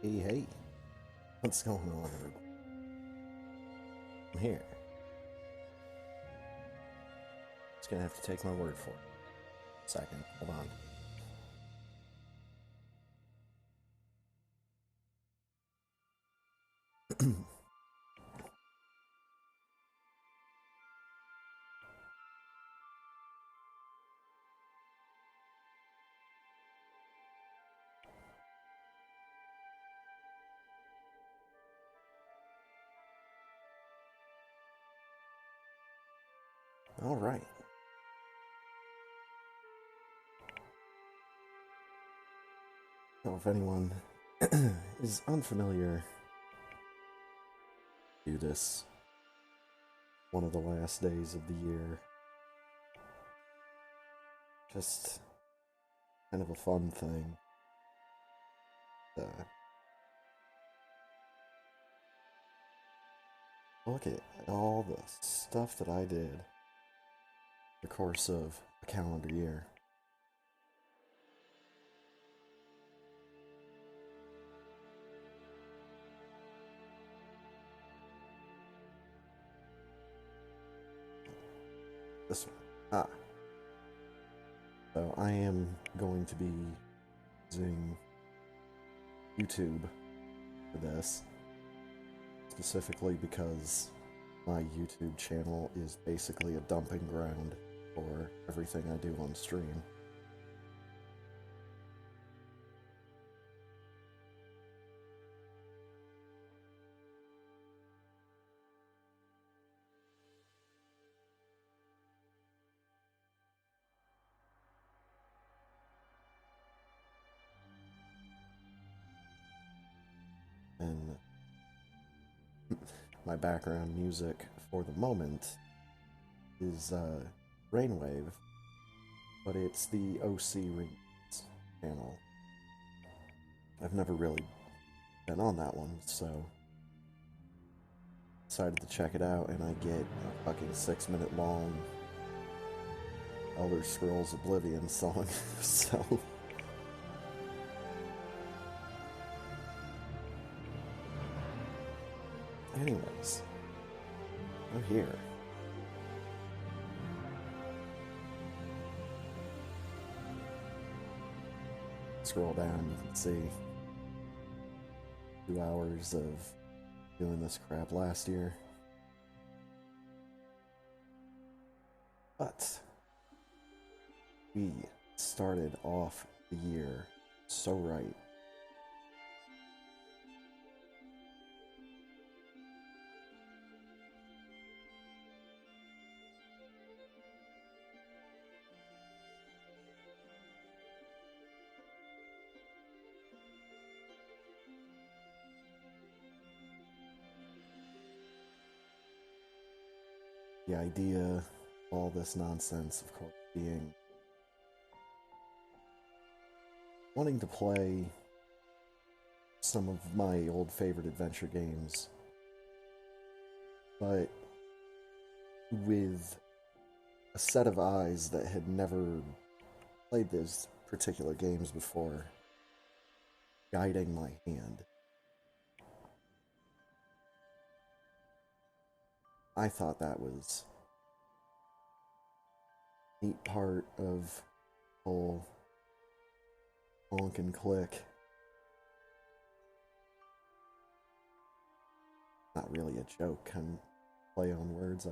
Hey, hey, what's going on, everyone? I'm here. Just gonna have to take my word for it. Second, hold on. All right. So, if anyone is unfamiliar, do this one of the last days of the year. Just kind of a fun thing. Uh, Look at all the stuff that I did the course of a calendar year. This one. So I am going to be using YouTube for this, specifically because my YouTube channel is basically a dumping ground for everything I do on stream. And my background music for the moment is Rainwave, but it's the OC Remix channel. I've never really been on that one, so decided to check it out, and I get a fucking 6-minute long Elder Scrolls Oblivion song, so anyways, we're here. Scroll down, you can see 2 hours of doing this crap last year. But we started off the year so right. The idea of all this nonsense, of course, being wanting to play some of my old favorite adventure games, but with a set of eyes that had never played those particular games before guiding my hand. I thought that was a neat part of the whole honk and click. Not really a joke, kind of play on words.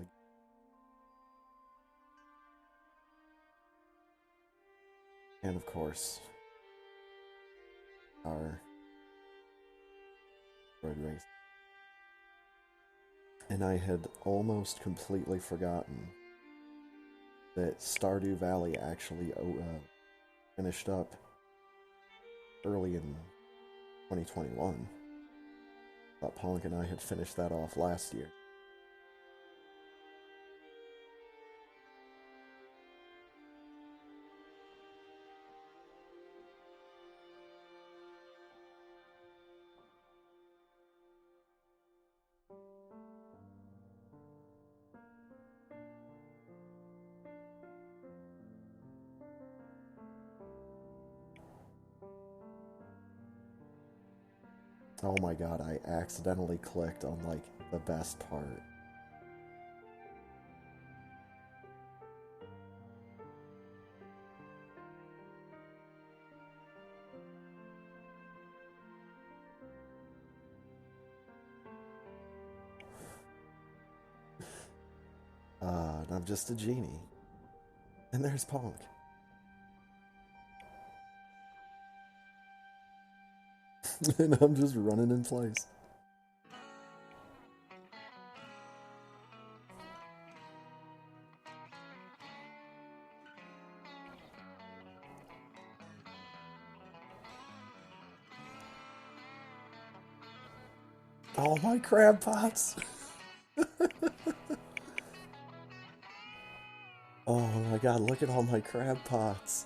And of course, our road race. And I had almost completely forgotten that Stardew Valley actually finished up early in 2021. Thought Ponk and I had finished that off last year. Oh my god, I accidentally clicked on, like, the best part. And I'm just a genie. And there's Punk. And I'm just running in place. All my crab pots! Oh my god, look at all my crab pots!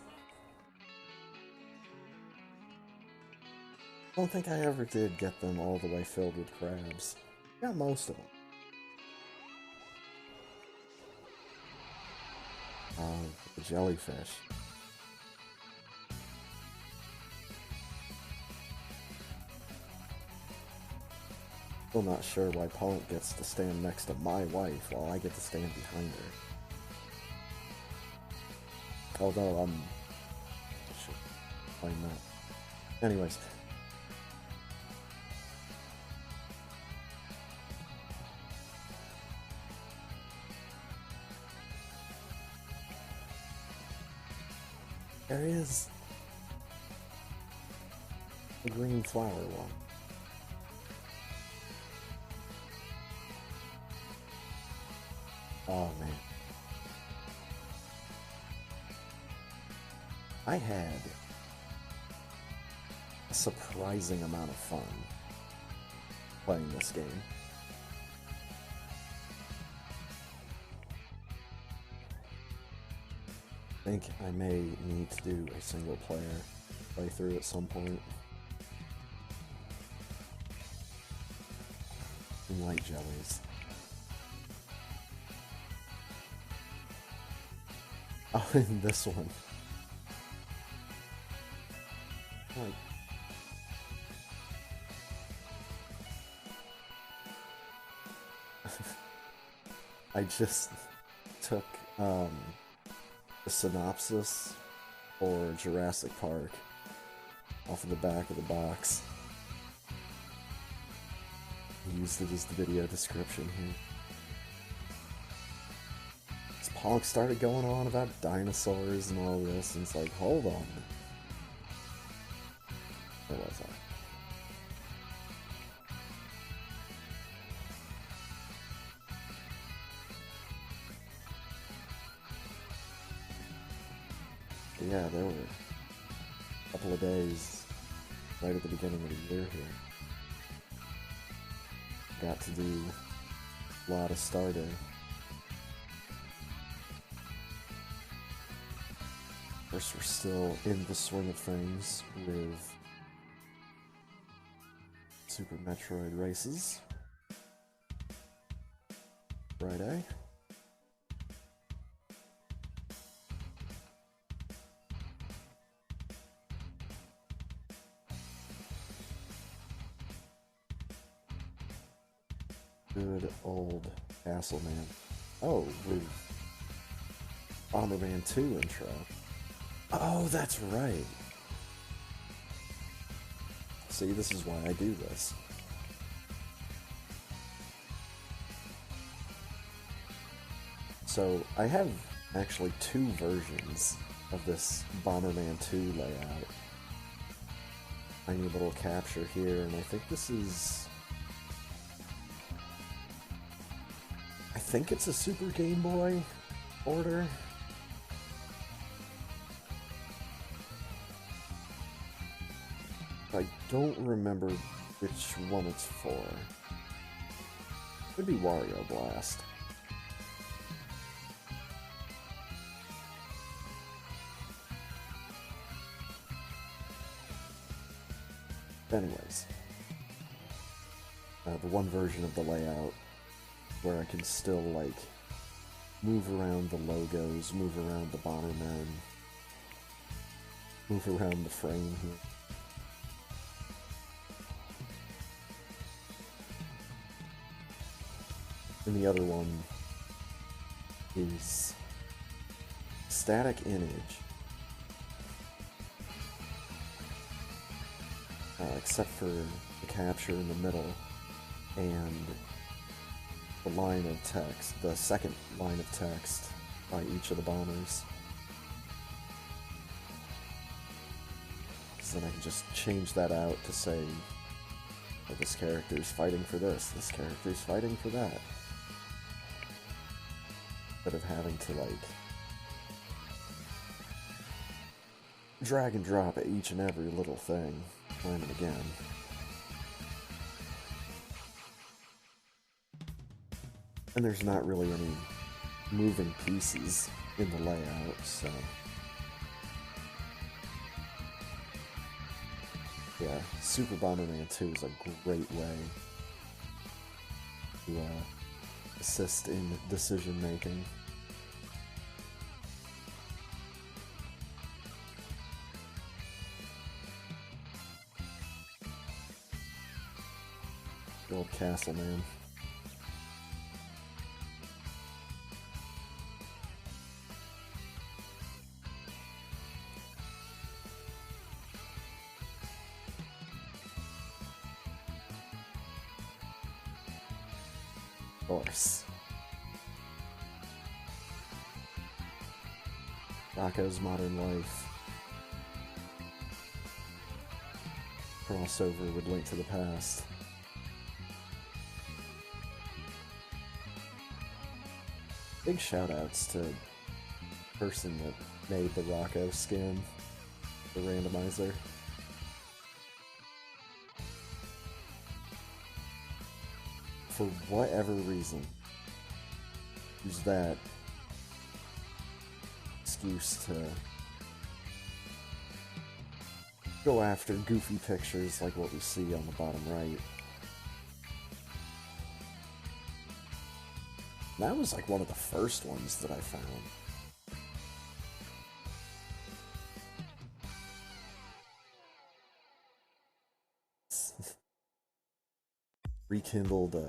I don't think I ever did get them all the way filled with crabs. Got most of them. Oh, the jellyfish. Still not sure why Pollock gets to stand next to my wife while I get to stand behind her. Although I should find that. Anyways. There he is. The green flower one. Oh man. I had a surprising amount of fun playing this game. I think I may need to do a single player playthrough at some point. And light jellies. Oh, and this one. Like, I just took the synopsis for Jurassic Park off of the back of the box. Used it as the video description here. This Pog started going on about dinosaurs and all this, and it's like, hold on. Where was I? Yeah, there were a couple of days right at the beginning of the year here. Got to do a lot of Stardew. Of course, we're still in the swing of things with Super Metroid races. Friday. Good old Castle Man. Oh, with Bomberman 2 intro. Oh, that's right. See, this is why I do this. So, I have actually two versions of this Bomberman 2 layout. Tiny little capture here, and I think this is... I think it's a Super Game Boy order. I don't remember which one it's for. Could be Wario Blast. Anyways, the one version of the layout where I can still, like, move around the logos, move around the Bombermen, move around the frame here. And the other one is static image. Except for the capture in the middle and the line of text, the second line of text by each of the bombers. So then I can just change that out to say, oh, this character's fighting for this character's fighting for that. Instead of having to, like, drag and drop at each and every little thing, time and again. And there's not really any moving pieces in the layout, so... yeah, Super Bomberman 2 is a great way to assist in decision making. The old castle, man. Of course. Rocco's Modern Life. Crossover with Link to the Past. Big shoutouts to the person that made the Rocco skin, the randomizer. For whatever reason, use that excuse to go after goofy pictures like what we see on the bottom right. That was like one of the first ones that I found. Rekindled a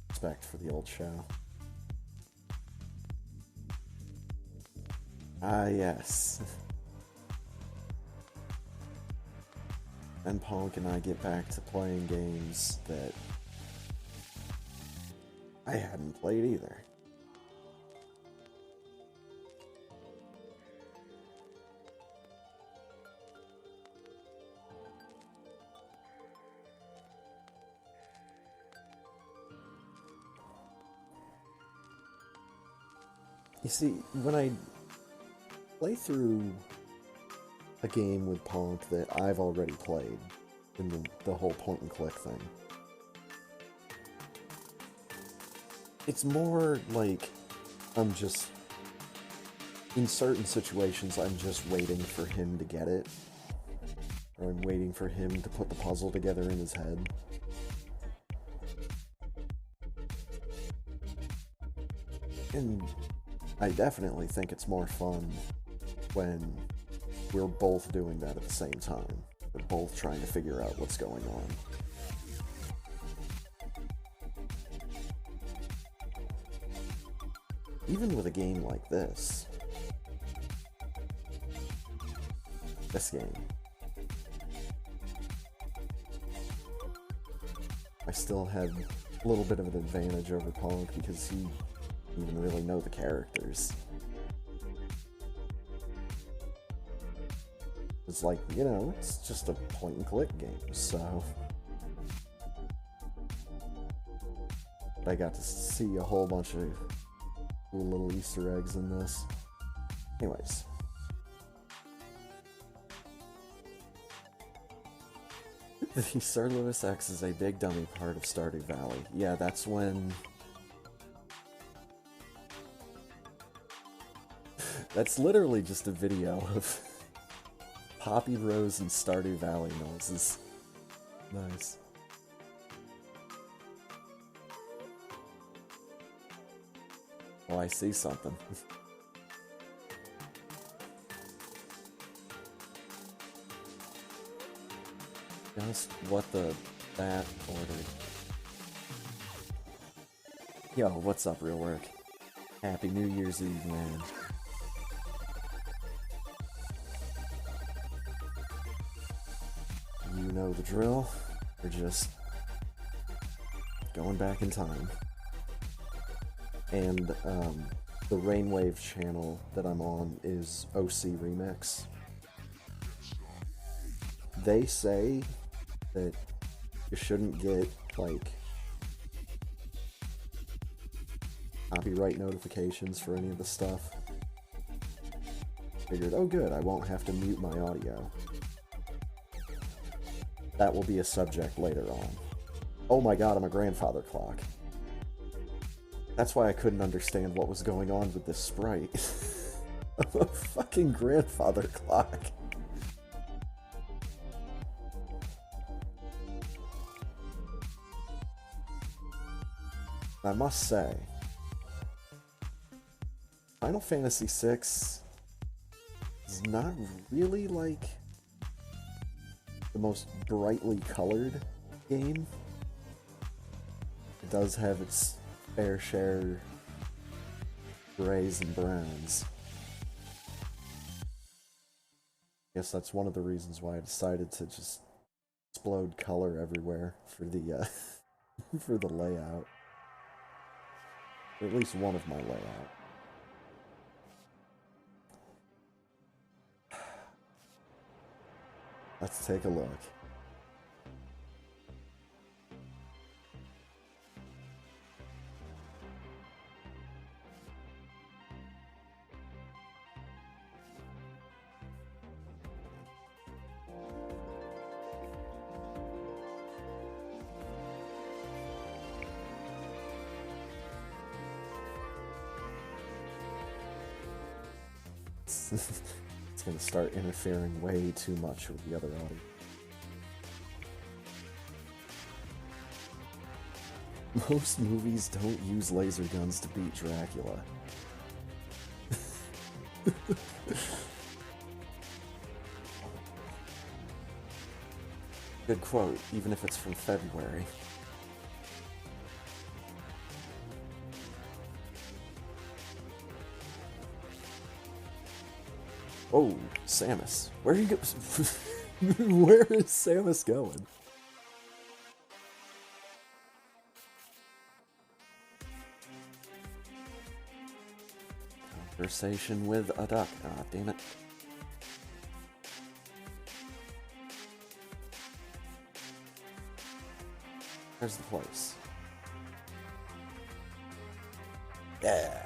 respect for the old show. Ah, yes. And Punk and I get back to playing games that I hadn't played either. You see, when I play through a game with Punk that I've already played, in the whole point-and-click thing, it's more like I'm just, in certain situations, I'm just waiting for him to get it. Or I'm waiting for him to put the puzzle together in his head. And I definitely think it's more fun when we're both doing that at the same time. We're both trying to figure out what's going on. Even with a game like this game, I still had a little bit of an advantage over Punk because he didn't even really know the characters. It's like, you know, it's just a point-and-click game, so... I got to see a whole bunch of cool little Easter eggs in this. Anyways. The Sir Lewis X is a big dummy part of Stardew Valley. Yeah, that's when... That's literally just a video of Poppy Rose and Stardew Valley noises. Nice. Oh, I see something. Just what the bat ordered. Yo, what's up, Real Work? Happy New Year's Eve, man. You know the drill. We're just going back in time. And the Rainwave channel that I'm on is OC Remix. They say that you shouldn't get, like, copyright notifications for any of the stuff. Figured, oh good, I won't have to mute my audio. That will be a subject later on. Oh my god, I'm a grandfather clock. That's why I couldn't understand what was going on with this sprite. I'm a fucking grandfather clock. I must say, Final Fantasy VI is not really, like, the most brightly colored game. It does have its fair share grays and browns. Guess that's one of the reasons why I decided to just explode color everywhere for the for the layout. Or at least one of my layout. Let's take a look. It's gonna start interfering way too much with the other audio. Most movies don't use laser guns to beat Dracula. Good quote, even if it's from February. Oh, Samus. Where are you go? Where is Samus going? Conversation with a duck. Ah, damn it. There's the place. Yeah.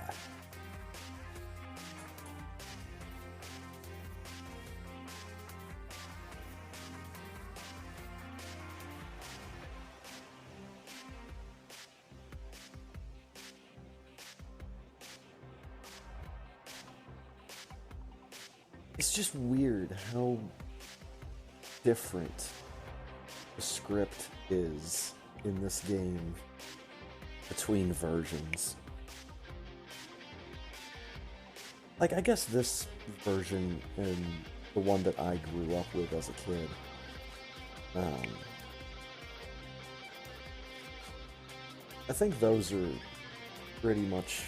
It's just weird how different the script is in this game between versions. Like, I guess this version and the one that I grew up with as a kid, I think those are pretty much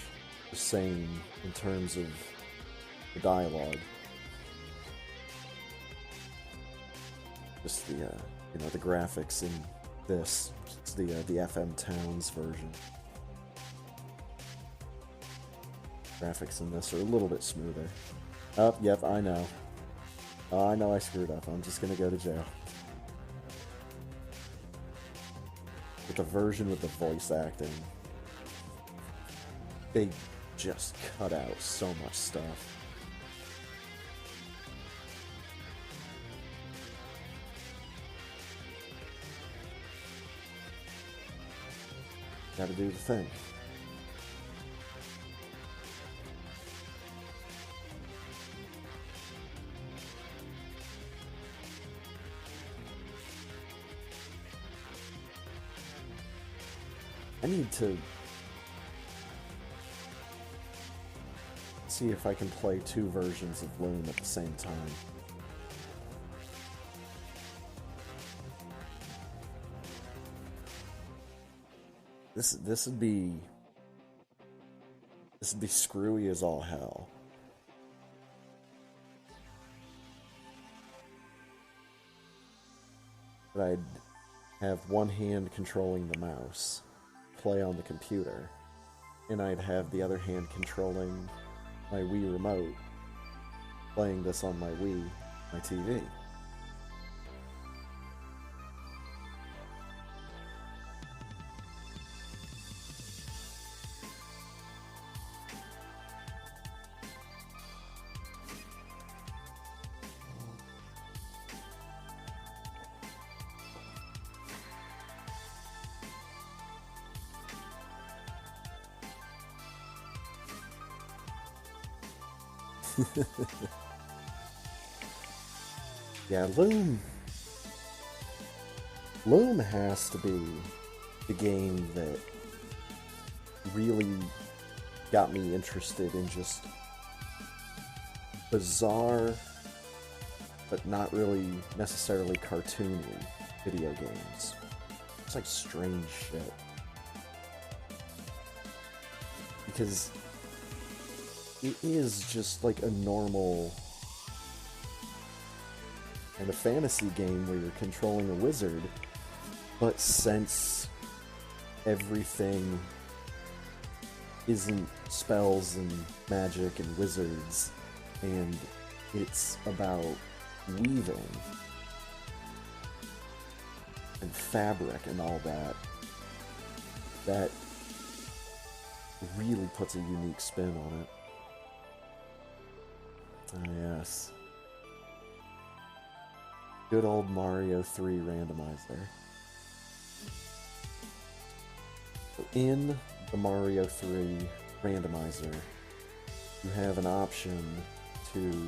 the same in terms of the dialogue. Just the, you know, the graphics in this, it's the FM Towns version. Graphics in this are a little bit smoother. Oh, yep, I know. I know I screwed up. I'm just gonna go to jail. With the version with the voice acting, they just cut out so much stuff. Gotta do the thing. I need to see if I can play two versions of Loom at the same time. This would be This would be screwy as all hell. But I'd have one hand controlling the mouse, play on the computer, and I'd have the other hand controlling my Wii remote, playing this on my Wii, my TV. Yeah, Loom has to be the game that really got me interested in just bizarre, but not really necessarily cartoony video games. It's like strange shit. Because it is just like a normal and a fantasy game where you're controlling a wizard, but since everything isn't spells and magic and wizards, and it's about weaving and fabric and all that, that really puts a unique spin on it. Ah, yes. Good old Mario 3 randomizer. So in the Mario 3 randomizer, you have an option to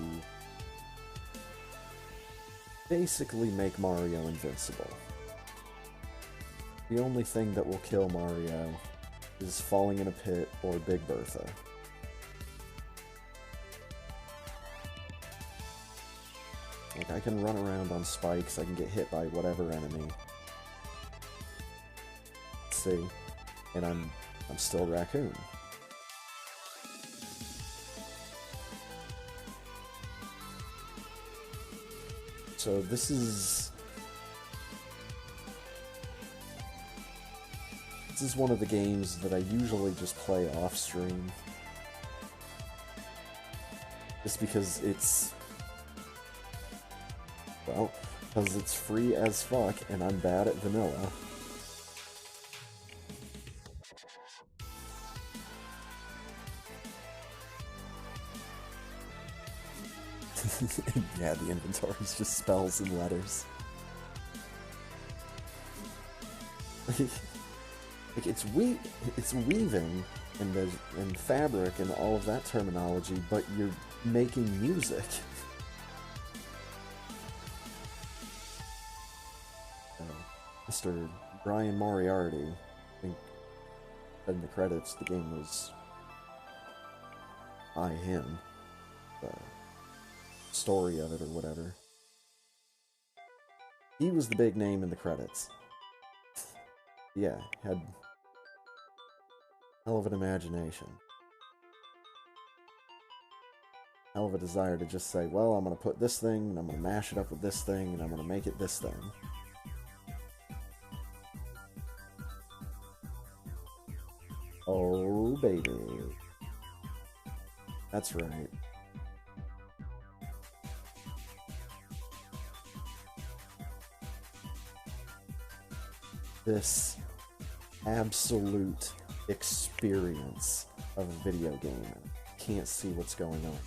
basically make Mario invincible. The only thing that will kill Mario is falling in a pit or Big Bertha. Like, I can run around on spikes, I can get hit by whatever enemy. Let's see. And I'm still Raccoon. So this is one of the games that I usually just play off stream. Just because it's, well, because it's free as fuck and I'm bad at vanilla. Yeah, the inventory is just spells and letters. Like it's weaving and fabric and all of that terminology, but you're making music. Mr. Brian Moriarty, I think, said in the credits the game was by him. The story of it or whatever. He was the big name in the credits. Yeah, had hell of an imagination. Hell of a desire to just say, well, I'm gonna put this thing, and I'm gonna mash it up with this thing, and I'm gonna make it this thing. Oh, baby. That's right. This absolute experience of a video game. Can't see what's going on.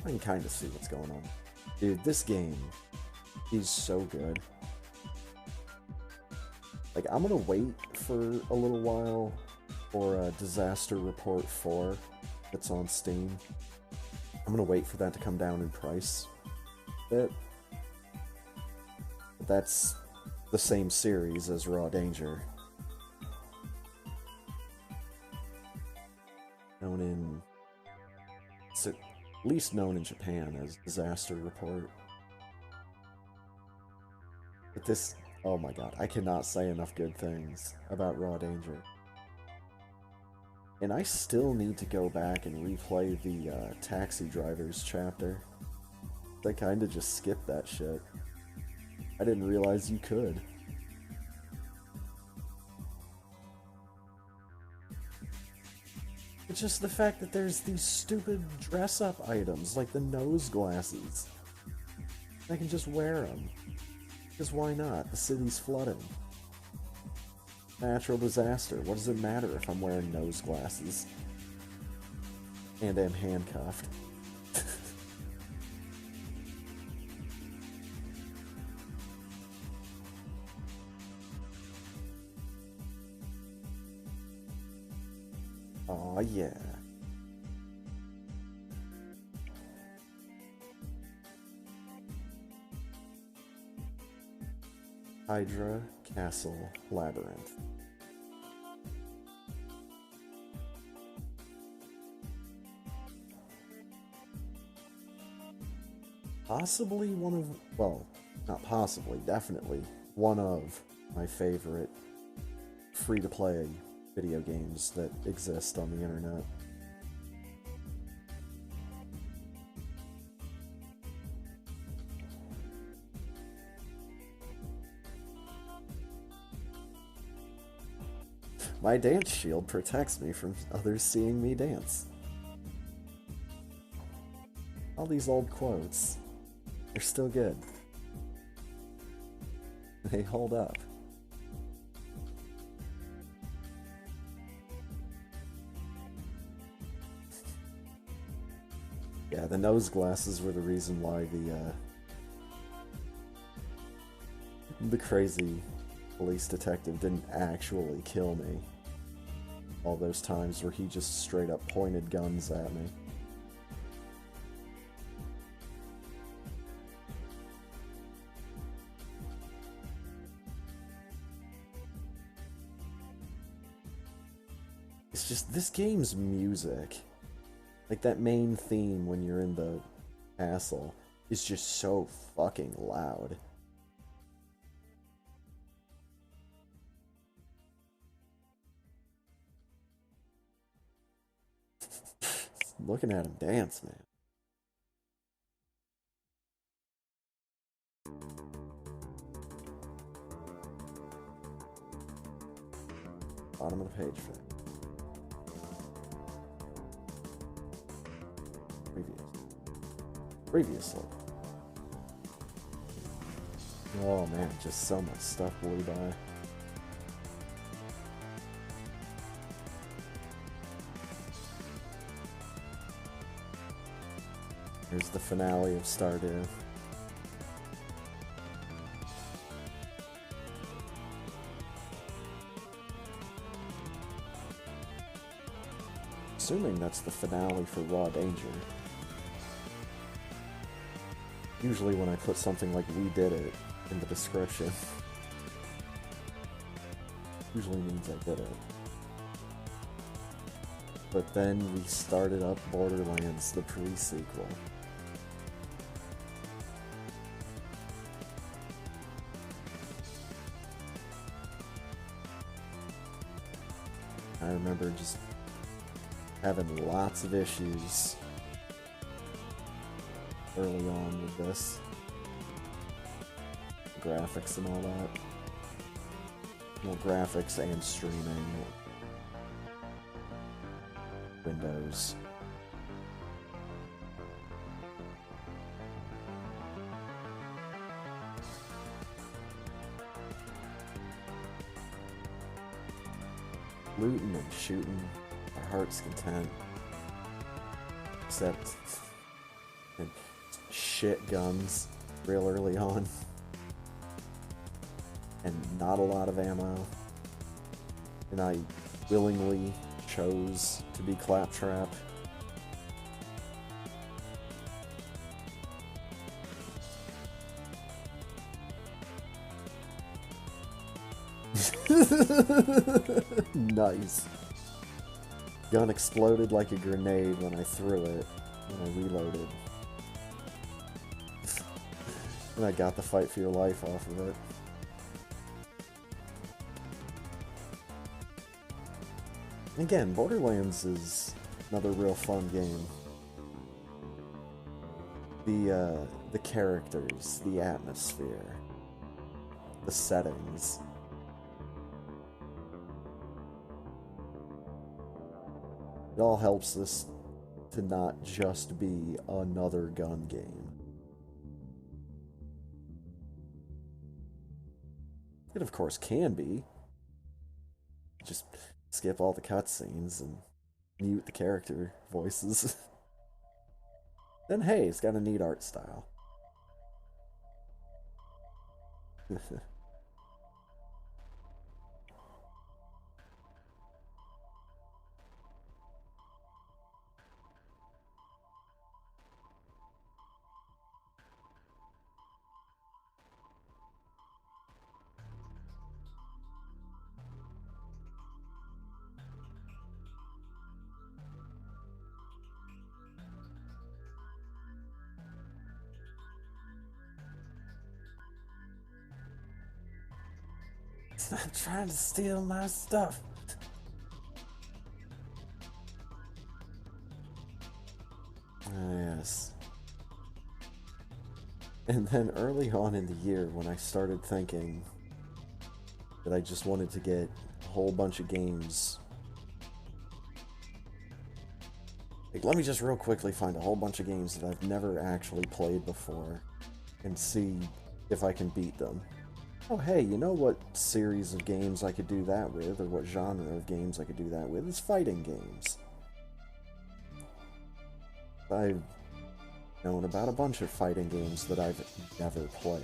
I can kind of see what's going on. Dude, this game is so good. Like, I'm gonna wait for a little while for Disaster Report 4 that's on Steam. I'm gonna wait for that to come down in price a bit. But that's the same series as Raw Danger. Known in least known in Japan as Disaster Report. But this, oh my god, I cannot say enough good things about Raw Danger. And I still need to go back and replay the Taxi Drivers chapter. I kinda just skipped that shit. I didn't realize you could. It's just the fact that there's these stupid dress-up items, like the nose glasses. I can just wear them. Because why not? The city's flooding. Natural disaster. What does it matter if I'm wearing nose glasses? And am handcuffed. Aw, yeah. Hydra, Castle, Labyrinth. Possibly one of, well, not possibly, definitely one of my favorite free-to-play video games that exist on the internet. My dance shield protects me from others seeing me dance. All these old quotes, they're still good. They hold up. Yeah, the nose glasses were the reason why the crazy police detective didn't actually kill me. All those times where he just straight up pointed guns at me. It's just, this game's music, like that main theme when you're in the castle, is just so fucking loud. Looking at him dance, man. Bottom of the page for previously. Oh man, just so much stuff blew by. Here's the finale of Stardew. Assuming that's the finale for Raw Danger. Usually when I put something like "we did it" in the description, usually means I did it. But then we started up Borderlands the Pre-Sequel. I remember just having lots of issues early on with this. Graphics and all that. Well, graphics and streaming. Windows. Looting and shooting, our heart's content. Except and shit guns real early on. And not a lot of ammo. And I willingly chose to be Claptrap. Nice. Gun exploded like a grenade when I threw it, And I reloaded. And I got the fight for your life off of it. Again, Borderlands is another real fun game. The characters, the atmosphere, the settings. It all helps this to not just be another gun game. It of course can be. Just skip all the cutscenes and mute the character voices. Then hey, it's got a neat art style. Stop trying to steal my stuff. Yes. And then early on in the year, when I started thinking that I just wanted to get a whole bunch of games. Like, let me just real quickly find a whole bunch of games that I've never actually played before and see if I can beat them. Oh hey, you know what series of games I could do that with, or what genre of games I could do that with, is fighting games. I've known about a bunch of fighting games that I've never played.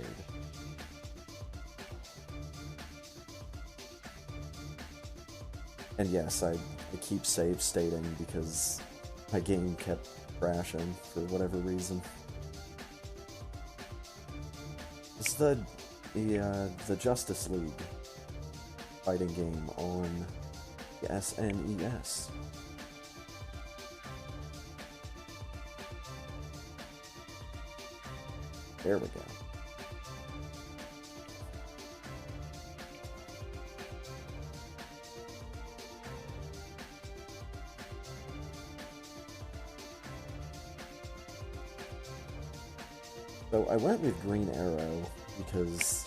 And yes, I keep save stating because my game kept crashing for whatever reason. It's the Justice League fighting game on the SNES. There we go. So I went with Green Arrow because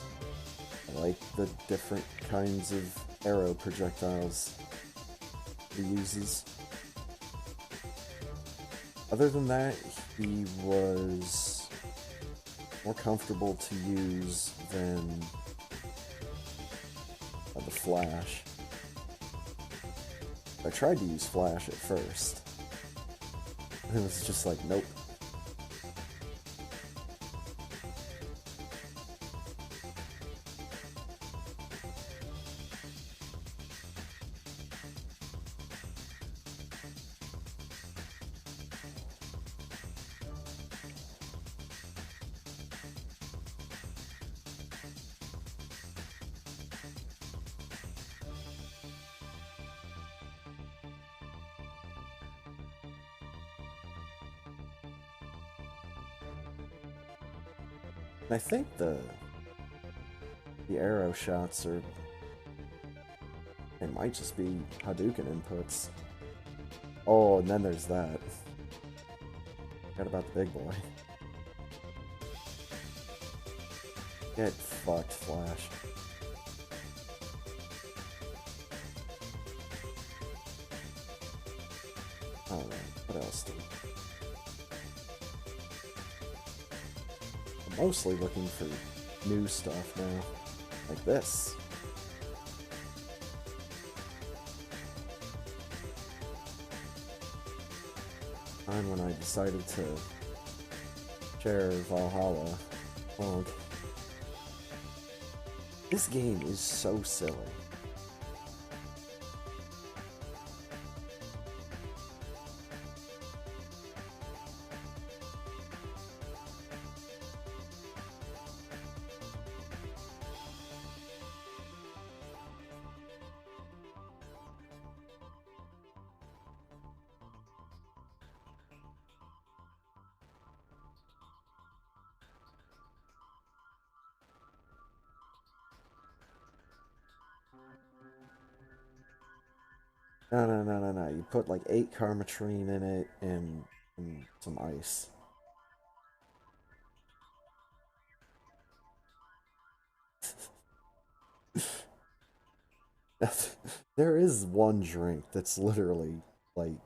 I like the different kinds of arrow projectiles he uses. Other than that, he was more comfortable to use than the Flash. I tried to use Flash at first, and it was just like, nope. And I think the arrow shots are... They might just be Hadouken inputs. Oh, and then there's that. Forgot about the big boy. Get fucked, Flash. Alright, what else do we... Mostly looking for new stuff now, like this. Time when I decided to share Valhalla. Honk. This game is so silly. No, no, no, no, no. You put like 8 Karmatrine in it and some ice. There is one drink that's literally like,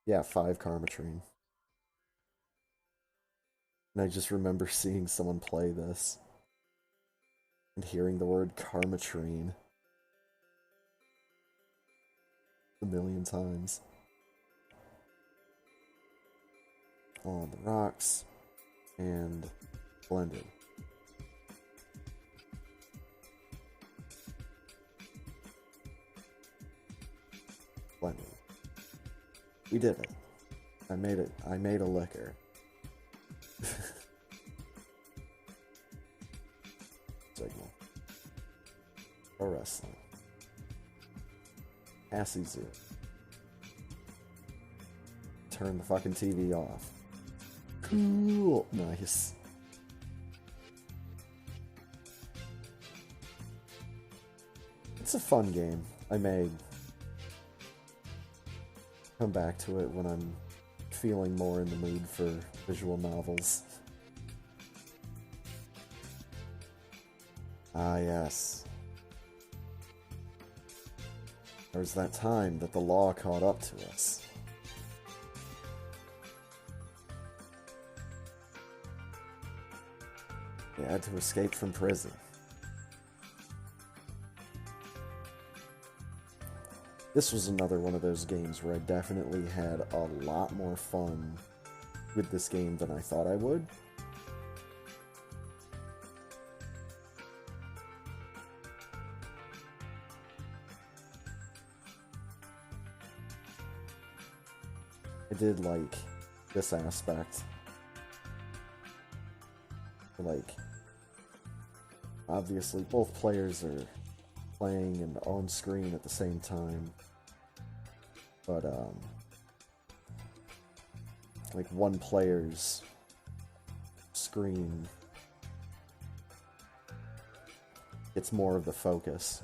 yeah, 5 Karmatrine. And I just remember seeing someone play this and hearing the word Karmatrine a million times. On the rocks and blended. Blended. We did it. I made it. I made a liquor. Signal. Pro wrestling. Assy Zoo. Turn the fucking TV off. Cool. Nice. It's a fun game. I may come back to it when I'm feeling more in the mood for visual novels. Ah, yes. There was that time that the law caught up to us. We had to escape from prison. This was another one of those games where I definitely had a lot more fun with this game than I thought I would. I did like this aspect. Like, obviously both players are playing and on screen at the same time. But, like one player's screen gets more of the focus.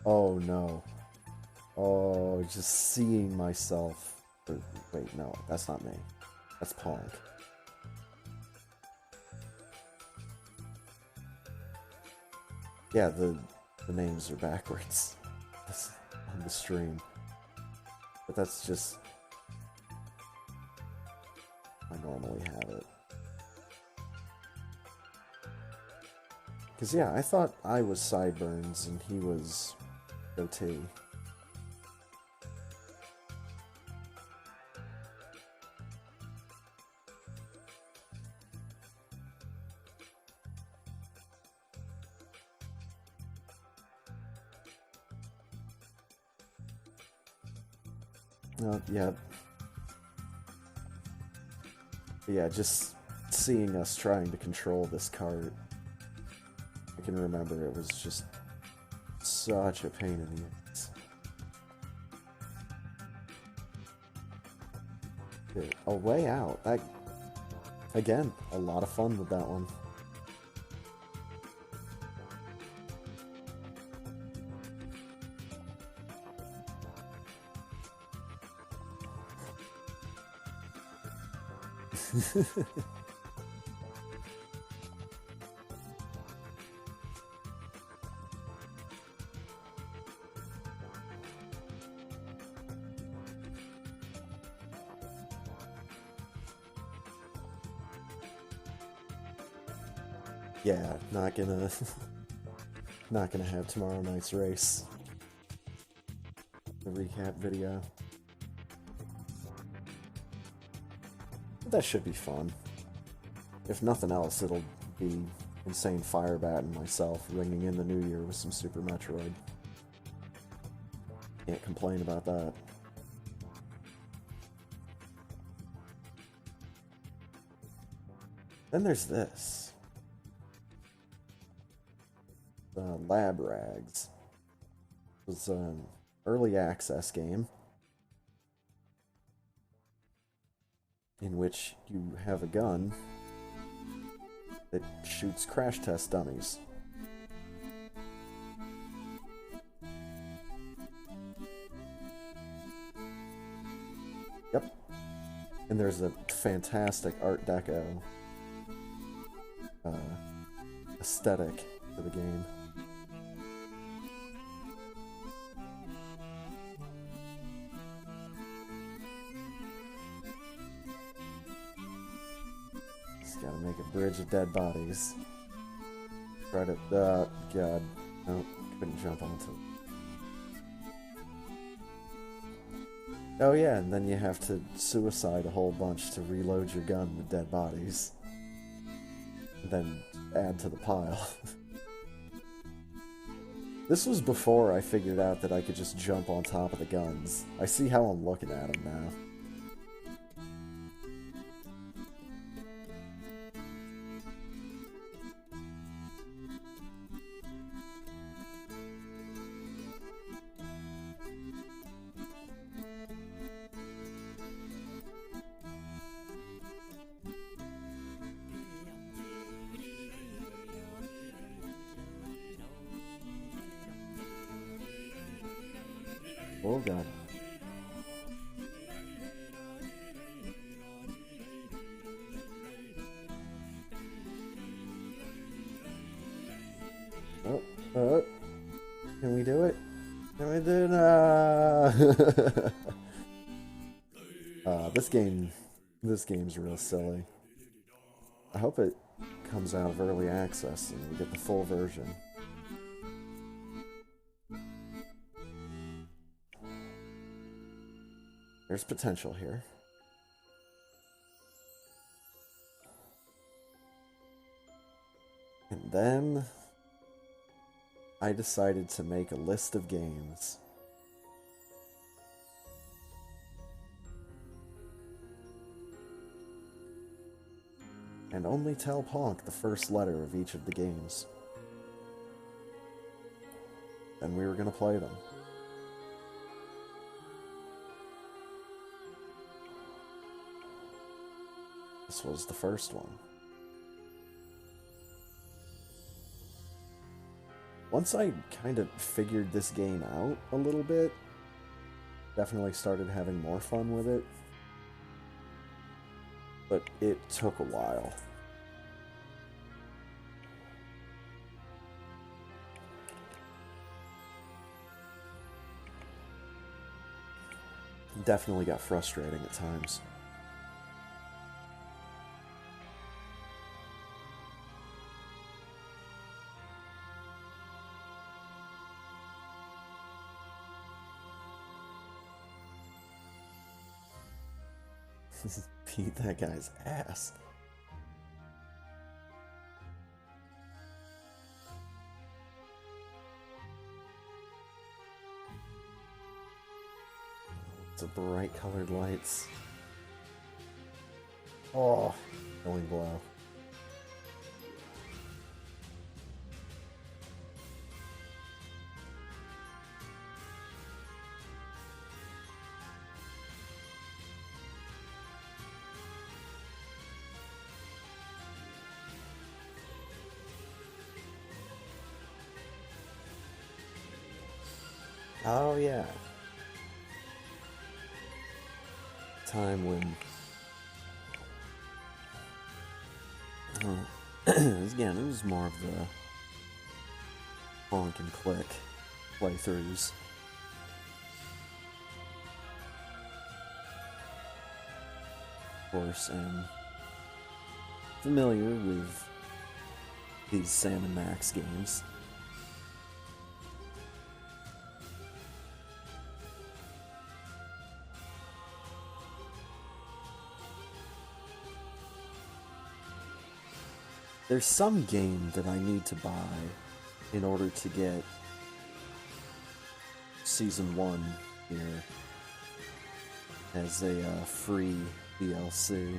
Oh no. Oh, just seeing myself. Wait, no, that's not me. That's Pong. Yeah, the names are backwards on the stream. But that's just... I normally have it. Because, yeah, I thought I was Sideburns and he was Goatee. Yeah. Yeah, just seeing us trying to control this cart. I can remember it was just such a pain in the ass. Dude, A Way Out. That, again, a lot of fun with that one. Yeah, not gonna not gonna have tomorrow night's race. The recap video. That should be fun. If nothing else, it'll be Insane Firebat and myself ringing in the new year with some Super Metroid. Can't complain about that. Then there's this. Lab Rags. It was an early access game in which you have a gun that shoots crash test dummies. Yep. And there's a fantastic Art Deco aesthetic to the game. Just gotta make a bridge of dead bodies. Try to, God, no, couldn't jump onto it. Oh yeah, and then you have to suicide a whole bunch to reload your gun with dead bodies. And then add to the pile. This was before I figured out that I could just jump on top of the guns. I see how I'm looking at them now. Oh god. Oh, can we do it? Can we do it? This game's real silly. I hope it comes out of early access and we get the full version. There's potential here. And then I decided to make a list of games. And only tell Ponk the first letter of each of the games. Then we were gonna play them. This was the first one. Once I kind of figured this game out a little bit, definitely started having more fun with it, but it took a while. Definitely got frustrating at times. Beat that guy's ass. It's a bright colored lights. Oh, going blow. Oh yeah. Time when again, it was more of the honk and click playthroughs. Of course, I'm familiar with these Sam and Max games. There's some game that I need to buy in order to get Season 1 here as a free DLC.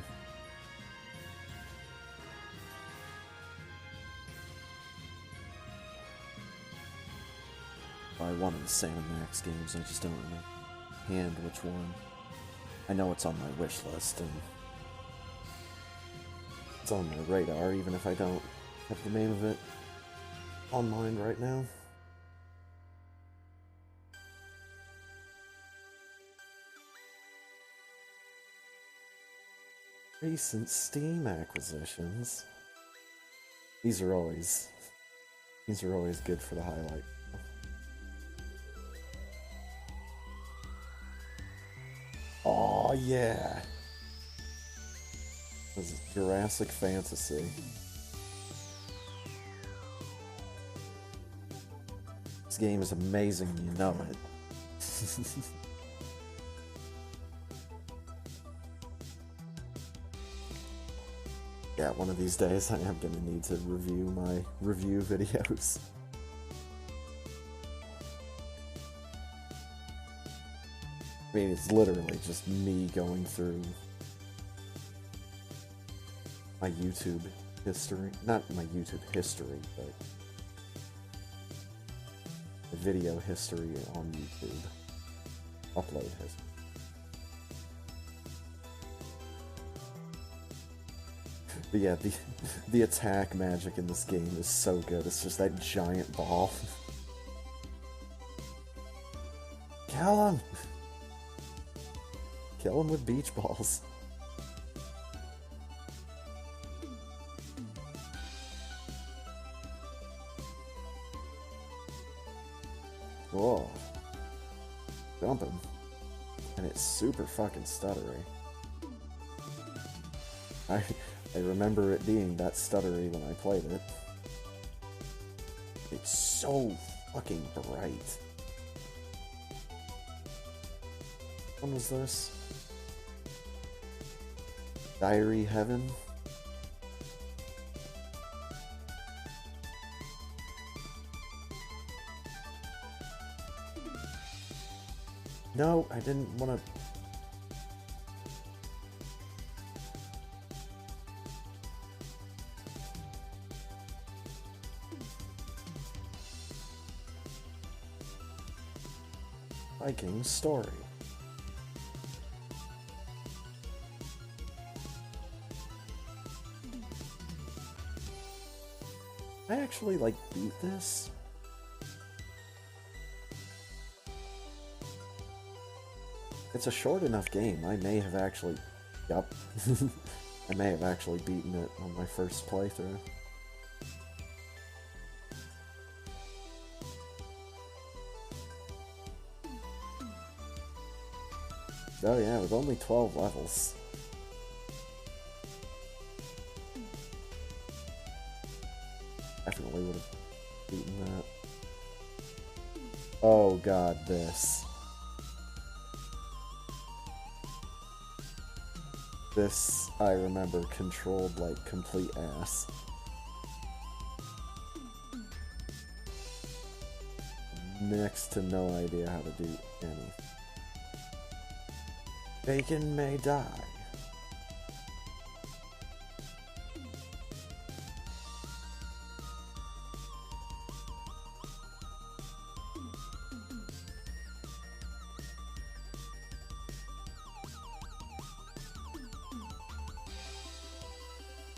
By one of the Sam and Max games, I just don't remember hand which one. I know it's on my wish list, and it's on my radar, even if I don't have the name of it on mind right now. Recent Steam acquisitions. These are always good for the highlight. Oh yeah. This is Jurassic Fantasy. This game is amazing, you know it. Yeah, one of these days I am gonna need to review my review videos. I mean, it's literally just me going through my YouTube history. Not my YouTube history, but the video history on YouTube. Upload history. But yeah, the attack magic in this game is so good. It's just that giant ball. Kill him! Kill him with beach balls. Whoa. Jumping. And it's super fucking stuttery. I remember it being that stuttery when I played it. It's so fucking bright. When was this? Diary Heaven? No, I didn't want to... Viking Story. I actually, like, beat this. It's a short enough game. I may have actually... Yup. I may have actually beaten it on my first playthrough. Oh yeah, with only 12 levels. Definitely would have beaten that. Oh god, this. This, I remember, controlled like complete ass. Next to no idea how to do anything. Bacon may die.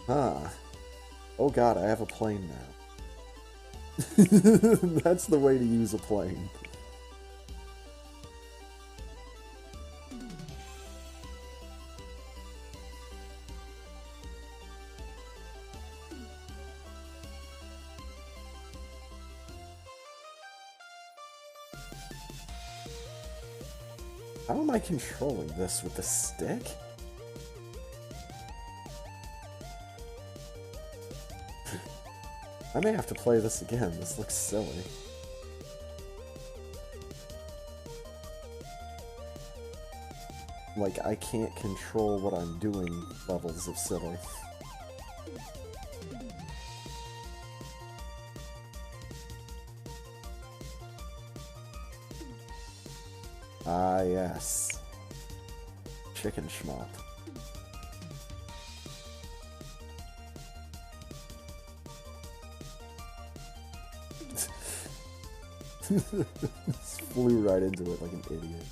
Huh. Oh god, I have a plane now. That's the way to use a plane. How am I controlling this with the stick? I may have to play this again. This looks silly. Like, I can't control what I'm doing levels of silly. Ah, yes. Chicken schmop. Flew right into it like an idiot.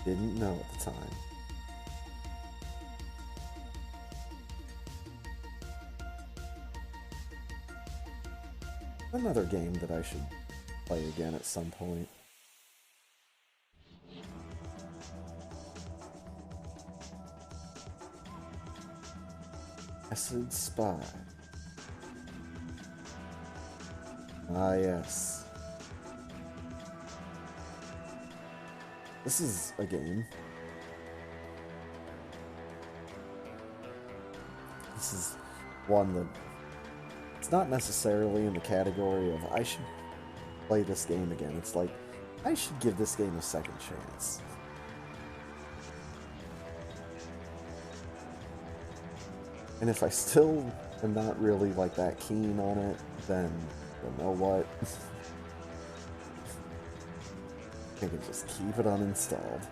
Didn't know at the time. Another game that I should play again at some point. Acid Spy. Ah, yes. This is a game. This is one that it's not necessarily in the category of I should play this game again. It's like I should give this game a second chance. And if I still am not really like that keen on it, then you know what? I can just keep it uninstalled.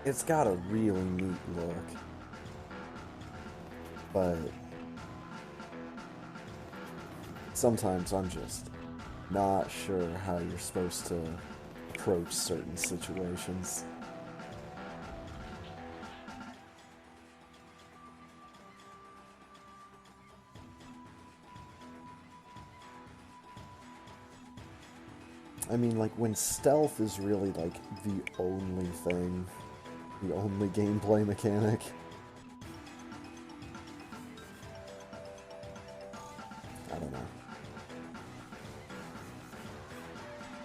It's got a really neat look, but sometimes I'm just not sure how you're supposed to approach certain situations. I mean, like, when stealth is really, like, the only thing, the only gameplay mechanic. I don't know.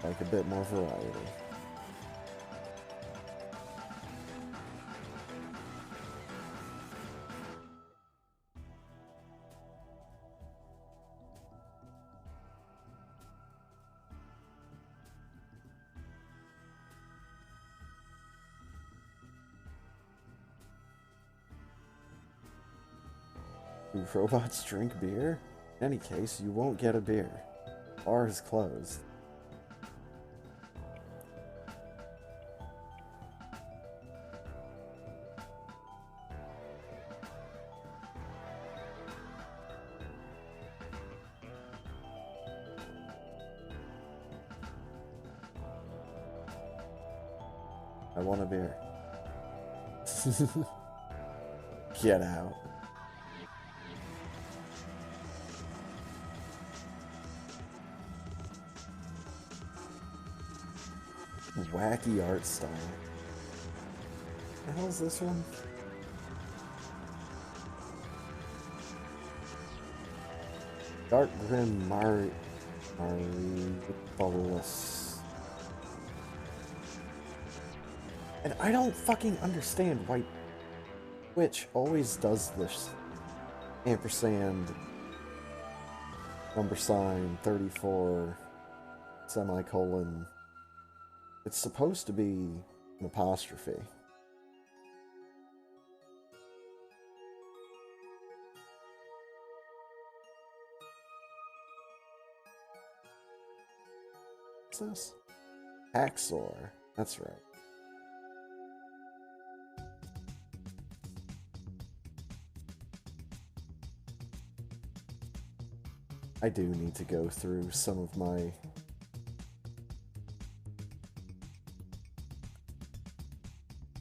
Like a bit more variety. Do robots drink beer? In any case, you won't get a beer. Bar is closed. I want a beer. Get out. Wacky art style. What the hell is this one? Dark Grim Marvelous. And I don't fucking understand why Twitch always does this. Ampersand, $34, semicolon. It's supposed to be an apostrophe. What's this? Hacksaw. That's right. I do need to go through some of my...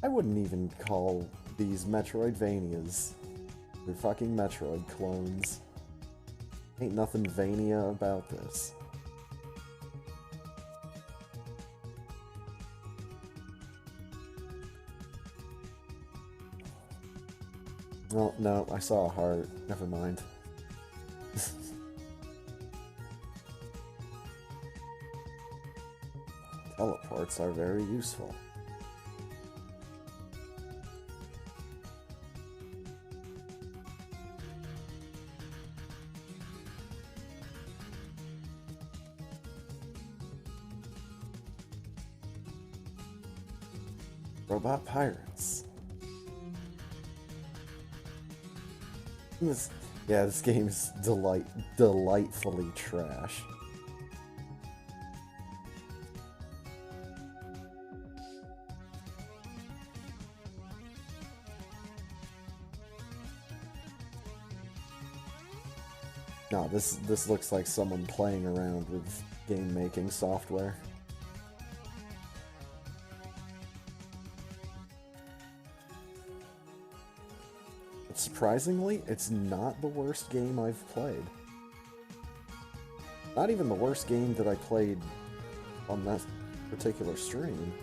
I wouldn't even call these Metroidvanias. They're fucking Metroid clones. Ain't nothing Vania about this. Oh, no, I saw a heart. Never mind. Teleports are very useful. Robot pirates. This game is delightfully trash. No, this looks like someone playing around with game-making software. But surprisingly, it's not the worst game I've played. Not even the worst game that I played on that particular stream.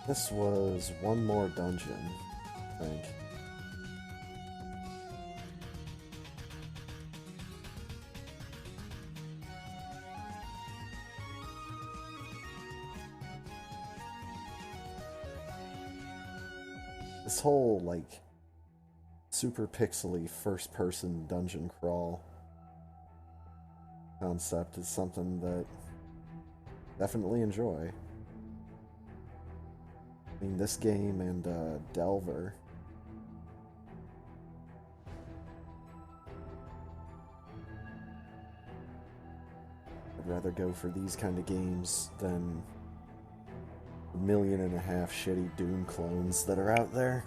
This was one more dungeon, I think. This whole, like, super pixely first-person dungeon crawl concept is something that I definitely enjoy. I mean, this game and Delver. I'd rather go for these kind of games than 1.5 million shitty Doom clones that are out there.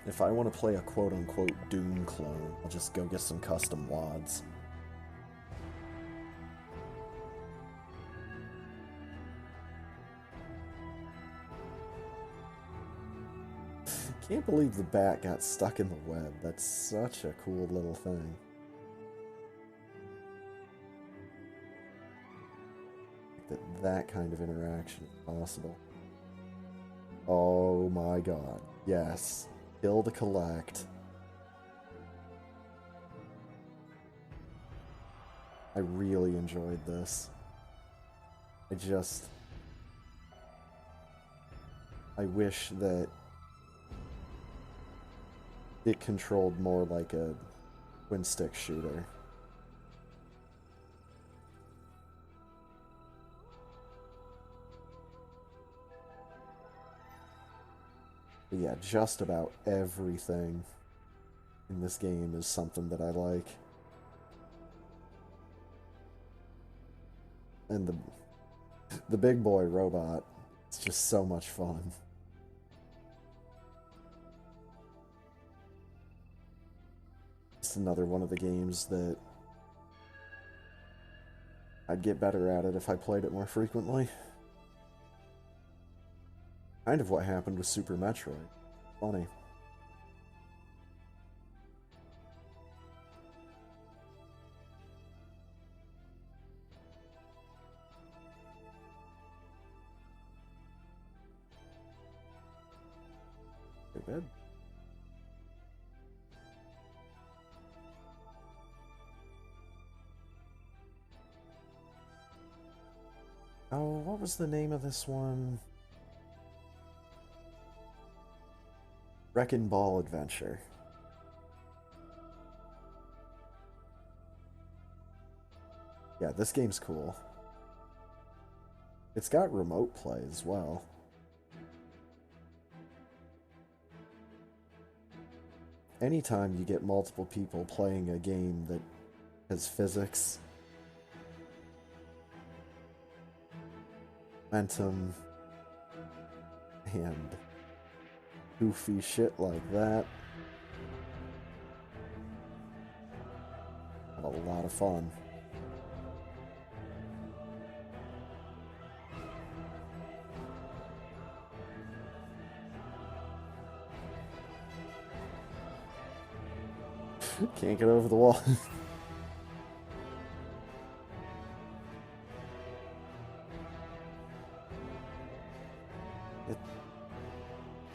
If I want to play a quote-unquote Doom clone, I'll just go get some custom WADs. Can't believe the bat got stuck in the web. That's such a cool little thing. That kind of interaction is possible. Oh my god. Yes. Kill to collect. I really enjoyed this. I wish that it controlled more like a twin-stick shooter. But yeah, just about everything in this game is something that I like. And the big boy robot, it's just so much fun. It's another one of the games that I'd get better at it if I played it more frequently. Kind of what happened with Super Metroid. Funny. Good. Oh, what was the name of this one? Wrecking Ball Adventure. Yeah, this game's cool. It's got remote play as well. Anytime you get multiple people playing a game that has physics, momentum, and goofy shit like that, have a lot of fun. Can't get over the wall.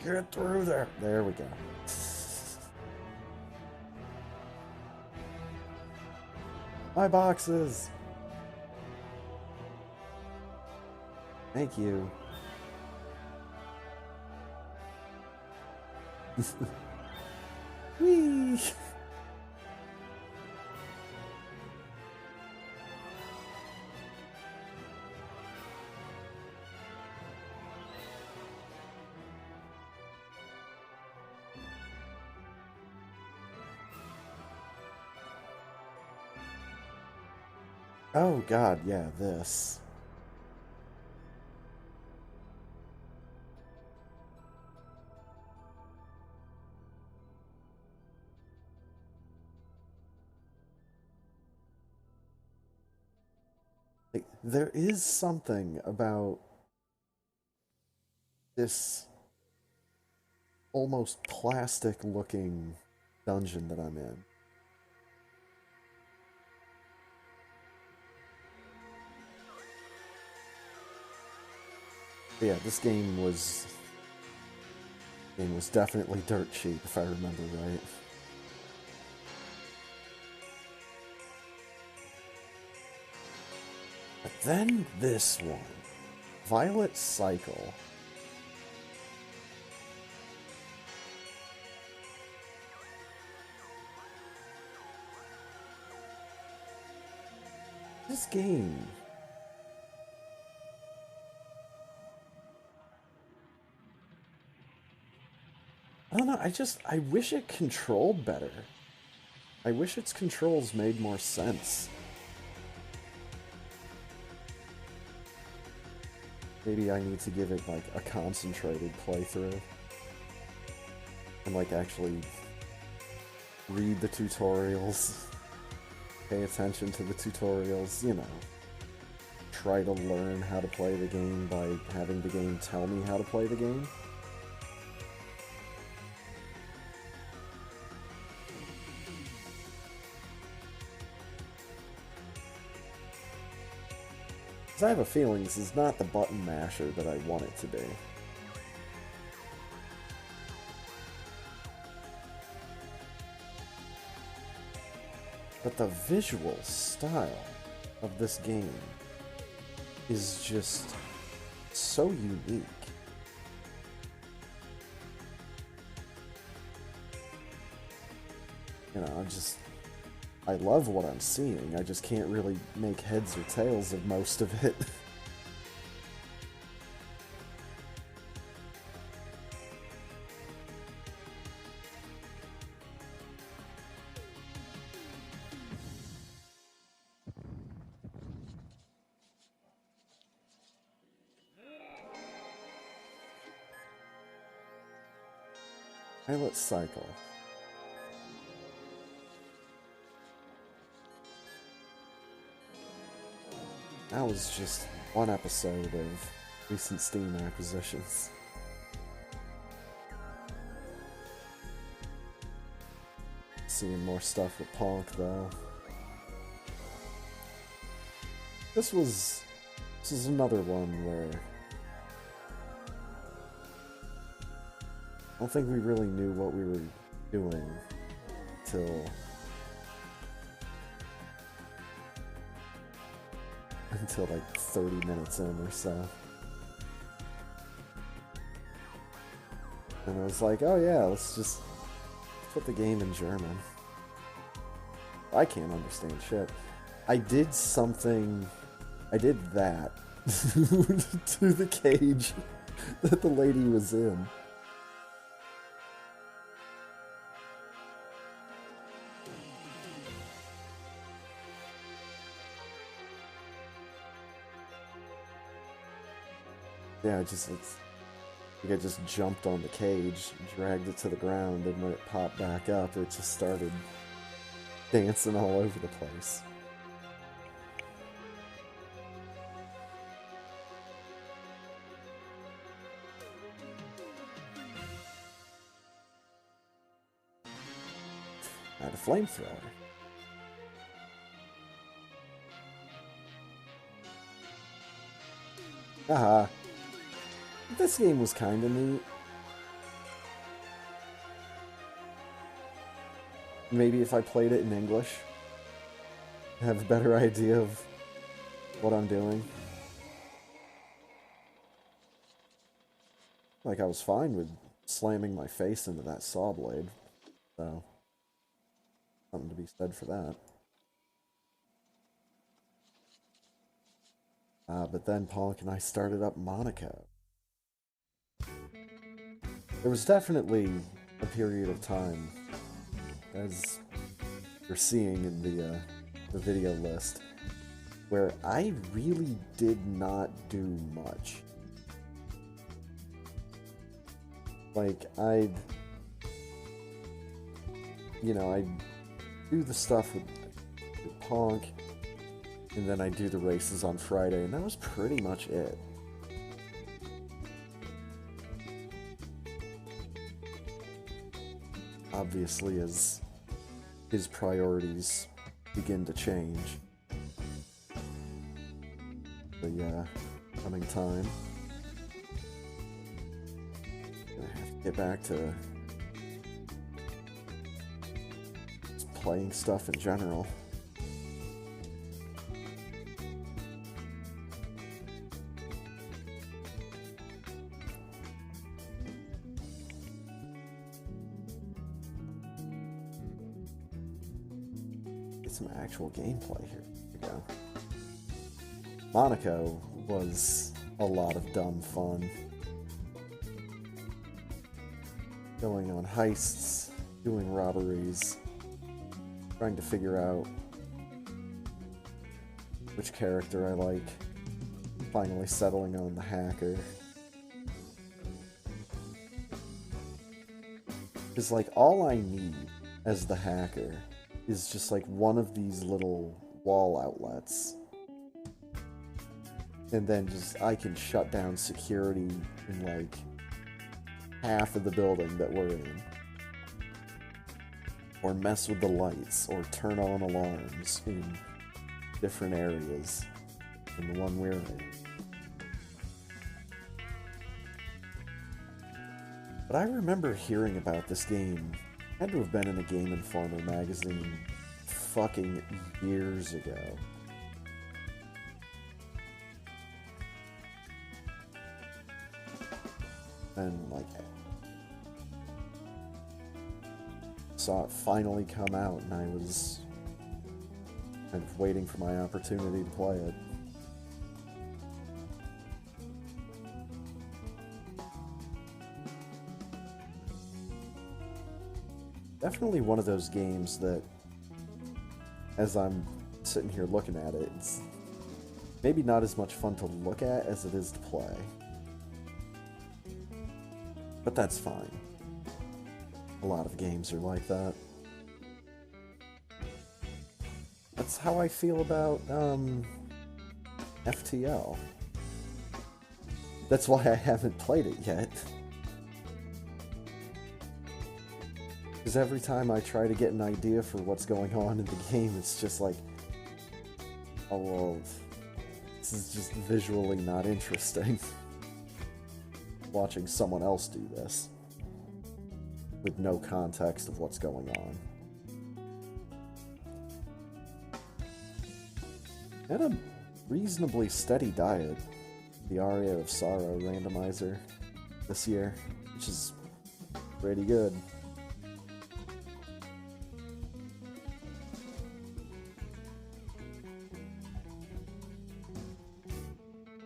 Get through there. There we go. My boxes. Thank you. Whee! Oh god, yeah, this. there is something about this almost plastic looking dungeon that I'm in. But yeah, this game was definitely dirt cheap if I remember right. But then this one, Violet Cycle. This game, I don't know, I wish it controlled better. I wish its controls made more sense. Maybe I need to give it like a concentrated playthrough. And like actually read the tutorials. Pay attention to the tutorials, you know. Try to learn how to play the game by having the game tell me how to play the game. I have a feeling this is not the button masher that I want it to be. But the visual style of this game is just so unique. You know, I love what I'm seeing, I just can't really make heads or tails of most of it. Violet Cycle. That was just one episode of recent Steam acquisitions. Seeing more stuff with Ponk though. This is another one where I don't think we really knew what we were doing until like 30 minutes in or so. And I was like, oh yeah, let's just put the game in German. I can't understand shit. I did that to the cage that the lady was in. Yeah, I just jumped on the cage, dragged it to the ground, and when it popped back up, it just started dancing all over the place. I had a flamethrower. Haha. This game was kinda neat. Maybe if I played it in English, I'd have a better idea of what I'm doing. Like, I was fine with slamming my face into that saw blade, so something to be said for that. But then Pollock and I started up Monaco. There was definitely a period of time, as you're seeing in the video list, where I really did not do much. Like, I'd do the stuff with Ponk, and then I do the races on Friday, and that was pretty much it. Obviously, as his priorities begin to change, the coming time, I'm gonna have to get back to just playing stuff in general. Some actual gameplay here. Here we go. Monaco was a lot of dumb fun. Going on heists, doing robberies, trying to figure out which character I like, finally settling on the hacker. Because, like, all I need as the hacker is just like one of these little wall outlets, and then just I can shut down security in like half of the building that we're in, or mess with the lights, or turn on alarms in different areas than the one we're in. But I remember hearing about this game. Had to have been in a Game Informer magazine fucking years ago. And, like, saw it finally come out, and I was kind of waiting for my opportunity to play it. Definitely one of those games that, as I'm sitting here looking at it, it's maybe not as much fun to look at as it is to play. But that's fine. A lot of games are like that. That's how I feel about FTL. That's why I haven't played it yet. Because every time I try to get an idea for what's going on in the game, it's just like, oh well, this is just visually not interesting. Watching someone else do this with no context of what's going on. Had a reasonably steady diet, the Aria of Sorrow randomizer this year, which is pretty good.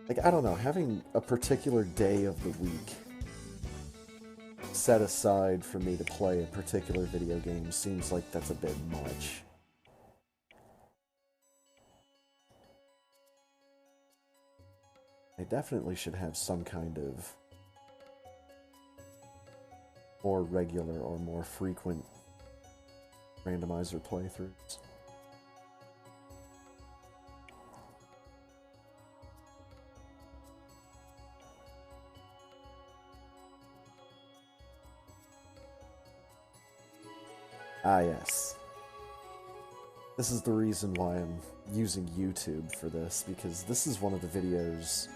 Like, I don't know, having a particular day of the week set aside for me to play a particular video game seems like that's a bit much. I definitely should have some kind of more regular or more frequent randomizer playthroughs. Ah, yes. This is the reason why I'm using YouTube for this, because this is one of the videos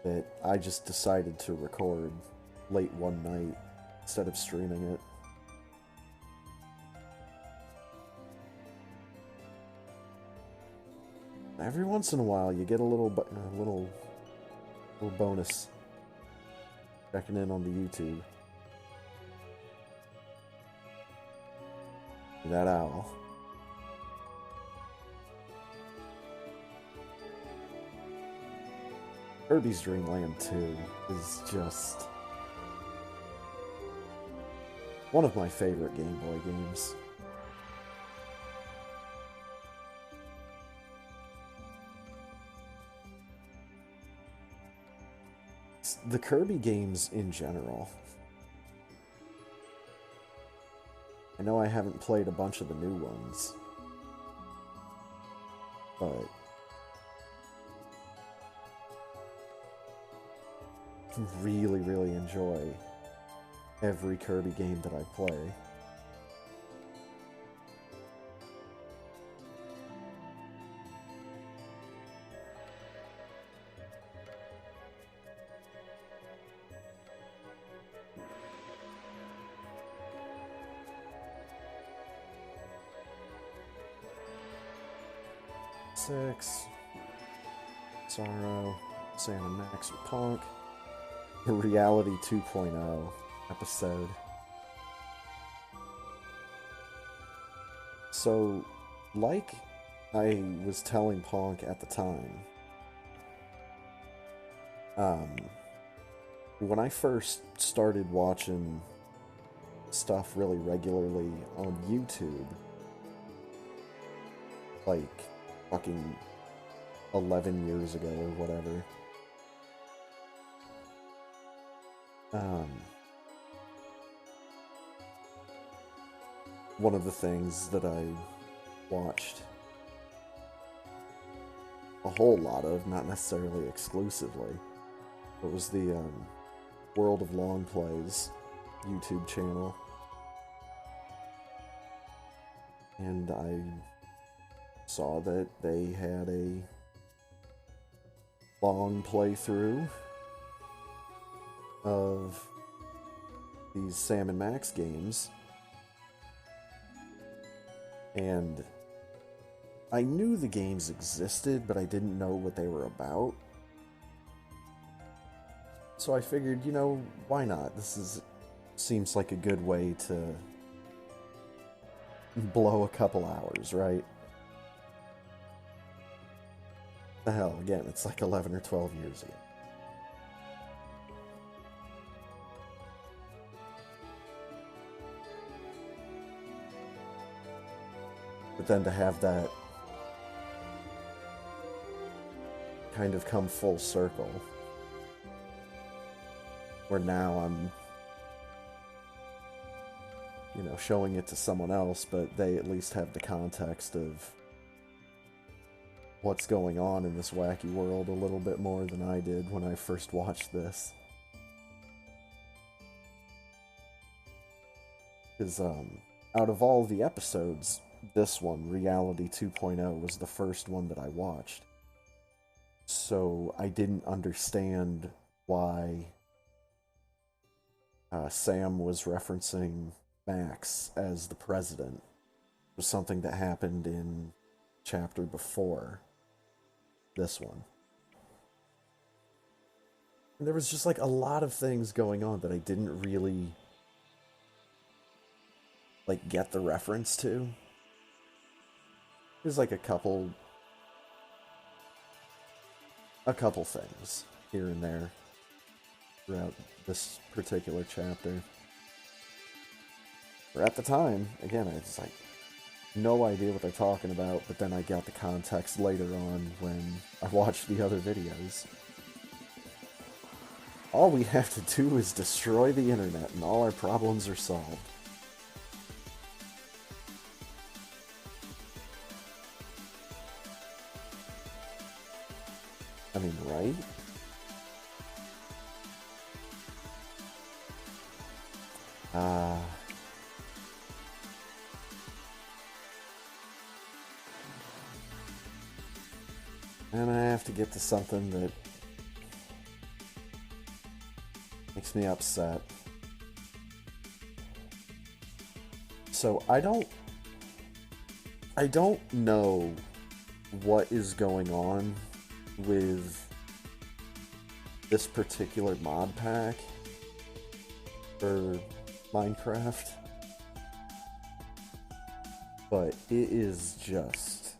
that I just decided to record late one night instead of streaming it. Every once in a while, you get a little bonus checking in on the YouTube. That owl. Kirby's Dream Land 2 is just one of my favorite Game Boy games. The Kirby games in general. I know I haven't played a bunch of the new ones, but really, really enjoy every Kirby game that I play. Six, Sorrow, Sam and Max with Punk, the Reality 2.0 episode. So, like I was telling Punk at the time, when I first started watching stuff really regularly on YouTube, like fucking 11 years ago or whatever, one of the things that I watched a whole lot of, not necessarily exclusively, but was the World of Long Plays YouTube channel. And I saw that they had a long playthrough of these Sam and Max games. And I knew the games existed, but I didn't know what they were about. So I figured, you know, why not? Seems like a good way to blow a couple hours, right? The hell, again, it's like 11 or 12 years ago. But then to have that kind of come full circle, where now I'm, you know, showing it to someone else, but they at least have the context of what's going on in this wacky world a little bit more than I did when I first watched this. Because out of all the episodes, this one, Reality 2.0, was the first one that I watched. So I didn't understand why Sam was referencing Max as the president. It was something that happened in chapter before this one. And there was just like a lot of things going on that I didn't really like get the reference to. There's like a couple things here and there throughout this particular chapter. Or at the time, again, I was like, no idea what they're talking about, but then I got the context later on when I watched the other videos. All we have to do is destroy the internet and all our problems are solved. I mean, right? And I have to get to something that makes me upset. So I don't know what is going on with this particular mod pack for Minecraft, but it is just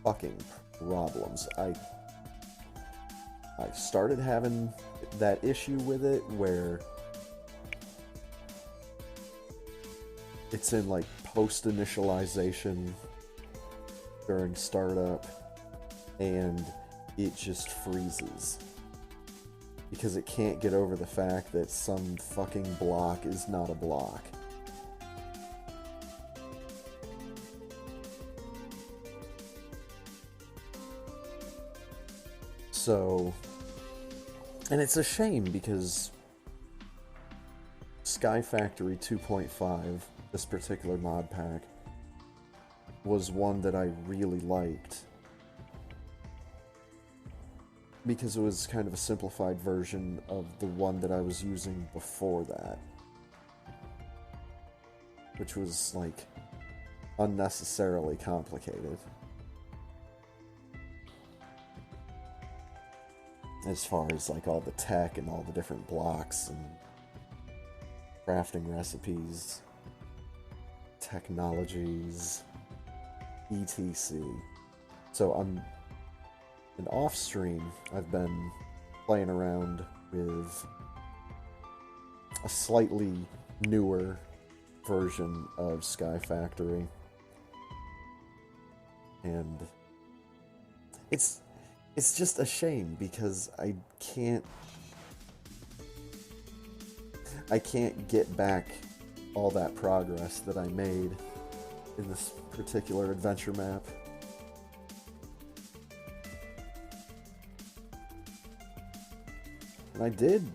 fucking problems. I started having that issue with it where it's in like post initialization during startup and it just freezes because it can't get over the fact that some fucking block is not a block. So And it's a shame because Sky Factory 2.5, this particular mod pack, was one that I really liked. Because it was kind of a simplified version of the one that I was using before that. Which was, like, unnecessarily complicated. As far as, like, all the tech and all the different blocks and crafting recipes, technologies, etc. So and off stream, I've been playing around with a slightly newer version of Sky Factory, and it's just a shame because I can't get back all that progress that I made in this particular adventure map. And I did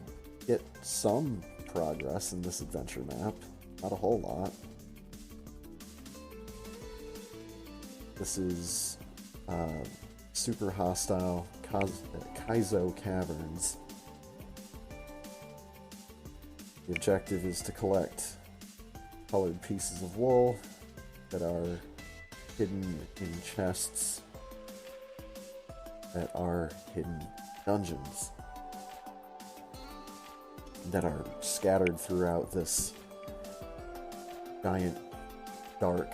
get some progress in this adventure map, not a whole lot. This is super hostile Kaizo Caverns. The objective is to collect colored pieces of wool that are hidden in chests that are hidden dungeons that are scattered throughout this giant, dark,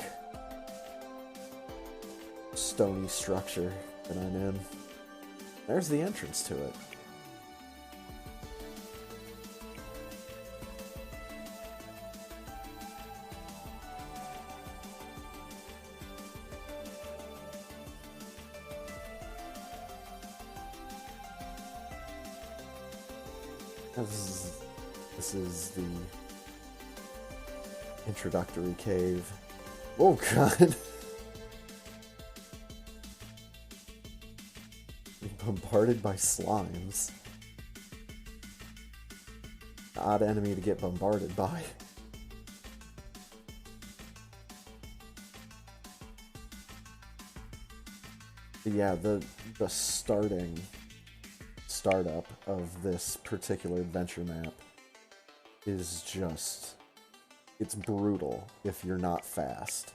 stony structure that I'm in. There's the entrance to it. This is the introductory cave. Oh god! Being bombarded by slimes. Odd enemy to get bombarded by. But yeah, the startup of this particular adventure map is just, it's brutal if you're not fast,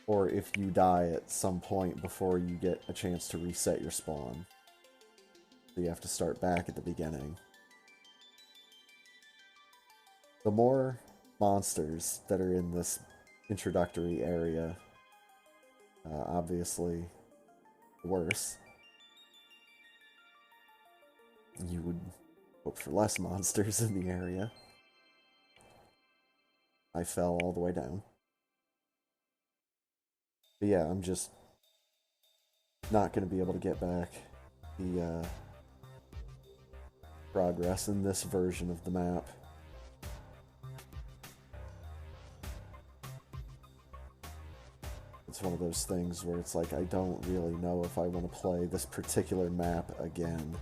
or if you die at some point before you get a chance to reset your spawn, so you have to start back at the beginning. The more monsters that are in this introductory area, obviously worse. You would hope for less monsters in the area. I fell all the way down. But yeah, I'm just not going to be able to get back the progress in this version of the map. It's one of those things where it's like, I don't really know if I want to play this particular map again.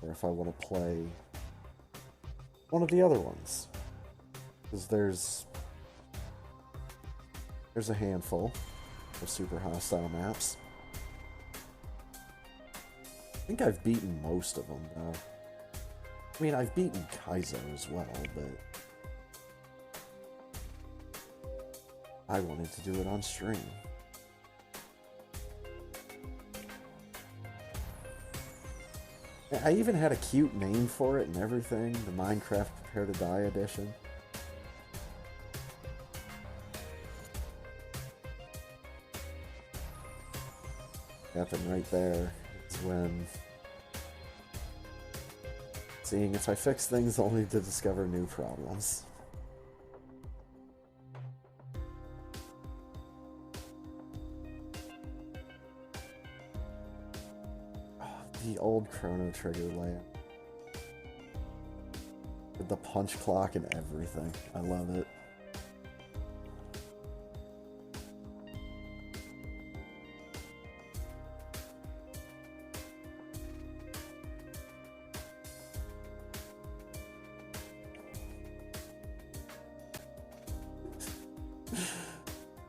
Or if I want to play one of the other ones. Because there's a handful of super hostile maps. I think I've beaten most of them, though. I mean, I've beaten Kaizo as well, but I wanted to do it on stream. I even had a cute name for it and everything, the Minecraft Prepare to Die edition. Yep, and right there is when seeing if I fix things only to discover new problems. The old Chrono Trigger layout. With the punch clock and everything. I love it.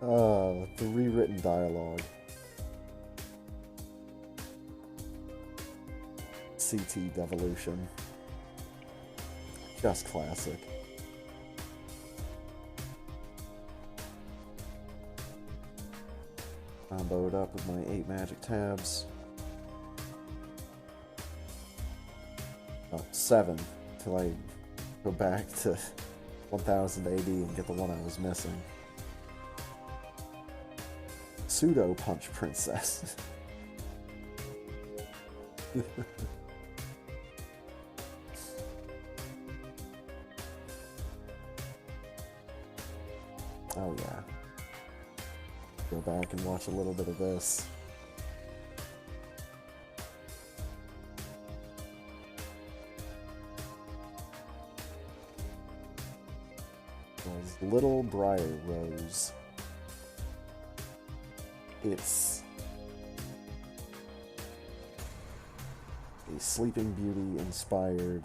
The rewritten dialogue. CT Devolution. Just classic. Combo it up with my 8 magic tabs. 7 till I go back to 1000 AD and get the one I was missing. Pseudo Punch Princess. Oh yeah. Go back and watch a little bit of this. Little Briar Rose. It's a Sleeping Beauty inspired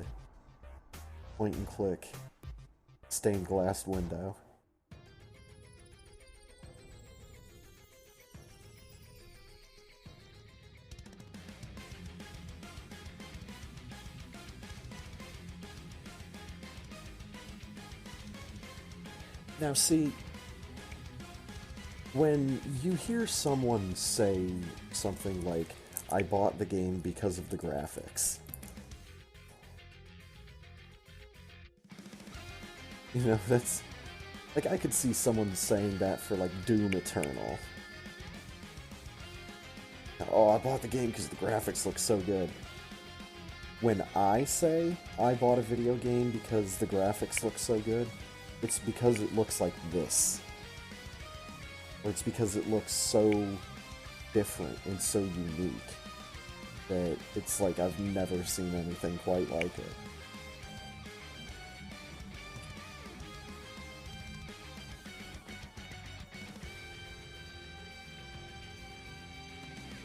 point and click stained glass window. Now see, when you hear someone say something like, I bought the game because of the graphics, you know, that's, like, I could see someone saying that for, like, Doom Eternal. Oh, I bought the game because the graphics look so good. When I say I bought a video game because the graphics look so good, it's because it looks like this. Or it's because it looks so different and so unique that it's like I've never seen anything quite like it.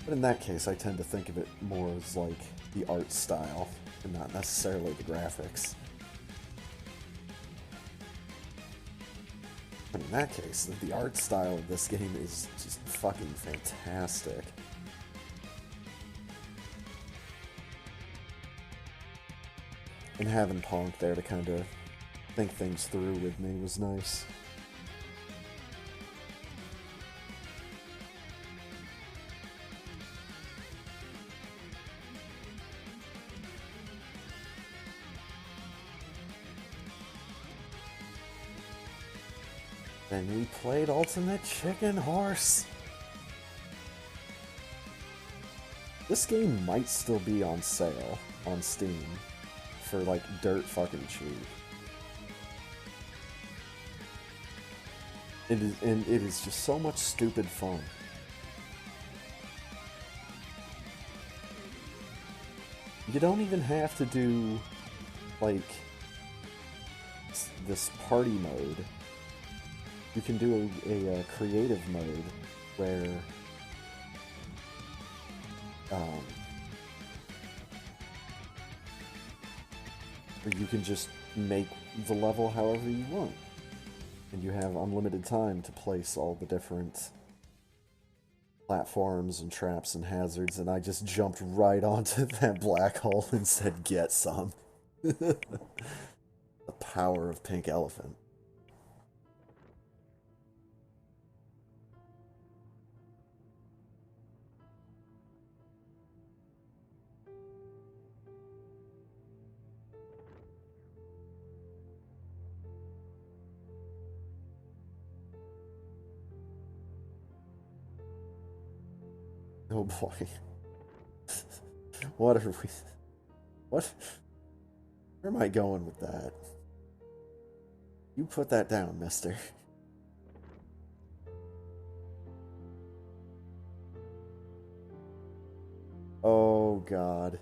But in that case, I tend to think of it more as like the art style and not necessarily the graphics. But in that case, the art style of this game is just fucking fantastic. And having Ponk there to kind of think things through with me was nice. And we played Ultimate Chicken Horse. This game might still be on sale on Steam for like dirt fucking cheap. It is just so much stupid fun. You don't even have to do like this party mode. You can do a creative mode where you can just make the level however you want. And you have unlimited time to place all the different platforms and traps and hazards, and I just jumped right onto that black hole and said, get some. The power of Pink Elephant. Oh boy. What are we... What? Where am I going with that? You put that down, mister. Oh god.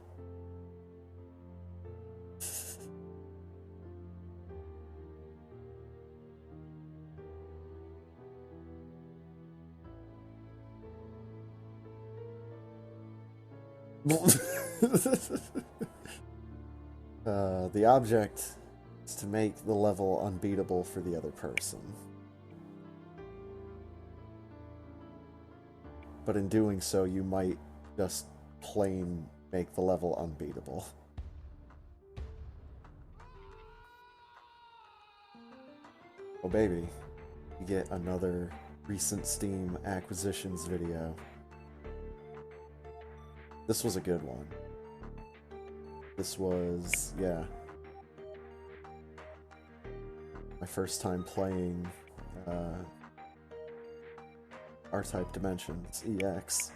The object is to make the level unbeatable for the other person. but in doing so, you might just plain make the level unbeatable. Oh baby, you get another recent Steam acquisitions video. This was a good one. This was, yeah, my first time playing R-Type Dimensions EX.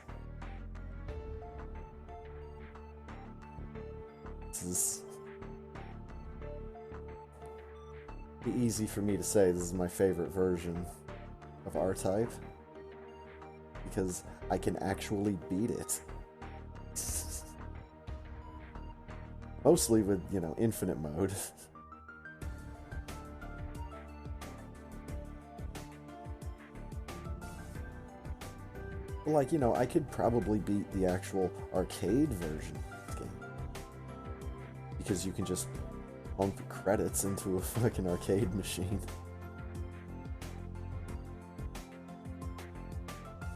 This is be easy for me to say this is my favorite version of R-Type because I can actually beat it. Mostly with, you know, infinite mode. Like, you know, I could probably beat the actual arcade version of this game. Because you can just pump credits into a fucking arcade machine.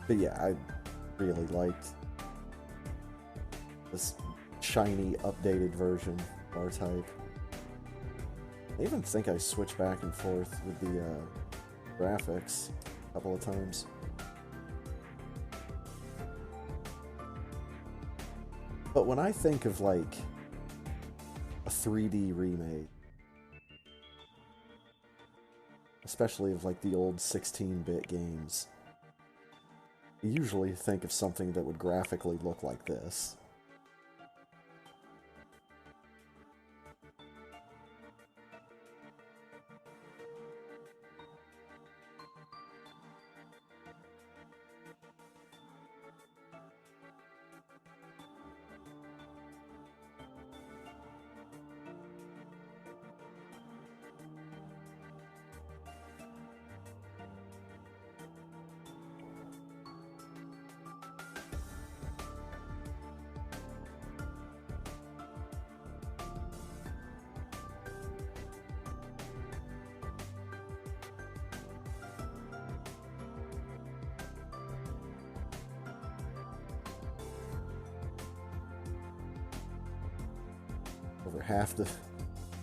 But yeah, I really liked this shiny, updated version of R-Type. I even think I switched back and forth with the graphics a couple of times. But when I think of, like, a 3D remake, especially of, like, the old 16-bit games, I usually think of something that would graphically look like this.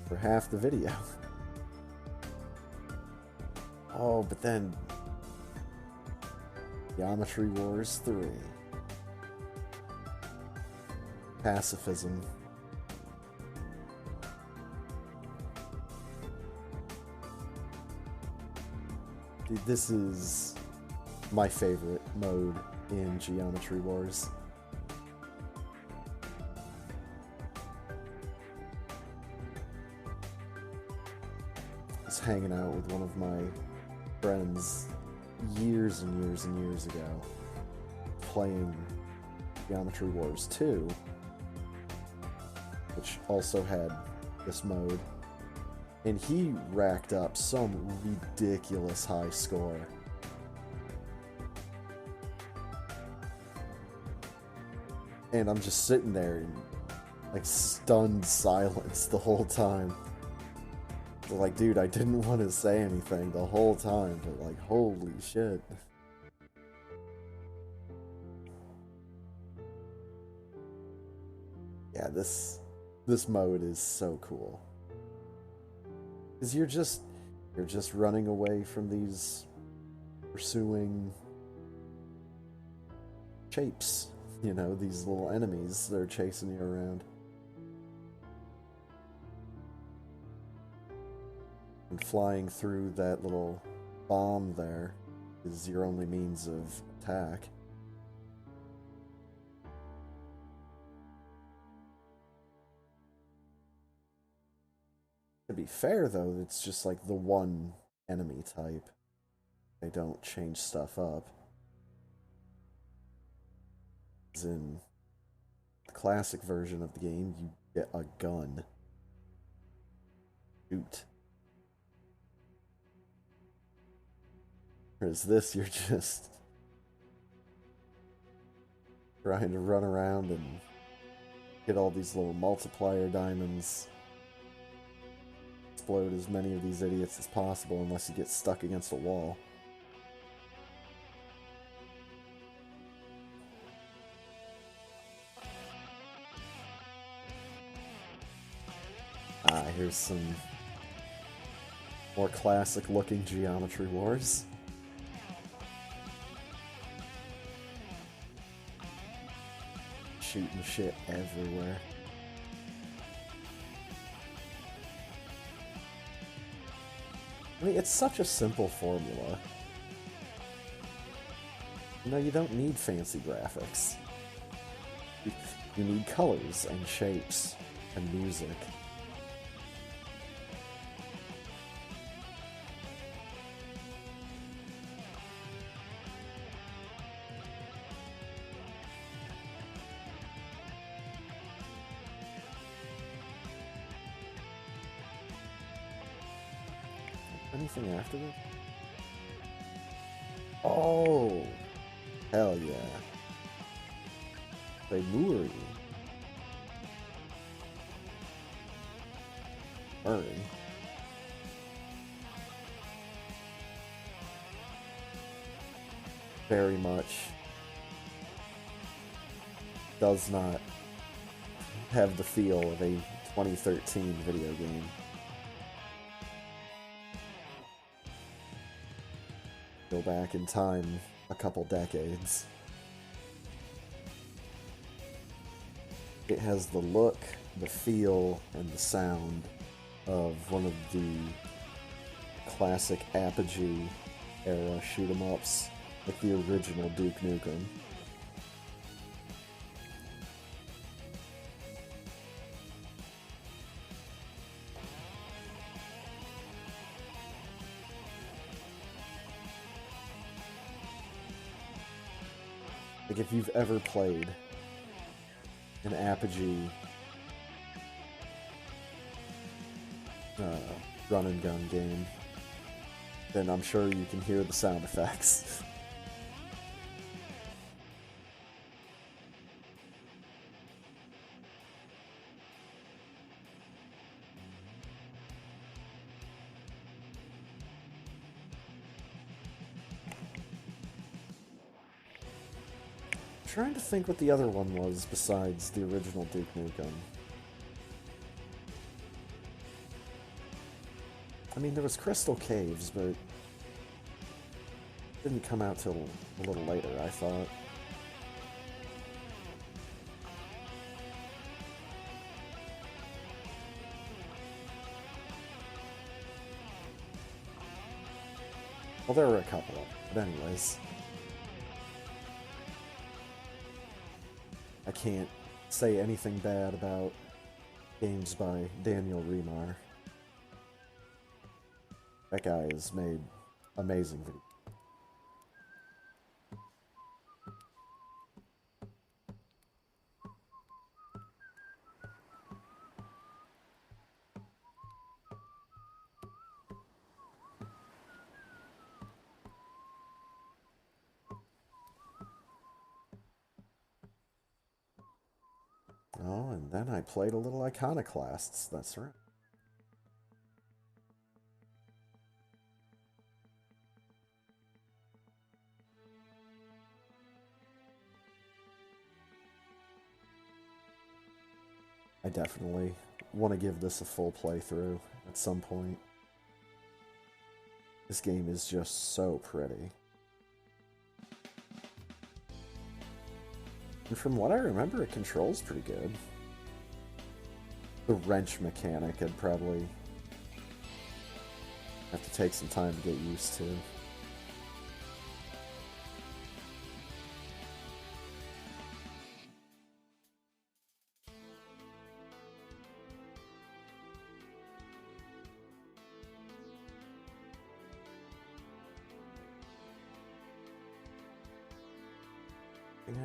For half the video. Oh, but then Geometry Wars 3. Pacifism. Dude, this is my favorite mode in Geometry Wars. Hanging out with one of my friends years and years and years ago, playing Geometry Wars 2, which also had this mode, and he racked up some ridiculous high score. And I'm just sitting there in, like, stunned silence the whole time. Like, dude, I didn't want to say anything the whole time, but, like, holy shit. Yeah, this mode is so cool. Because you're just running away from these pursuing shapes, you know, these little enemies that are chasing you around. And flying through that little bomb there is your only means of attack. To be fair, though, it's just like the one enemy type. They don't change stuff up. As in the classic version of the game, you get a gun. Shoot. Whereas this, you're just trying to run around and get all these little multiplier diamonds. Explode as many of these idiots as possible unless you get stuck against a wall. here's some more classic looking Geometry Wars. Shooting shit everywhere. I mean, it's such a simple formula. You know, you don't need fancy graphics. You need colors and shapes and music. Anything after this? Oh! Hell yeah. Lemuri. Murray. Very much does not have the feel of a 2013 video game. Go back in time a couple decades. It has the look, the feel, and the sound of one of the classic Apogee era shoot-'em-ups, like the original Duke Nukem. Like, if you've ever played an Apogee run and gun game, then I'm sure you can hear the sound effects. Trying to think what the other one was besides the original Duke Nukem. I mean, there was Crystal Caves, but it didn't come out till a little later, I thought. Well, there were a couple of them, but anyways. I can't say anything bad about games by Daniel Remar. That guy has made amazing videos. Oh, and then I played a little Iconoclasts, that's right. I definitely want to give this a full playthrough at some point. This game is just so pretty. And from what I remember, it controls pretty good. The wrench mechanic I'd probably have to take some time to get used to.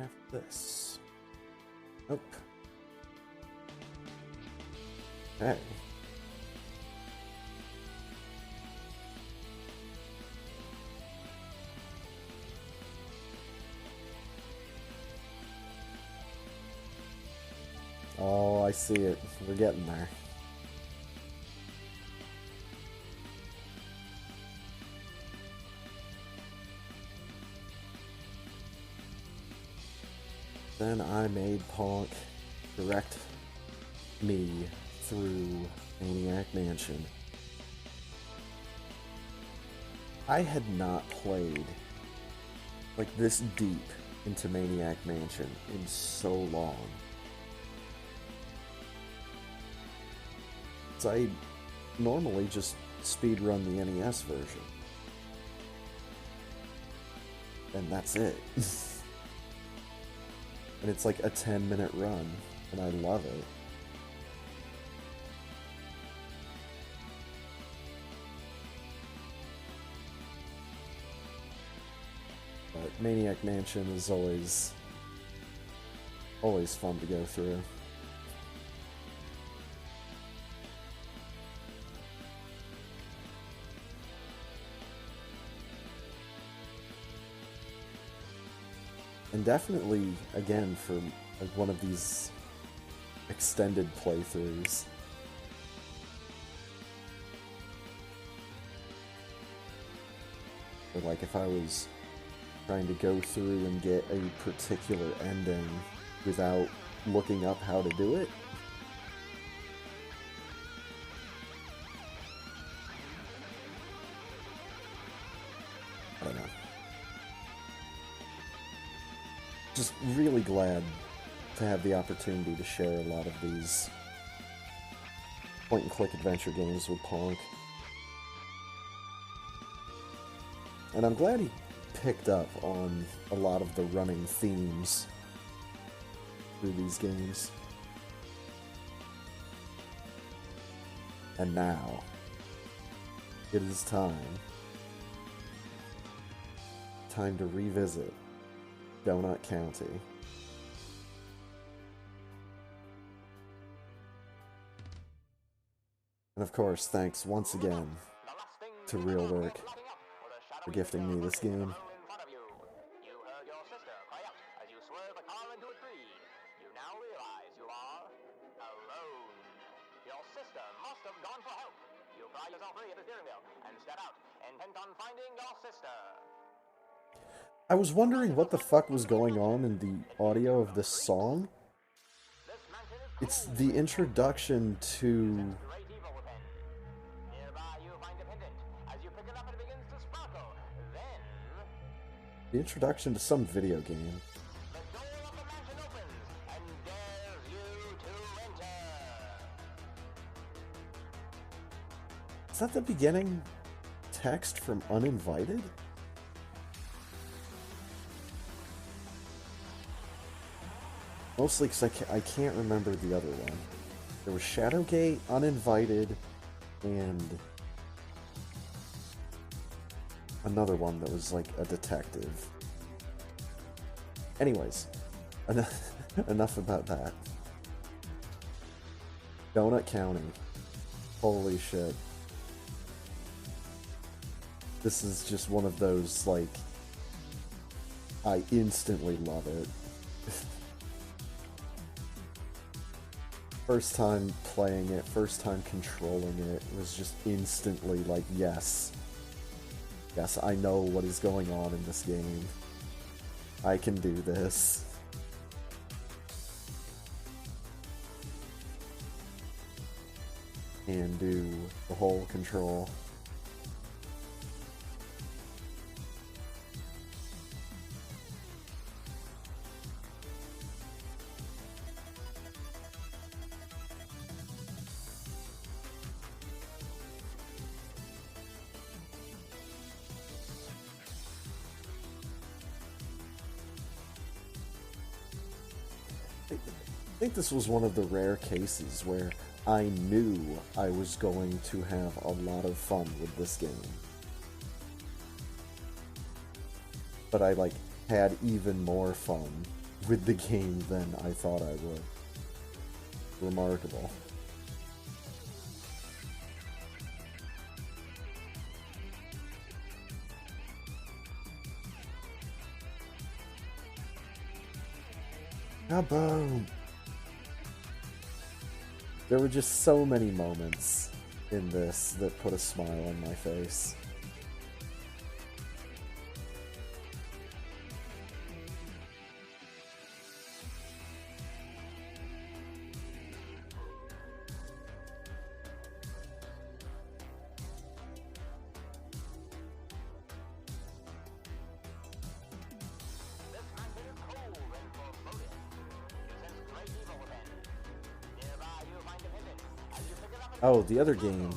After this. Nope. Okay. Oh, I see it. We're getting there. Then I made Punk direct me through Maniac Mansion. I had not played like this deep into Maniac Mansion in so long. So I normally just speedrun the NES version. And that's it. And it's like a 10-minute run, and I love it. But Maniac Mansion is always fun to go through. And definitely, again, for like one of these extended playthroughs. Or like if I was trying to go through and get a particular ending without looking up how to do it. I don't know. Just really glad to have the opportunity to share a lot of these point-and-click adventure games with Ponk. And I'm glad he picked up on a lot of the running themes through these games. And now, it is time to revisit Donut County. And of course, thanks once again to Real Work for gifting me this game. I was wondering what the fuck was going on in the audio of this song. It's the introduction to... the introduction to some video game. Is that the beginning text from Uninvited? Mostly because I can't remember the other one. There was Shadowgate, Uninvited, and another one that was like a detective. Anyways, enough about that. Donut County. Holy shit. This is just one of those, like, I instantly love it. First time playing it, first time controlling it, was just instantly like, yes. Yes, I know what is going on in this game. I can do this. And do the whole control. I think this was one of the rare cases where I knew I was going to have a lot of fun with this game. But I, like, had even more fun with the game than I thought I would. Remarkable. Kaboom! There were just so many moments in this that put a smile on my face. Oh, the other game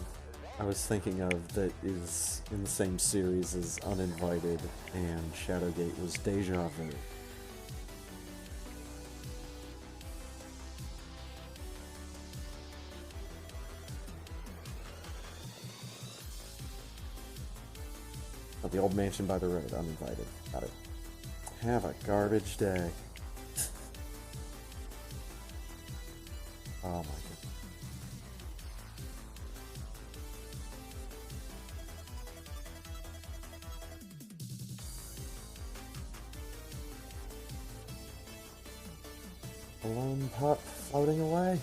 I was thinking of that is in the same series as Uninvited and Shadowgate was Deja Vu. Oh, the old mansion by the road, Uninvited. Got it. Have a garbage day. Oh my god. Balloon pup floating away.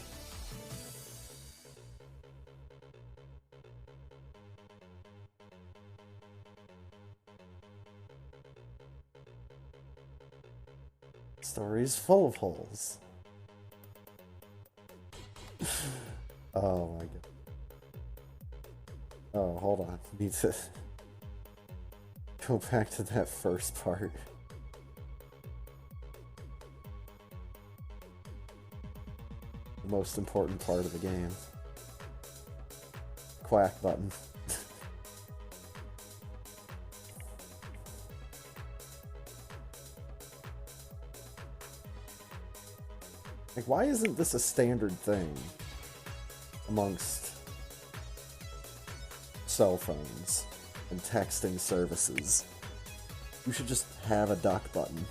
Story's full of holes. Oh my god. Oh, hold on. Need to go back to that first part. The most important part of the game. Quack button. Like, why isn't this a standard thing amongst cell phones and texting services? You should just have a duck button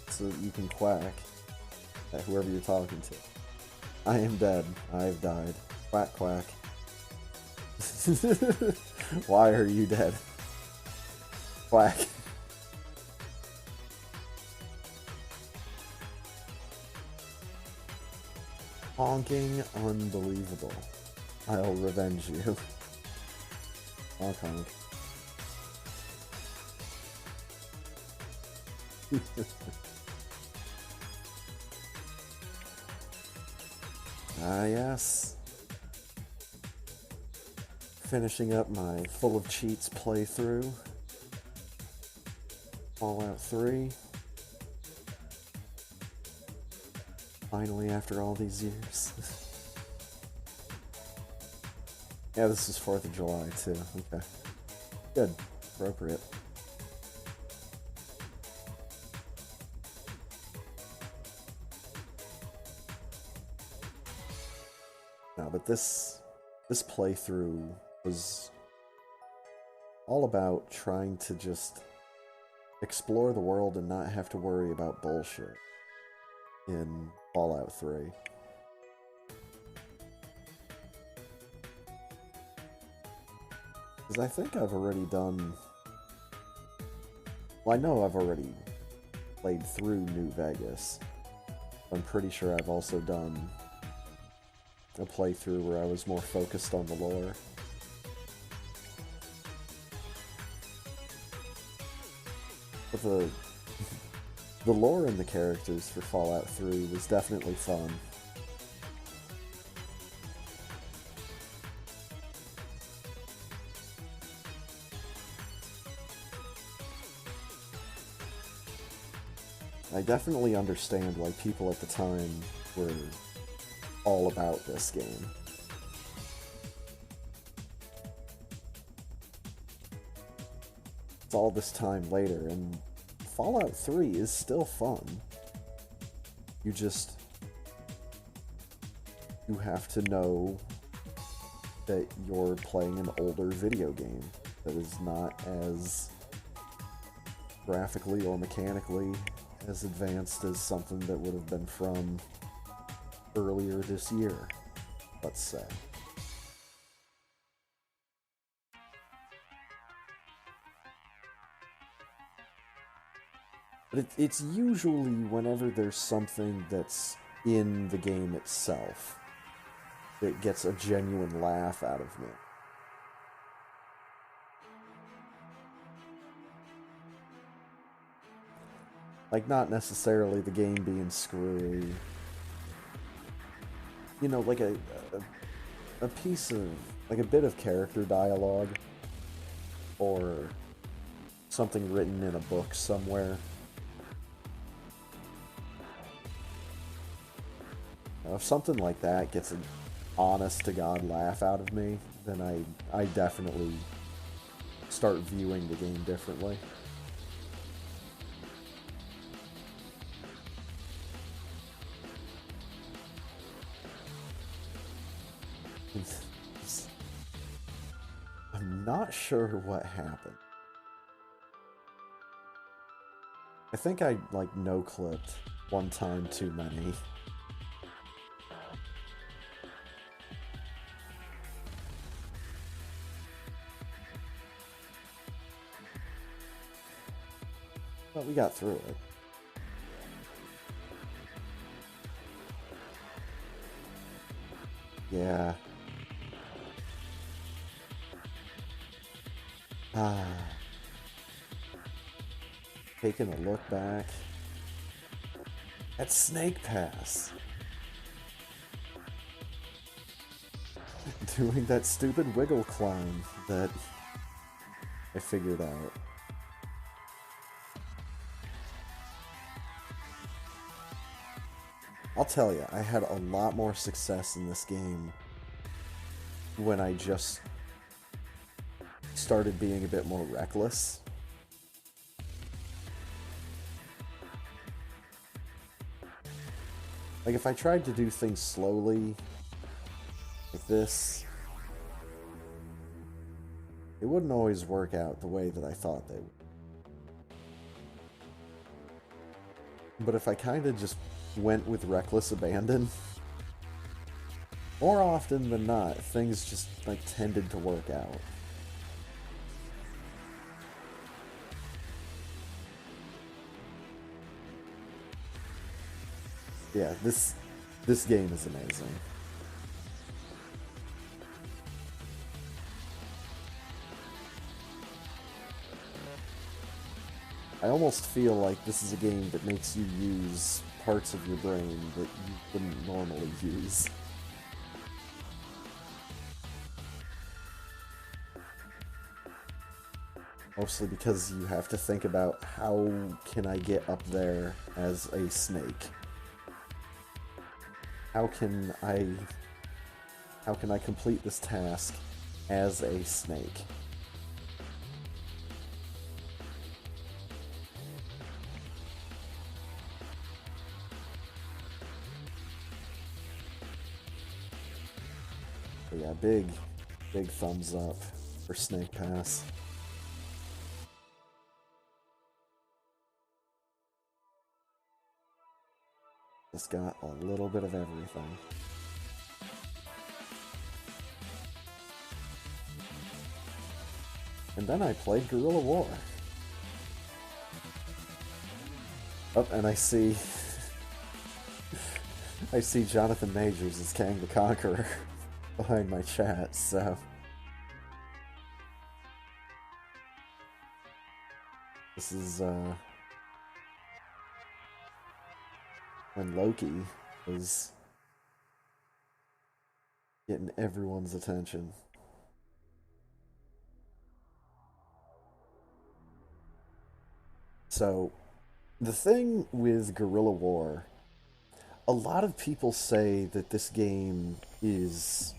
so that you can quack at whoever you're talking to. I am dead. I've died. Quack, quack. Why are you dead? Quack. Honking unbelievable. I'll revenge you. Honk honk. Ah yes. Finishing up my full of cheats playthrough. Fallout 3. Finally, after all these years. Yeah, this is 4th of July, too. Okay. Good. Appropriate. No, but this playthrough was all about trying to just explore the world and not have to worry about bullshit in Fallout 3. Because I think I've already done... Well, I know I've already played through New Vegas. I'm pretty sure I've also done a playthrough where I was more focused on the lore. But the lore and the characters for Fallout 3 was definitely fun. I definitely understand why people at the time were all about this game. It's all this time later, and Fallout 3 is still fun. You have to know that you're playing an older video game that is not as graphically or mechanically as advanced as something that would have been from earlier this year, let's say. But it's usually whenever there's something that's in the game itself that gets a genuine laugh out of me. Like, not necessarily the game being screwy. You know, like a piece of, like a bit of character dialogue, or something written in a book somewhere. If something like that gets honest-to-God laugh out of me, then I definitely start viewing the game differently. I'm not sure what happened. I think I, like, no-clipped one time too many. But we got through it. Yeah. Taking a look back at Snake Pass. Doing that stupid wiggle climb that I figured out. I'll tell you, I had a lot more success in this game when I just started being a bit more reckless. Like, if I tried to do things slowly, like this, it wouldn't always work out the way that I thought they would. But if I kind of just went with reckless abandon, more often than not, things just, like, tended to work out. Yeah, this game is amazing. I almost feel like this is a game that makes you use parts of your brain that you wouldn't normally use. Mostly because you have to think about how can I get up there as a snake? How can I complete this task as a snake? But yeah, big thumbs up for Snake Pass. Just got a little bit of everything. And then I played Guerrilla War. Oh, and I see I see Jonathan Majors as Kang the Conqueror behind my chat, so this is when Loki was getting everyone's attention. So, the thing with Guerrilla War, a lot of people say that this game is...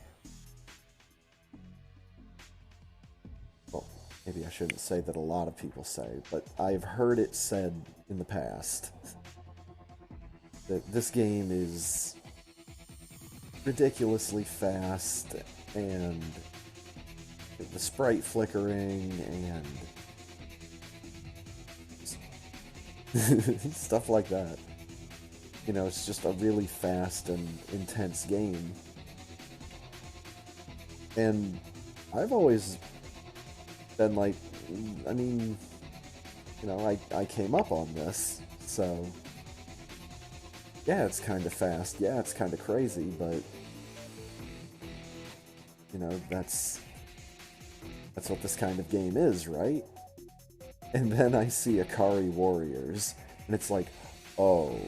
Well, maybe I shouldn't say that a lot of people say, but I've heard it said in the past that this game is ridiculously fast, and the sprite flickering, and stuff like that. You know, it's just a really fast and intense game. And I've always been like, I mean, you know, I came up on this, so yeah, it's kind of fast, yeah, it's kind of crazy, but you know, that's what this kind of game is, right? And then I see Akari Warriors, and it's like, oh,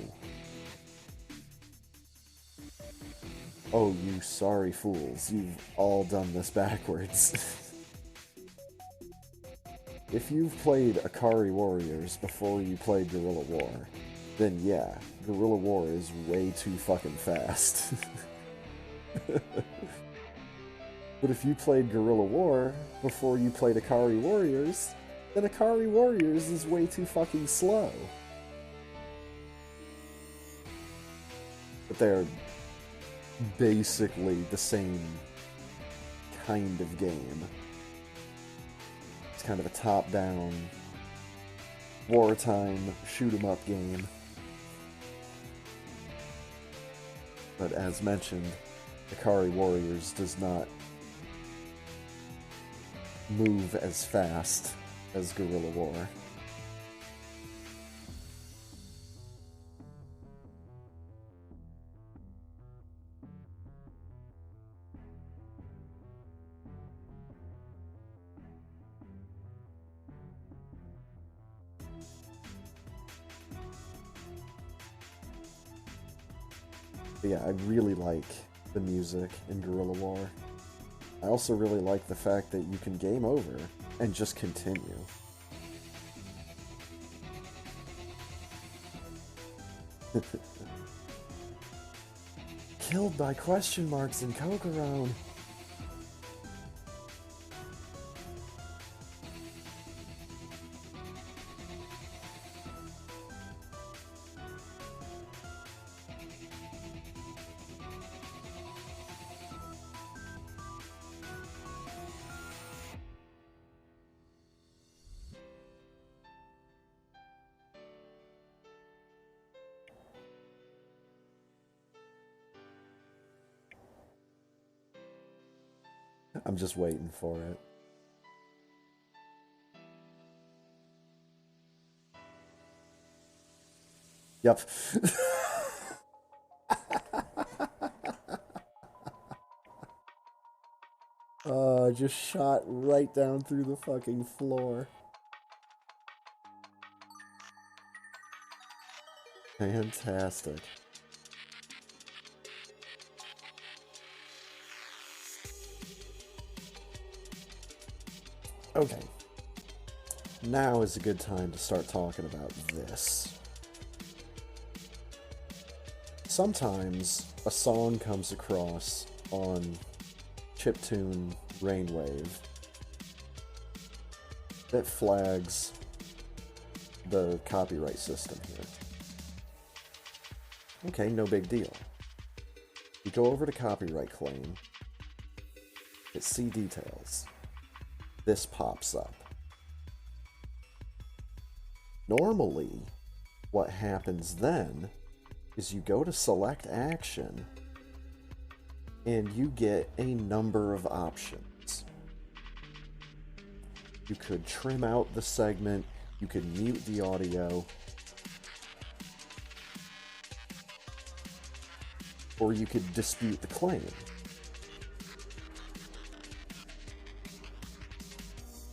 you sorry fools, you've all done this backwards. If you've played Akari Warriors before you played Guerrilla War, then yeah, Guerrilla War is way too fucking fast. But if you played Guerrilla War before you played Akari Warriors, then Akari Warriors is way too fucking slow. But they're basically the same kind of game. It's kind of a top-down, wartime, shoot-'em-up game. But as mentioned, Akari Warriors does not move as fast as Guerrilla War. But yeah, I really like the music in Guerrilla War. I also really like the fact that you can game over and just continue. Killed by question marks in Kokorone. I'm just waiting for it. Yep. Just shot right down through the fucking floor. Fantastic. Okay. Now is a good time to start talking about this. Sometimes a song comes across on chiptune Rainwave that flags the copyright system here. Okay, no big deal. You go over to copyright claim, hit see details. This pops up. Normally, what happens then is you go to select action and you get a number of options. You could trim out the segment, you could mute the audio, or you could dispute the claim.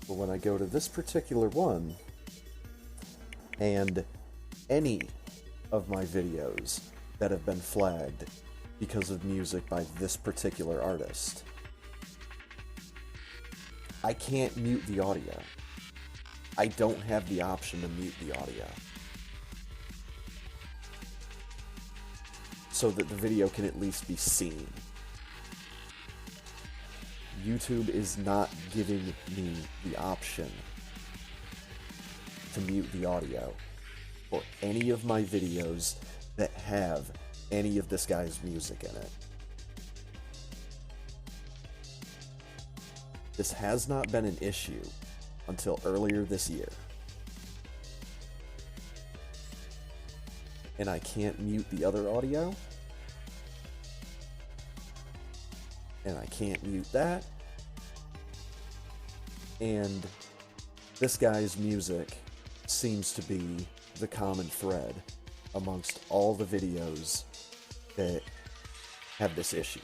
But when I go to this particular one, and any of my videos that have been flagged because of music by this particular artist, I can't mute the audio. I don't have the option to mute the audio, so that the video can at least be seen. YouTube is not giving me the option to mute the audio for any of my videos that have any of this guy's music in it. This has not been an issue until earlier this year. And I can't mute the other audio. And I can't mute that. And this guy's music seems to be the common thread amongst all the videos that have this issue.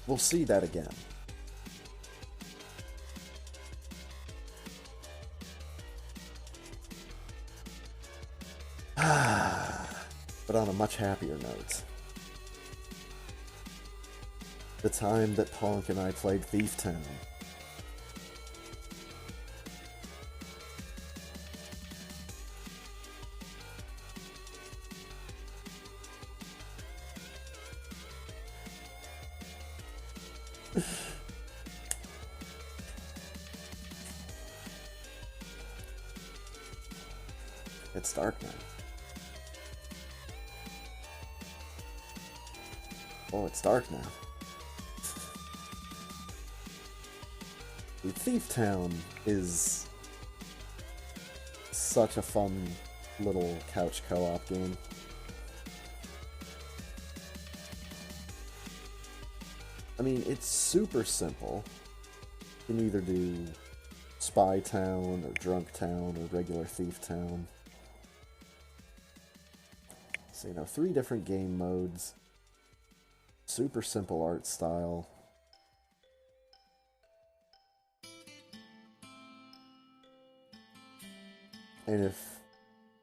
We'll see that again. But on a much happier note, the time that Punk and I played Thief Town. It's dark now. Oh, it's dark now. Thief Town is such a fun little couch co-op game. I mean, it's super simple. You can either do Spy Town, or Drunk Town, or regular Thief Town. So, you know, 3 different game modes. Super simple art style. And if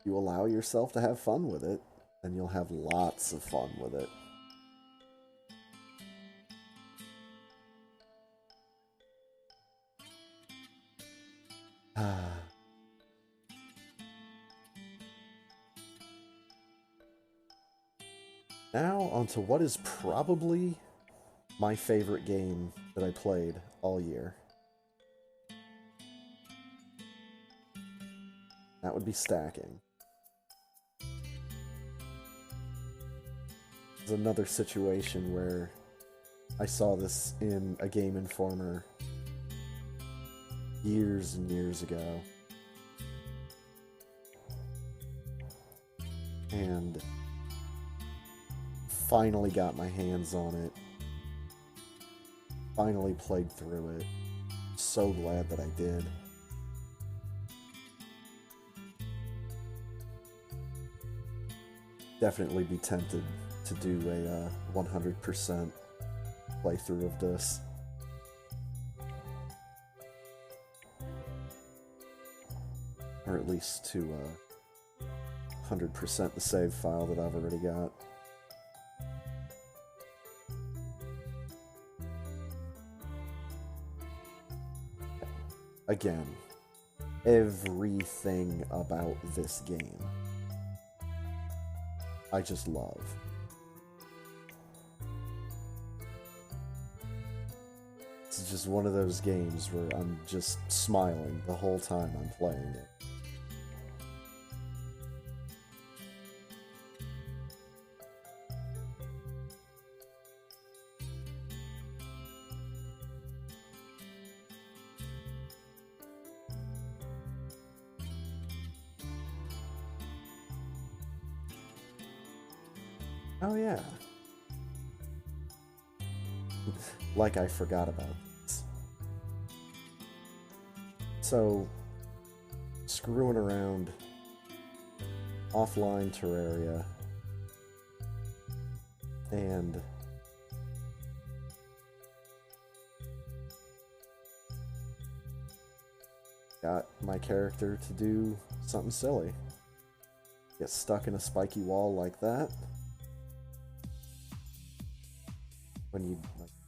you allow yourself to have fun with it, then you'll have lots of fun with it. Now, onto what is probably my favorite game that I played all year. That would be stacking. It's another situation where I saw this in a Game Informer years and years ago. And finally got my hands on it. Finally played through it. So glad that I did. Definitely be tempted to do a 100% playthrough of this. Or at least to 100% the save file that I've already got. Again, everything about this game I just love. It's just one of those games where I'm just smiling the whole time I'm playing it. Oh yeah. Like I forgot about this. So, screwing around offline Terraria and got my character to do something silly. Get stuck in a spiky wall like that. When you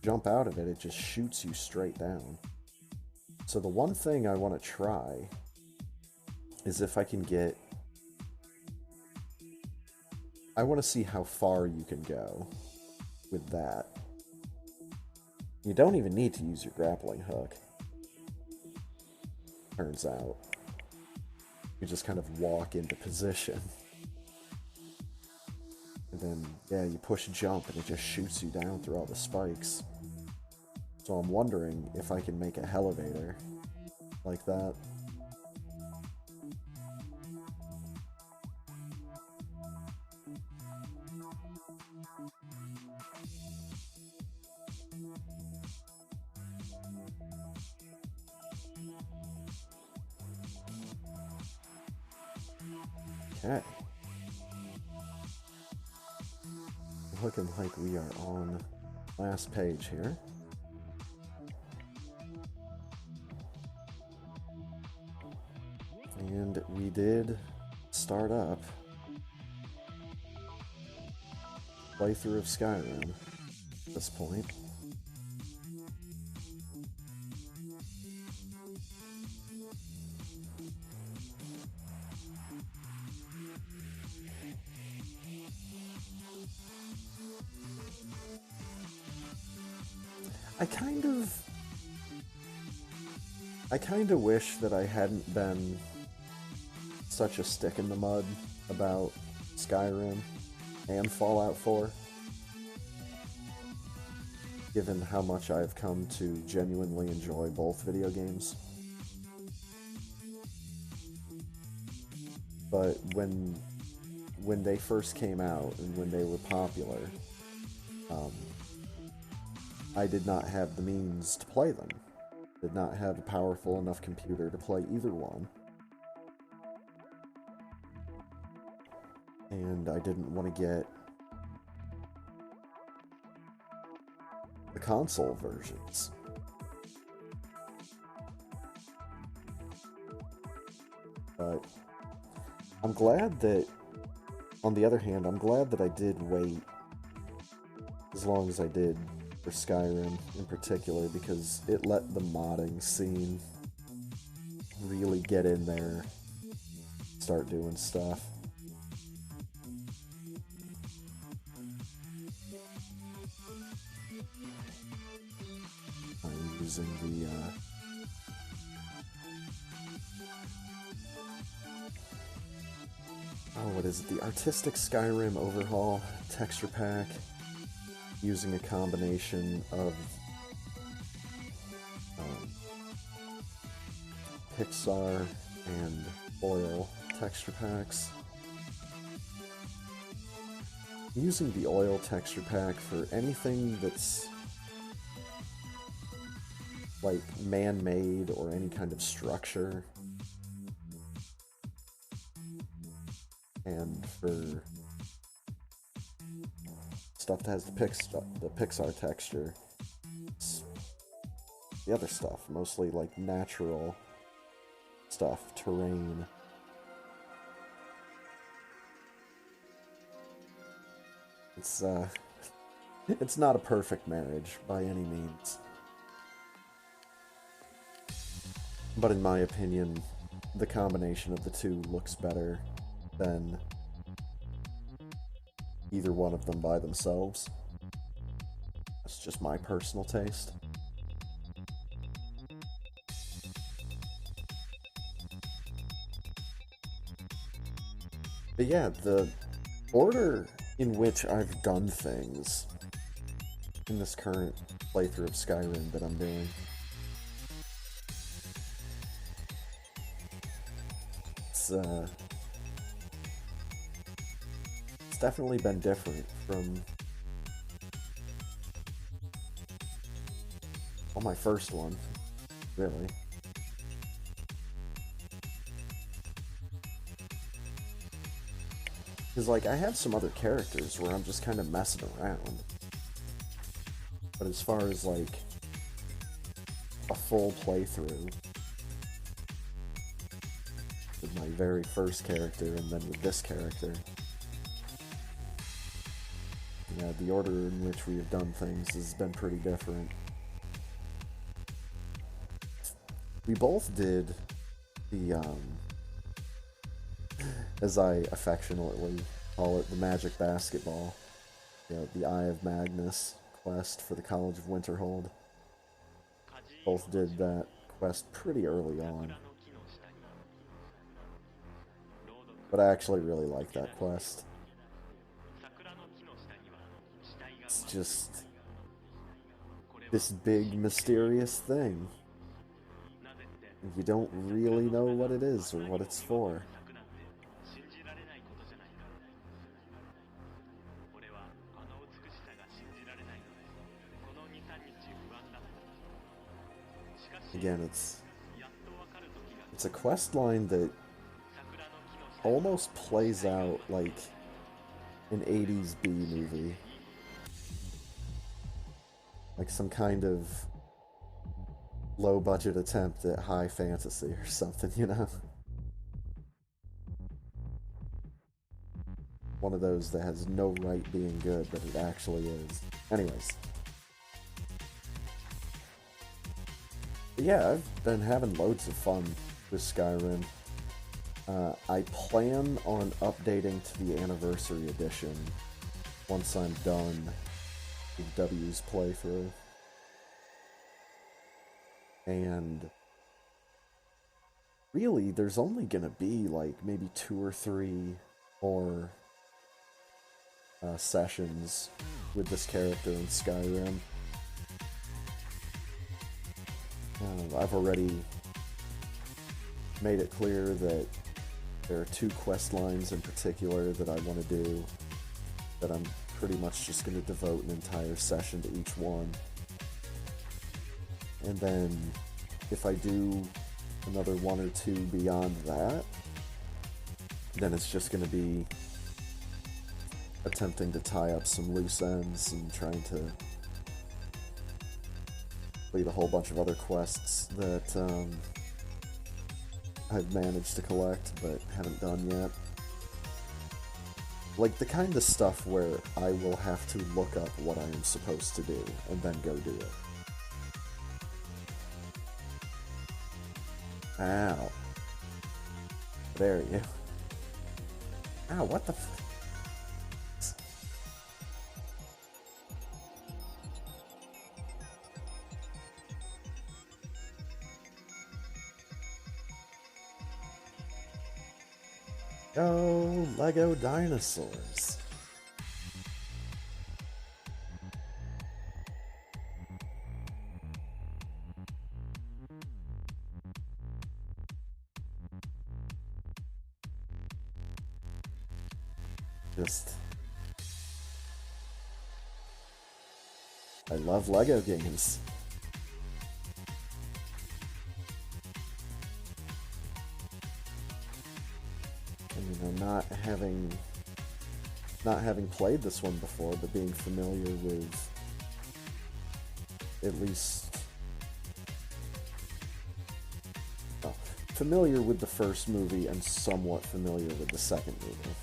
jump out of it, it just shoots you straight down. So the one thing I want to try is if I can get... I want to see how far you can go with that. You don't even need to use your grappling hook. Turns out. You just kind of walk into position. And then, yeah, you push jump and it just shoots you down through all the spikes. So I'm wondering if I can make a elevator like that. Okay. Looking like we are on last page here. And we did start up playthrough of Skyrim at this point. I kind of wish that I hadn't been such a stick in the mud about Skyrim and Fallout 4, given how much I've come to genuinely enjoy both video games. But when they first came out and when they were popular, I did not have the means to play them. Did not have a powerful enough computer to play either one. And I didn't want to get the console versions. But I'm glad that, on the other hand, I'm glad that I did wait as long as I did for Skyrim in particular, because it let the modding scene really get in there, start doing stuff. I'm using the what is it? The Artistic Skyrim Overhaul texture pack, using a combination of Pixar and oil texture packs. Using the oil texture pack for anything that's like man-made or any kind of structure, and for stuff that has the Pixar texture, the other stuff, mostly like natural stuff, terrain. It's not a perfect marriage by any means, but in my opinion, the combination of the two looks better than either one of them by themselves. That's just my personal taste. But yeah, the order in which I've done things in this current playthrough of Skyrim that I'm doing, it's definitely been different from my first one, really. Because, like, I have some other characters where I'm just kind of messing around. But as far as, like, a full playthrough with my very first character and then with this character, yeah, the order in which we have done things has been pretty different. We both did the, as I affectionately call it, the Magic Basketball, the Eye of Magnus quest for the College of Winterhold. Both did that quest pretty early on. But I actually really like that quest. It's just this big mysterious thing. You don't really know what it is or what it's for. Again, it's a quest line that almost plays out like an 80s B movie. Like some kind of low-budget attempt at high fantasy or something, you know? One of those that has no right being good, but it actually is. Anyways. But yeah, I've been having loads of fun with Skyrim. I plan on updating to the Anniversary Edition once I'm done with W's playthrough. really, there's only gonna be like maybe 2 or 3 more sessions with this character in Skyrim. I've already made it clear that there are 2 quest lines in particular that I want to do, that I'm pretty much just going to devote an entire session to each one. And then if I do another 1 or 2 beyond that, then it's just going to be attempting to tie up some loose ends and trying to complete a whole bunch of other quests that I've managed to collect but haven't done yet. Like the kind of stuff where I will have to look up what I am supposed to do and then go do it. Ow. There you. Ow, what the f... Oh, Lego dinosaurs. I love Lego games. Not having played this one before, but being familiar with at least familiar with the first movie and somewhat familiar with the second movie.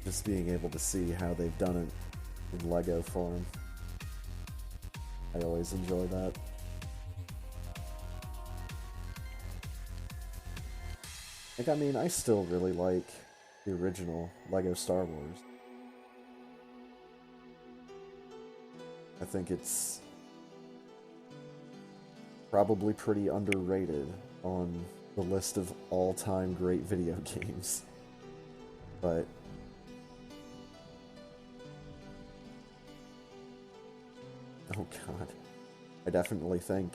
Just being able to see how they've done it in Lego form. I always enjoy that. Like, I mean, I still really like the original Lego Star Wars. I think it's probably pretty underrated on the list of all-time great video games. But oh god, I definitely think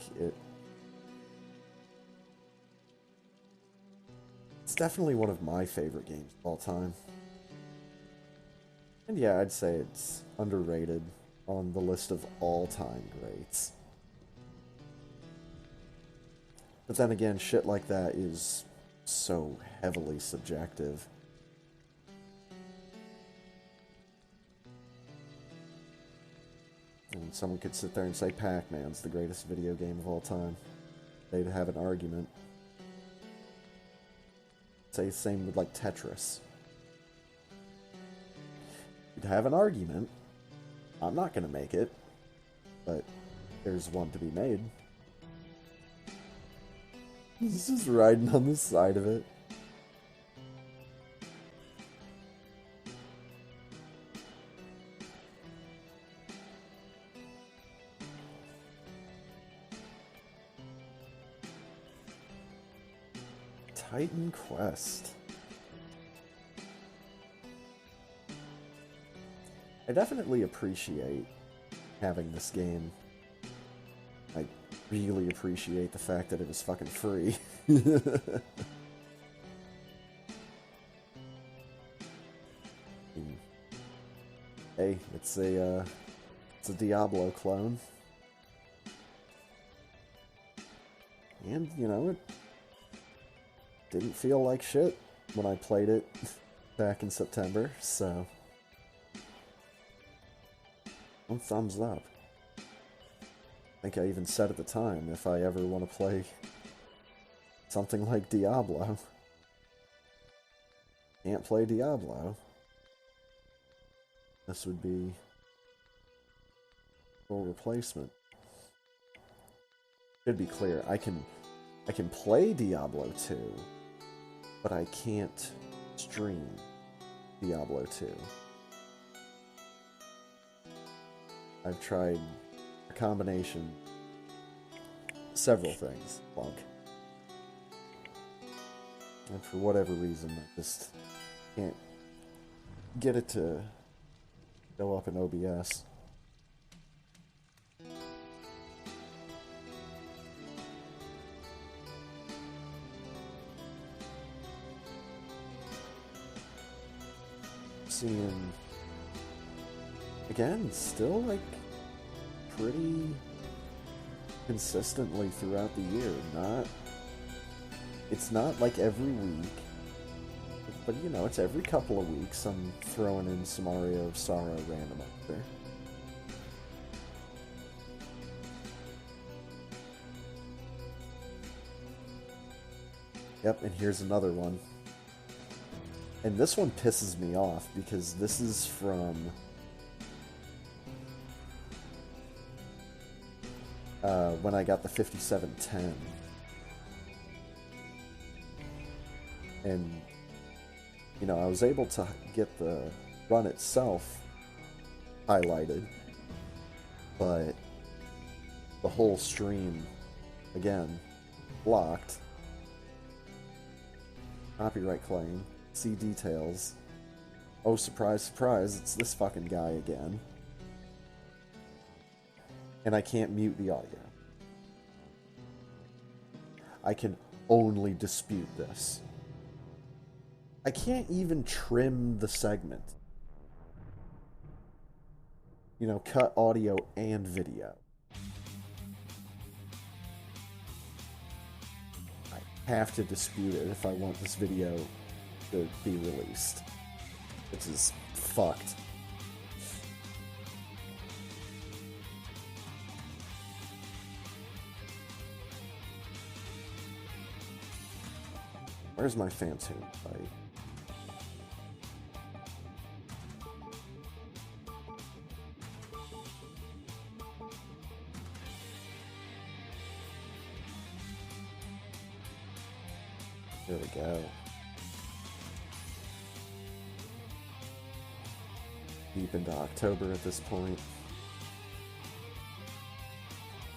it's definitely one of my favorite games of all time. And yeah, I'd say it's underrated on the list of all-time greats. But then again, shit like that is so heavily subjective. And someone could sit there and say Pac-Man's the greatest video game of all time. They'd have an argument. Say the same with, like, Tetris. You'd have an argument. I'm not gonna make it, but there's one to be made. He's just riding on the side of it. Titan Quest. I definitely appreciate having this game. I really appreciate the fact that it was fucking free. Hey, it's a Diablo clone. And, you know, it didn't feel like shit when I played it back in September, so one thumbs up. I think I even said at the time, if I ever want to play something like Diablo, can't play Diablo, this would be a replacement. Should be clear, I can play Diablo 2, but I can't stream Diablo 2. I've tried a combination, several things, Plunk. And for whatever reason, I just can't get it to go up in OBS. Seeing, again, still like pretty consistently throughout the year. It's not like every week, but you know, it's every couple of weeks I'm throwing in some Aria of Sorrow random out there. Yep, and here's another one. And this one pisses me off because this is from when I got the 5710. And, you know, I was able to get the run itself highlighted, but the whole stream, again, blocked. Copyright claim. See details. Oh, surprise, surprise, it's this fucking guy again. And I can't mute the audio. I can only dispute this. I can't even trim the segment. You know, cut audio and video. I have to dispute it if I want this video to be released, which is fucked. Where's my Phantom fight? There we go. Deep into October at this point.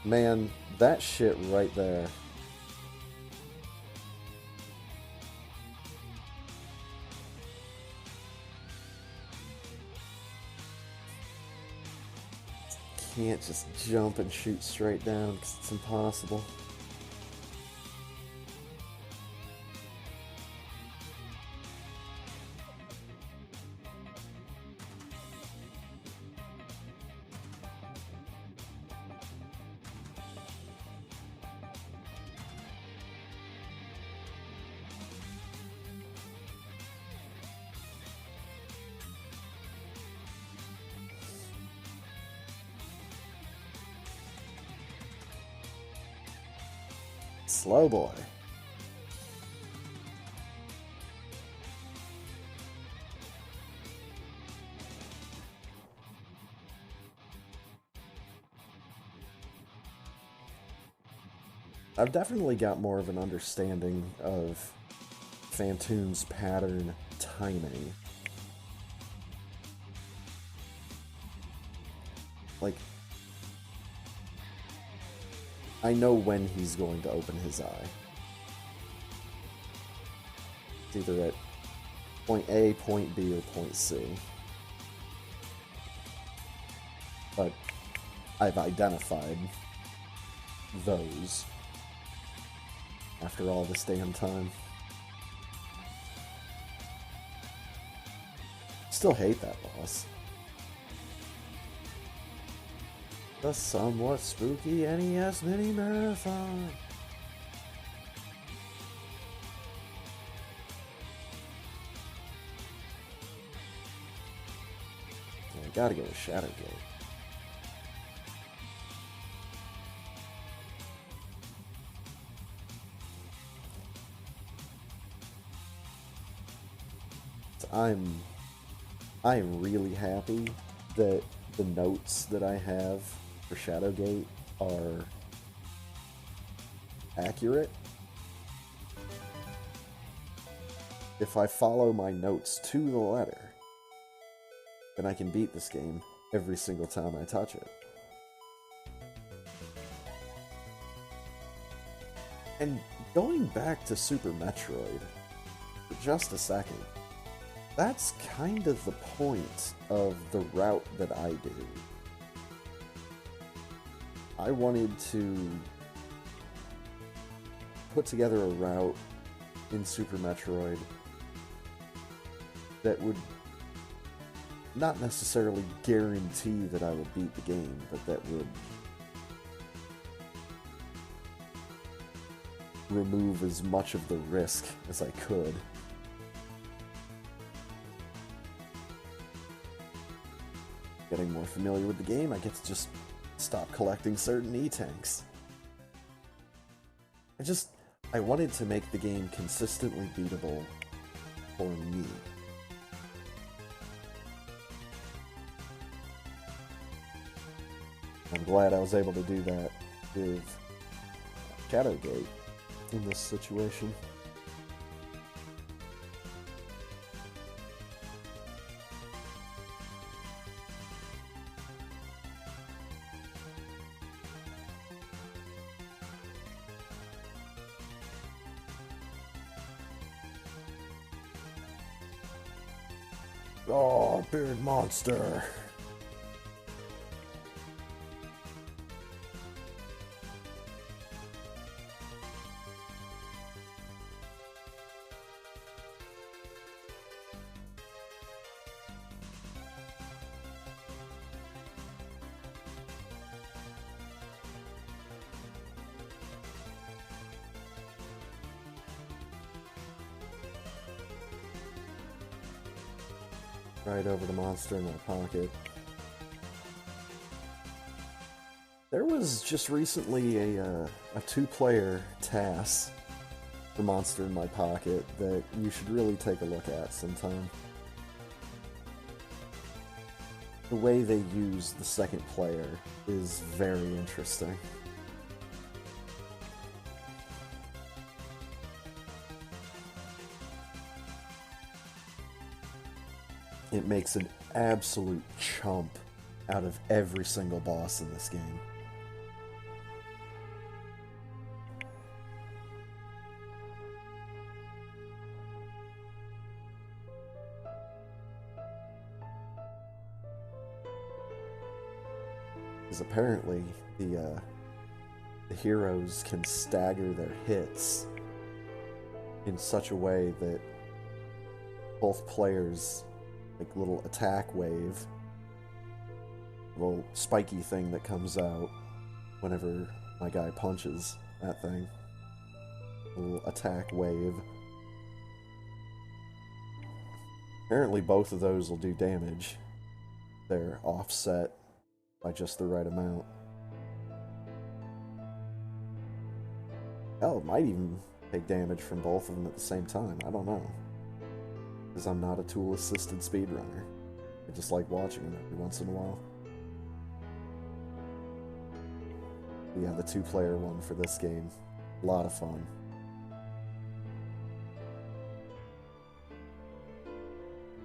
Man, that shit right there. Can't just jump and shoot straight down because it's impossible. Slow boy. I've definitely got more of an understanding of Phantom's pattern timing. Like, I know when he's going to open his eye. It's either at point A, point B, or point C. But I've identified those after all this damn time. Still hate that boss. The somewhat spooky NES Mini Marathon. I gotta go with Shadowgate. I am really happy that the notes that I have for Shadowgate are accurate. If I follow my notes to the letter, then I can beat this game every single time I touch it. And going back to Super Metroid for just a second, that's kind of the point of the route that I do. I wanted to put together a route in Super Metroid that would not necessarily guarantee that I would beat the game, but that would remove as much of the risk as I could. Getting more familiar with the game, I get to just stop collecting certain E-tanks. I wanted to make the game consistently beatable for me. I'm glad I was able to do that with Shadowgate in this situation. Oh, beard monster. Right over the monster in my pocket. There was just recently a two-player TAS for Monster in My Pocket that you should really take a look at sometime. The way they use the second player is very interesting. It makes an absolute chump out of every single boss in this game. Because apparently the heroes can stagger their hits in such a way that both players, like little attack wave, little spiky thing that comes out whenever my guy punches that thing, a little attack wave. Apparently both of those will do damage. They're offset by just the right amount. Hell, it might even take damage from both of them at the same time. I don't know. Because I'm not a tool-assisted speedrunner. I just like watching them every once in a while. Yeah, the two-player one for this game. A lot of fun.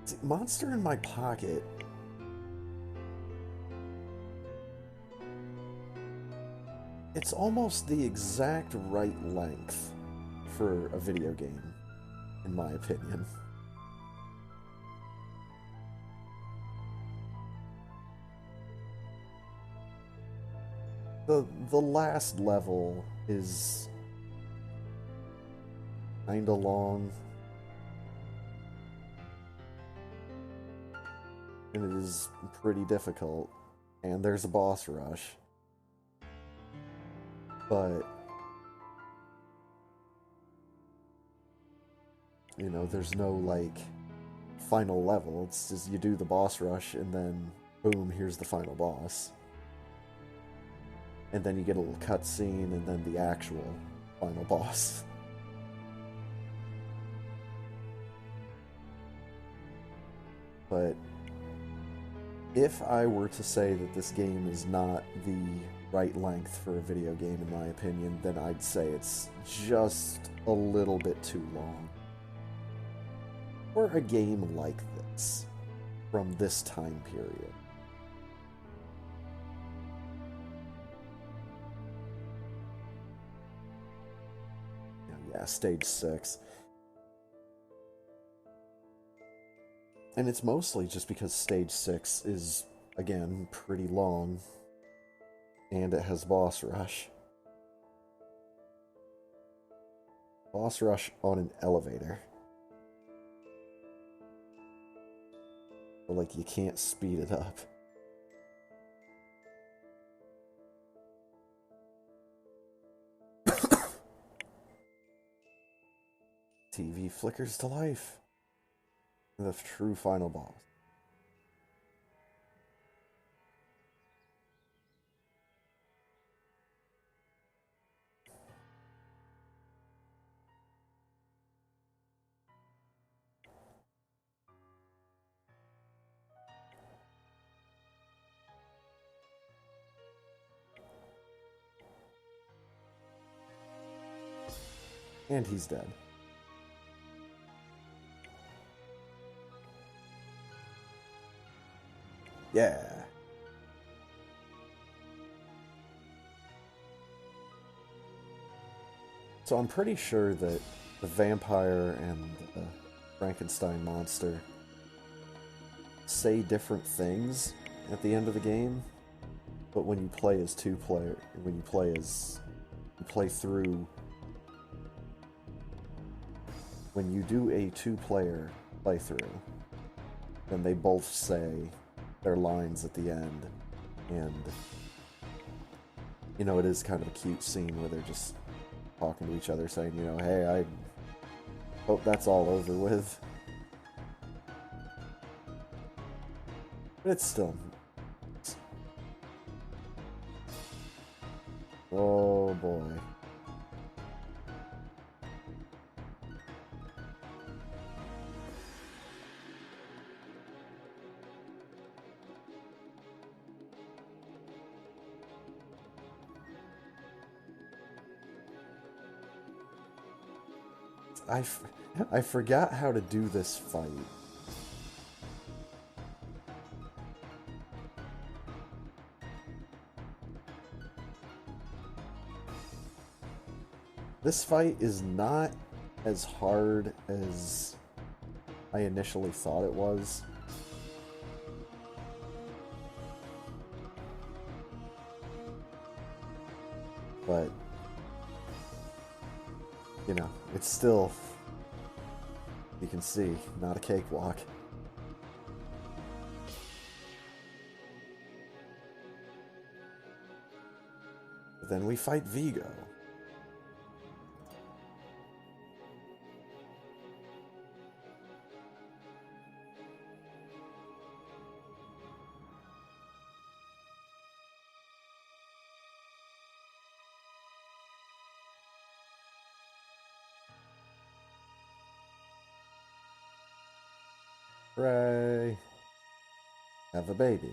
See, Monster in My Pocket. It's almost the exact right length for a video game, in my opinion. The last level is kinda long, and it is pretty difficult, and there's a boss rush, but you know, there's no like final level. It's just you do the boss rush and then boom, here's the final boss. And then you get a little cutscene, and then the actual final boss. But if I were to say that this game is not the right length for a video game, in my opinion, then I'd say it's just a little bit too long. For a game like this, from this time period. Yeah, stage 6. And it's mostly just because stage 6 is, again, pretty long. And it has boss rush. Boss rush on an elevator. So, like, you can't speed it up. TV flickers to life. The true final boss. And he's dead. Yeah. So I'm pretty sure that the vampire and the Frankenstein monster say different things at the end of the game, but when you play as you play through, when you do a two-player playthrough, then they both say their lines at the end, and you know, it is kind of a cute scene where they're just talking to each other saying, you know, hey, I hope that's all over with. But it's still... Oh boy. I forgot how to do this fight. This fight is not as hard as I initially thought it was. But, you know, it's still, you can see, not a cakewalk. But then we fight Vigo. Hooray! Have a baby.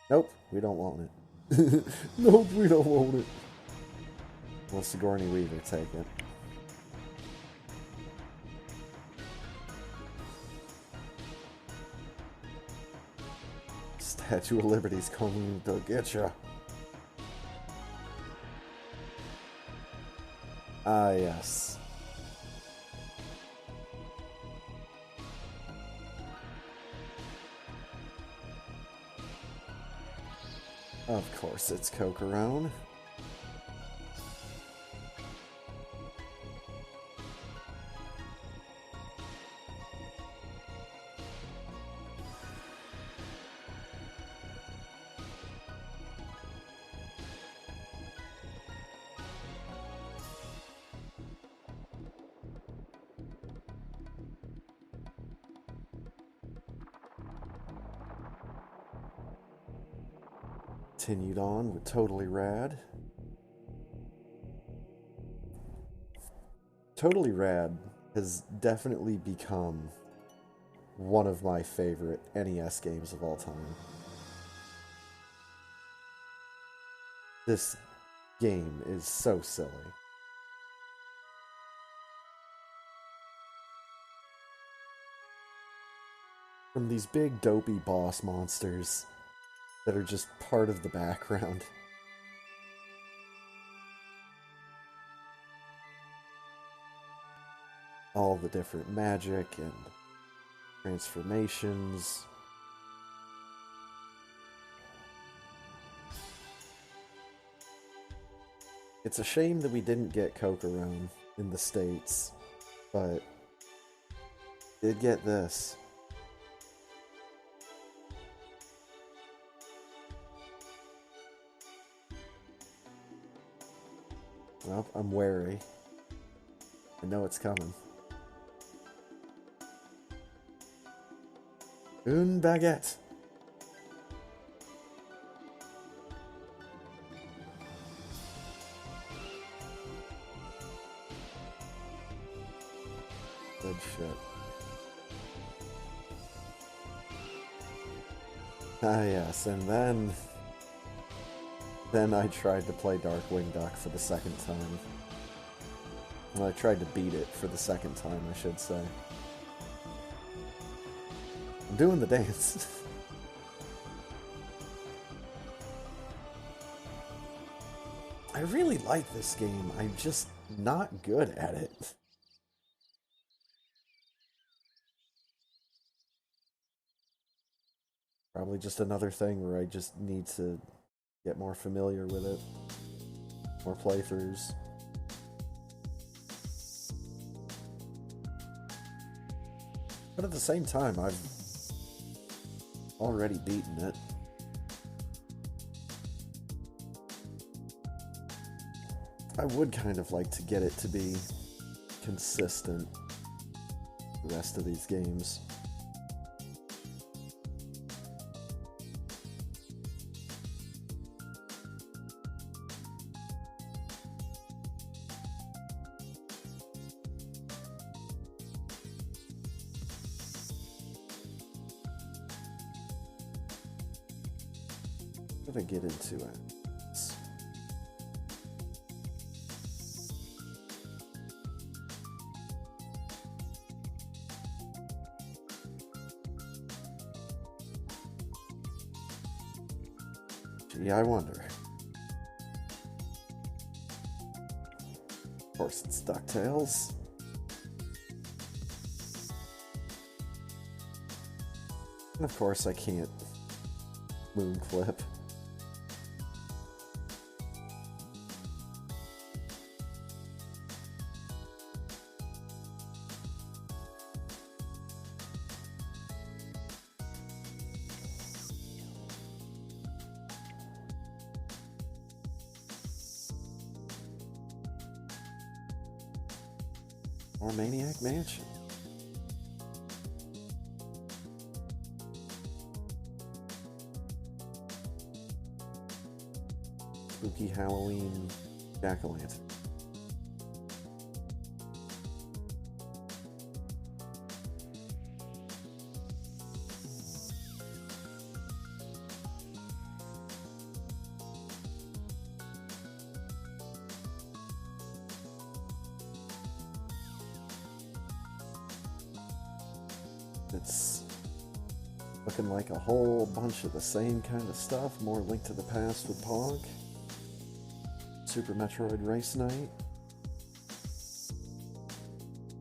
Nope, we don't want it. Nope, we don't want it. Will Sigourney Weaver take it? Statue of Liberty's coming to get ya. Ah, yes. Of course it's Cocorone. Continued on with Totally Rad. Totally Rad has definitely become one of my favorite NES games of all time. This game is so silly. From these big dopey boss monsters that are just part of the background. all the different magic and transformations. It's a shame that we didn't get Cocorone in the States, but did get this. Well, I'm wary. I know it's coming. Une baguette. Good shit. Ah yes, and then I tried to play Darkwing Duck for the second time. Well, I tried to beat it for the second time, I should say. I'm doing the dance. I really like this game. I'm just not good at it. Probably just another thing where I just need to get more familiar with it. More playthroughs. But at the same time, I've already beaten it. I would kind of like to get it to be consistent the rest of these games. How to get into it? Gee, I wonder. Of course, it's DuckTales. And of course, I can't moon clip. Or Maniac Mansion. Spooky Halloween jack-o'-lantern. It's looking like a whole bunch of the same kind of stuff. More Link to the Past with Pog. Super Metroid Race Night.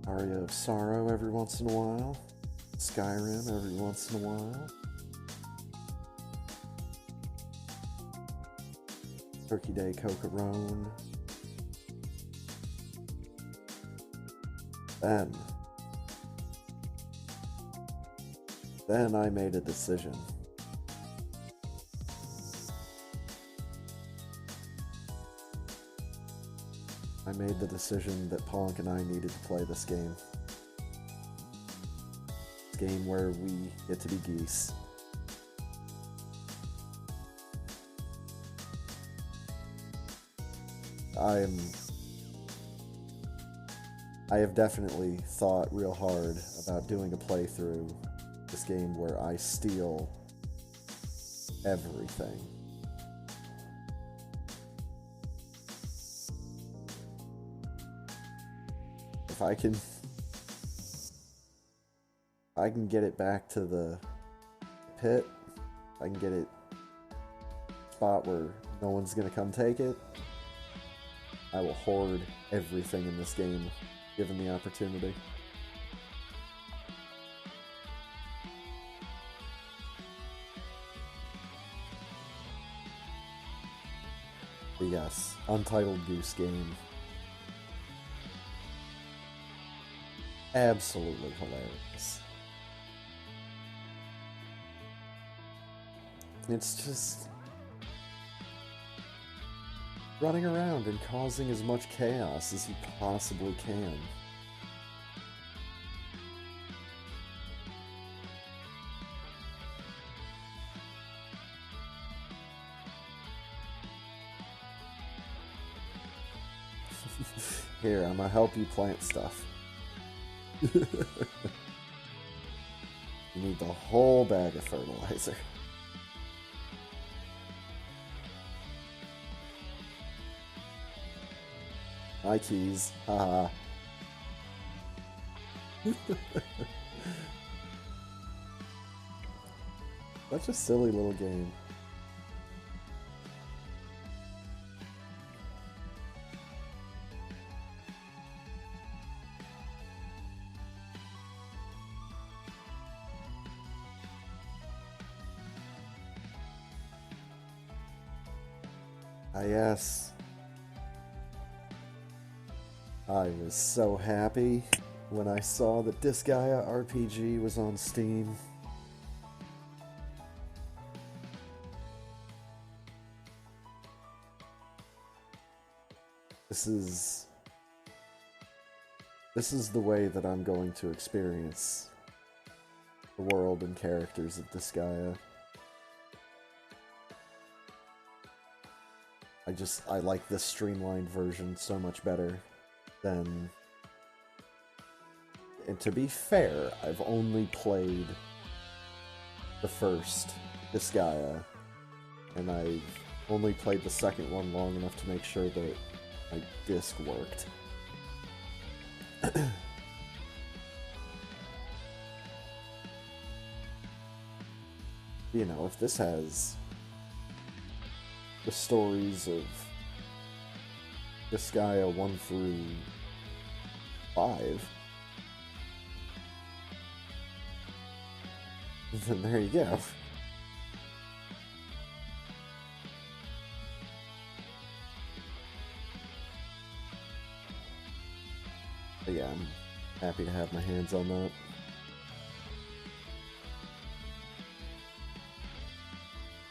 Aria of Sorrow every once in a while. Skyrim every once in a while. Turkey Day Cocorone. Then I made a decision. I made the decision that Ponk and I needed to play this game. This game where we get to be geese. I have definitely thought real hard about doing a playthrough this game where I steal everything. If I can get it back to the pit, I can get it spot where no one's gonna come take it, I will hoard everything in this game given the opportunity. But yes, Untitled Goose Game. Absolutely hilarious. It's just running around and causing as much chaos as you possibly can. Here, I'm gonna help you plant stuff. You need the whole bag of fertilizer. My keys, haha. Such a silly little game. Ah, yes. I was so happy when I saw that Disgaea RPG was on Steam. This is the way that I'm going to experience the world and characters of Disgaea. I like this streamlined version so much better than... And to be fair, I've only played the first Disgaea, and I've only played the second one long enough to make sure that my disc worked. You know, if this has the stories of Disgaea 1 through 5, then there you go. But yeah, I'm happy to have my hands on that.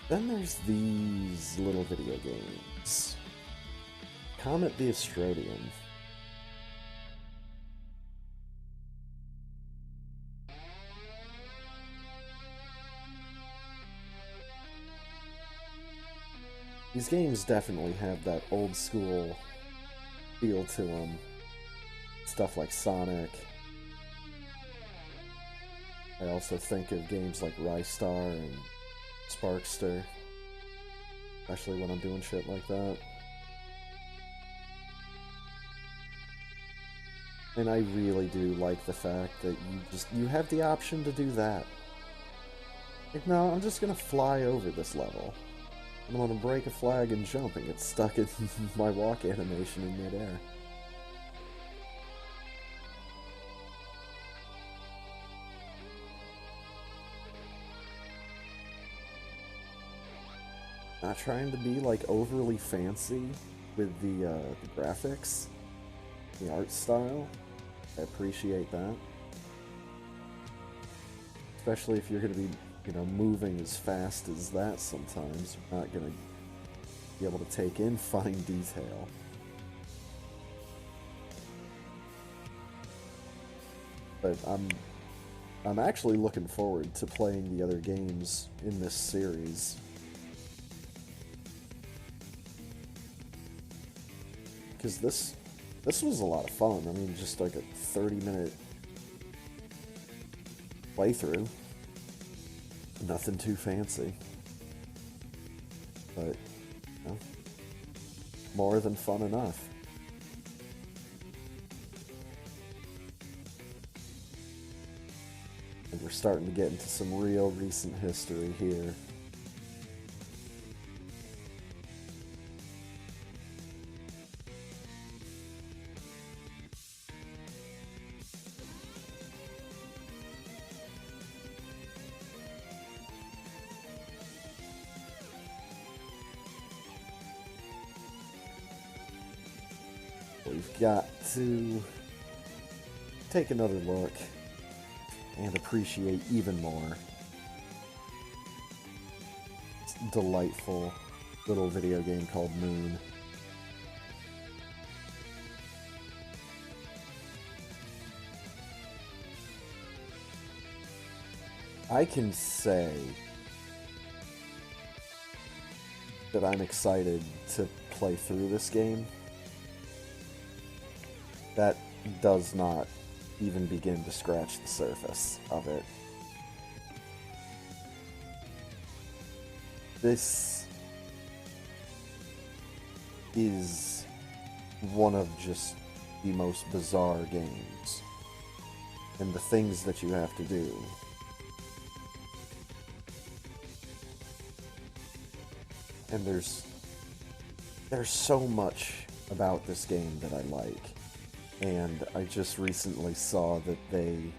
Then there's these little video games. Comet the Astrodian. These games definitely have that old school feel to them. Stuff like Sonic. I also think of games like Rystar and Sparkster, especially when I'm doing shit like that. And I really do like the fact that you have the option to do that. Like, no, I'm just gonna fly over this level. I'm gonna break a flag and jump and get stuck in my walk animation in midair. Not trying to be like overly fancy with the graphics, the art style. I appreciate that. Especially if you're going to be, you know, moving as fast as that sometimes. You're not going to be able to take in fine detail. But I'm actually looking forward to playing the other games in this series. Because this was a lot of fun. I mean, just like a 30-minute playthrough. Nothing too fancy. But, you know, more than fun enough. And we're starting to get into some real recent history here. we've got to take another look and appreciate even more this delightful little video game called Moon. I can say that I'm excited to play through this game. That does not even begin to scratch the surface of it. This is one of just the most bizarre games, and the things that you have to do. And there's so much about this game that I like. And I just recently saw that they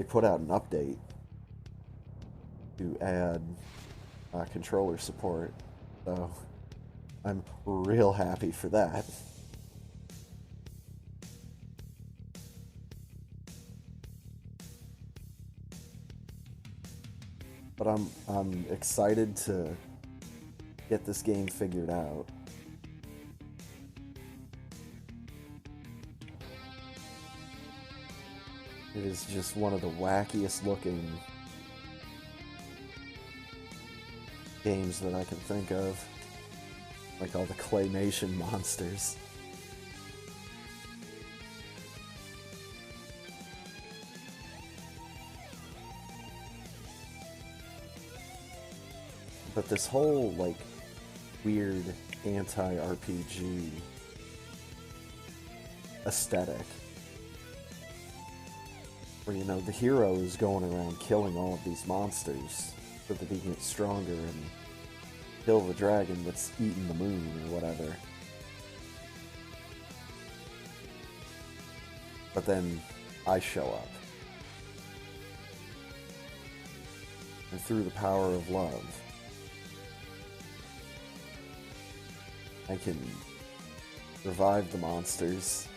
put out an update to add controller support. So I'm real happy for that. But I'm excited to get this game figured out. It is just one of the wackiest looking games that I can think of. Like all the claymation monsters. But this whole, like, weird anti-RPG aesthetic, where, you know, the hero is going around killing all of these monsters so that he can get stronger and kill the dragon that's eating the moon or whatever. But then I show up. And through the power of love, I can revive the monsters.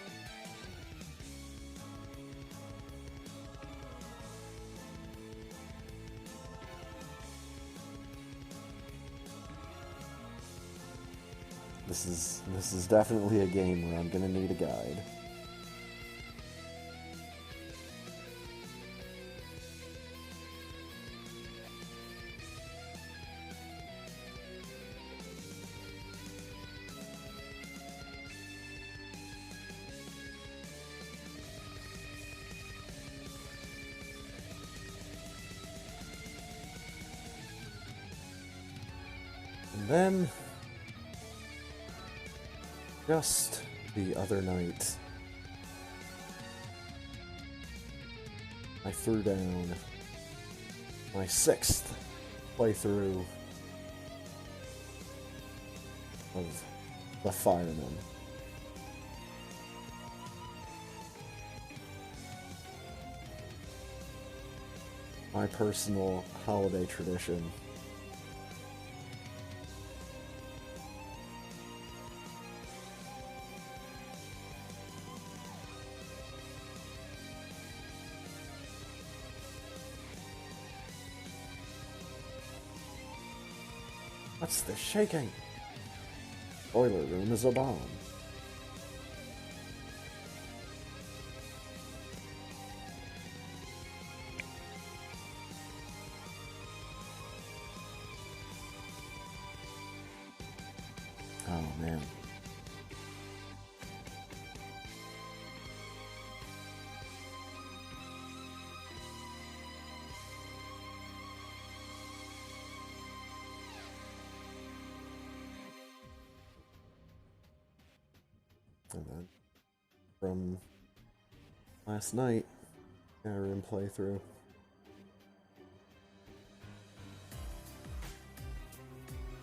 This is definitely a game where I'm gonna need a guide. And then, just the other night, I threw down my 6th playthrough of The Fireman. My personal holiday tradition. What's this shaking? Boiler room is a bomb. Oh man. And then from last night, Skyrim playthrough.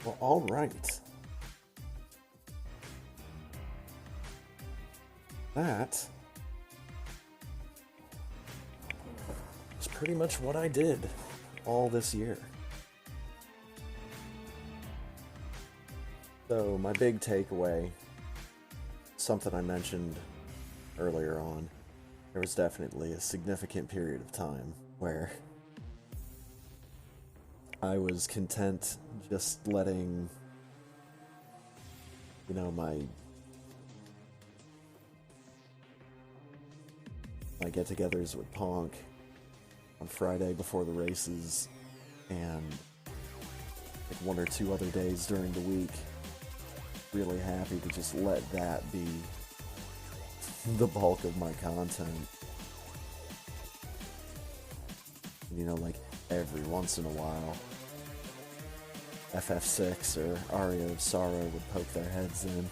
Well, alright. That is pretty much what I did all this year. So my big takeaway, something I mentioned earlier on, there was definitely a significant period of time where I was content just letting, you know, my get-togethers with Ponk on Friday before the races and like 1 or 2 other days during the week. Really happy to just let that be the bulk of my content. You know, like every once in a while, FF6 or Aria of Sorrow would poke their heads in.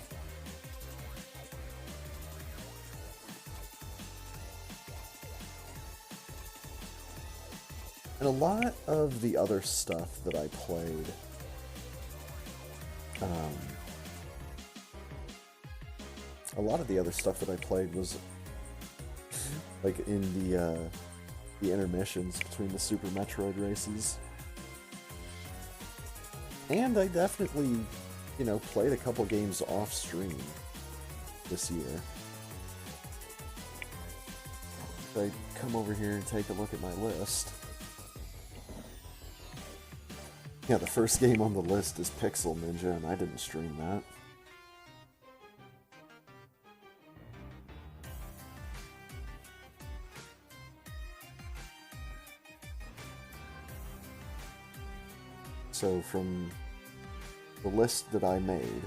And a lot of the other stuff that I played, was like in the intermissions between the Super Metroid races. And I definitely, you know, played a couple games off stream this year. So I come over here and take a look at my list. Yeah, the first game on the list is Pixel Ninja, and I didn't stream that. So from the list that I made,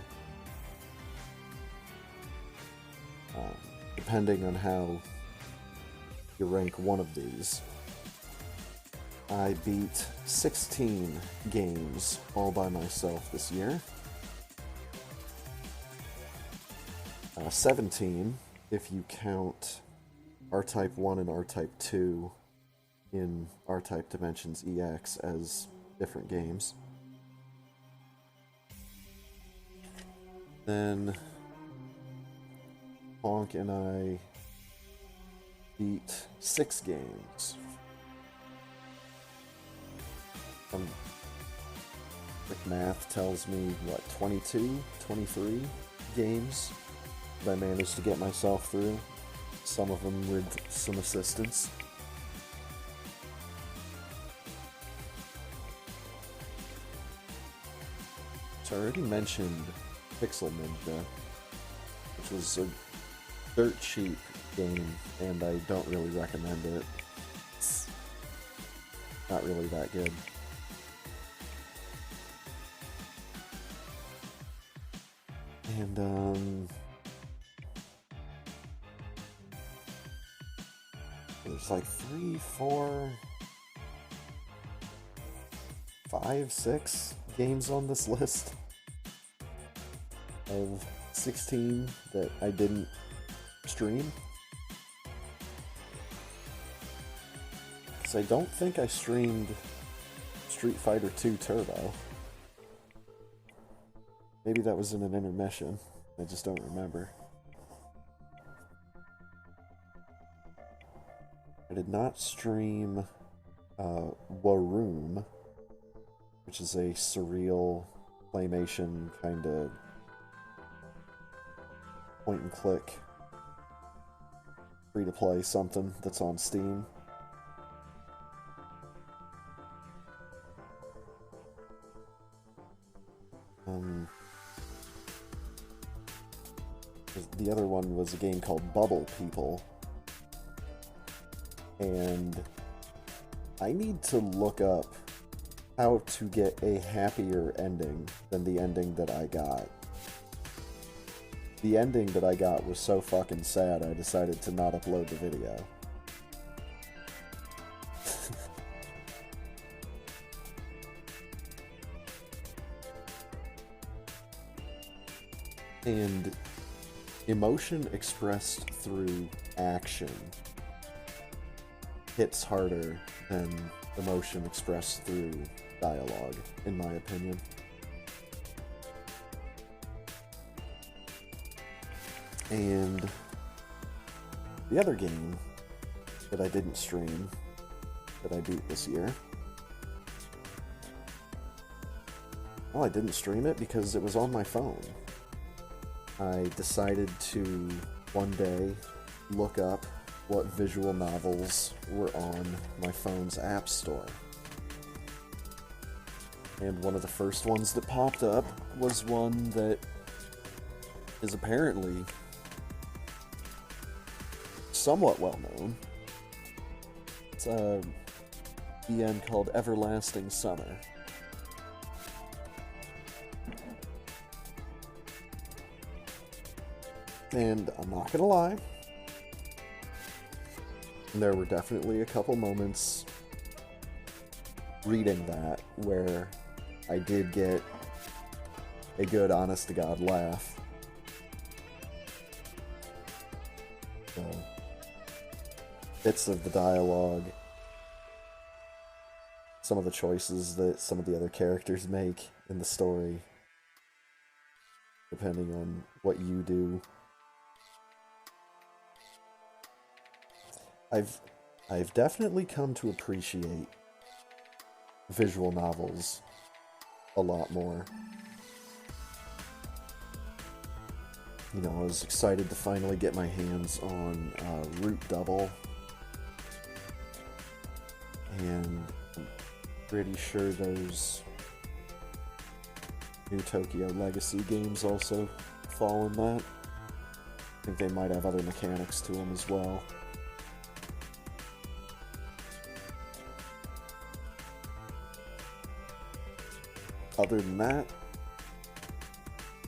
depending on how you rank one of these, I beat 16 games all by myself this year. 17 if you count R-Type 1 and R-Type 2 in R-Type Dimensions EX as different games. Then Bonk and I beat 6 games. Quick math tells me, what, 22, 23 games that I managed to get myself through. Some of them with some assistance. So I already mentioned Pixel Ninja, which was a dirt cheap game, and I don't really recommend it. It's not really that good. And, there's like 3, 4, 5, 6 games on this list of 16 that I didn't stream. Because I don't think I streamed Street Fighter 2 Turbo. Maybe that was in an intermission. I just don't remember. I did not stream Waroom, which is a surreal claymation kind of point and click free to play something that's on Steam. The other one was a game called Bubble People, and I need to look up how to get a happier ending than the ending that I got. The ending that I got was so fucking sad, I decided to not upload the video. And emotion expressed through action hits harder than emotion expressed through dialogue, in my opinion. And the other game that I didn't stream, that I beat this year, Well, I didn't stream it because it was on my phone. I decided to one day look up what visual novels were on my phone's app store. And one of the first ones that popped up was one that is apparently somewhat well known. It's a EN called Everlasting Summer. And I'm not gonna lie, there were definitely a couple moments reading that where I did get a good honest-to-God laugh. So, bits of the dialogue, some of the choices that some of the other characters make in the story, depending on what you do. I've definitely come to appreciate visual novels a lot more. You know, I was excited to finally get my hands on Root Double, and I'm pretty sure those new Tokyo Legacy games also fall in that. I think they might have other mechanics to them as well. Other than that,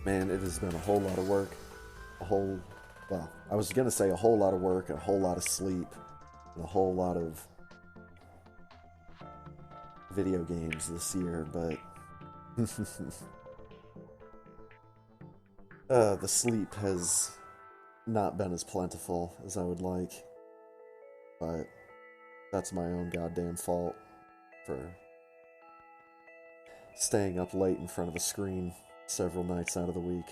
man, it has been a whole lot of work. Well, I was gonna say a whole lot of work, a whole lot of sleep, and a whole lot of video games this year, but the sleep has not been as plentiful as I would like, but that's my own goddamn fault for staying up late in front of a screen several nights out of the week.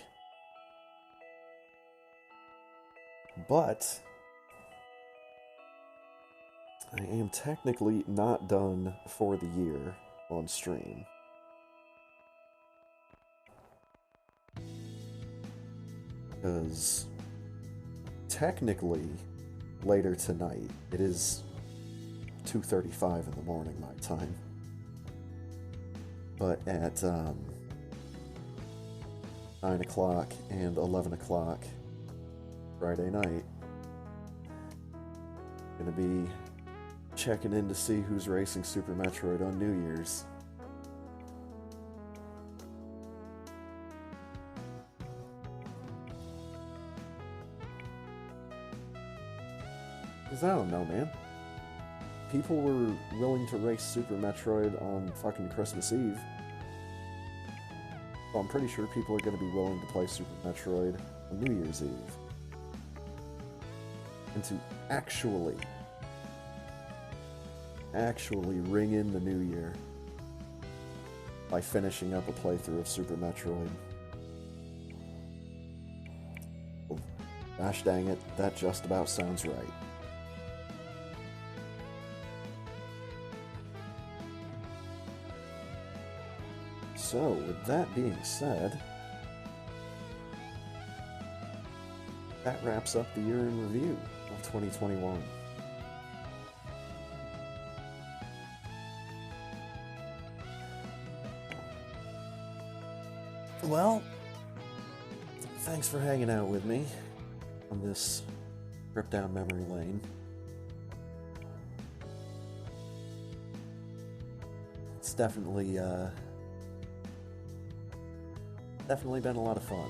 But I am technically not done for the year on stream. Because technically later tonight, it is 2:35 in the morning my time. But at 9 o'clock and 11 o'clock Friday night, gonna be checking in to see who's racing Super Metroid on New Year's. Because I don't know, man. People were willing to race Super Metroid on fucking Christmas Eve. So I'm pretty sure people are going to be willing to play Super Metroid on New Year's Eve. And to actually ring in the new year by finishing up a playthrough of Super Metroid. Well, gosh dang it, that just about sounds right. So, with that being said, that wraps up the year in review of 2021. Well, thanks for hanging out with me on this trip down memory lane. It's definitely been a lot of fun.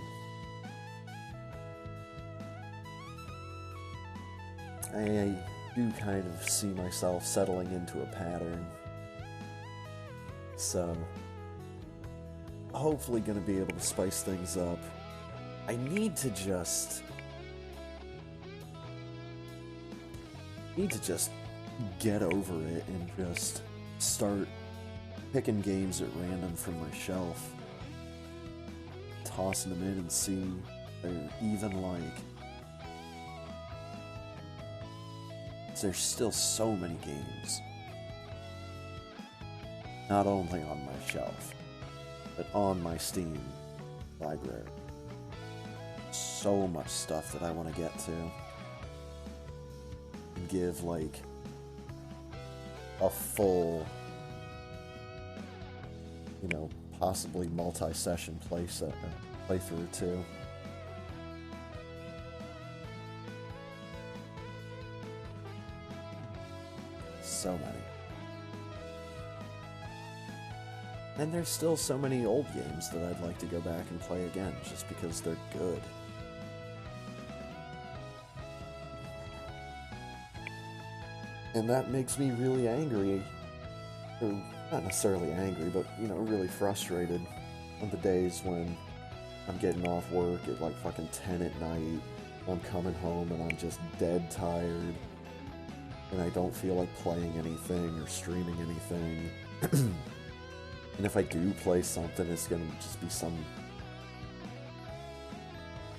I do kind of see myself settling into a pattern. So, hopefully gonna be able to spice things up. I need to just get over it and just start picking games at random from my shelf, tossing them in and see if they're even like. There's still so many games, not only on my shelf, but on my Steam library. So much stuff that I want to get to. And give, like, a full, you know, possibly multi-session playthrough to. So many. And there's still so many old games that I'd like to go back and play again, just because they're good. And that makes me really angry, or not necessarily angry, but, you know, really frustrated on the days when I'm getting off work at like fucking 10 at night, I'm coming home and I'm just dead tired, and I don't feel like playing anything or streaming anything. And if I do play something, it's gonna just be some,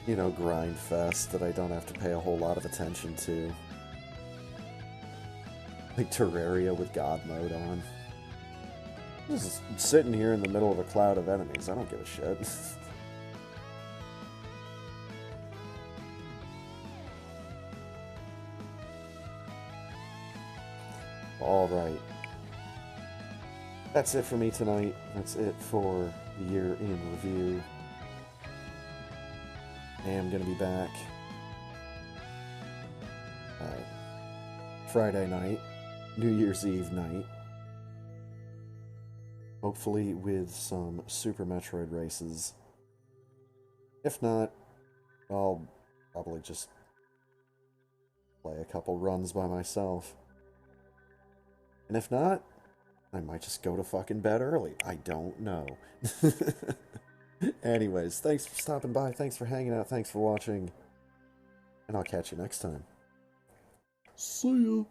you know, grind fest that I don't have to pay a whole lot of attention to. Like Terraria with God mode on. Just sitting here in the middle of a cloud of enemies. I don't give a shit. Alright. That's it for me tonight. That's it for the year in review. I am going to be back Friday night, New Year's Eve night. Hopefully with some Super Metroid races. If not, I'll probably just play a couple runs by myself. And if not, I might just go to fucking bed early. I don't know. Anyways, thanks for stopping by. Thanks for hanging out. Thanks for watching. And I'll catch you next time. See ya.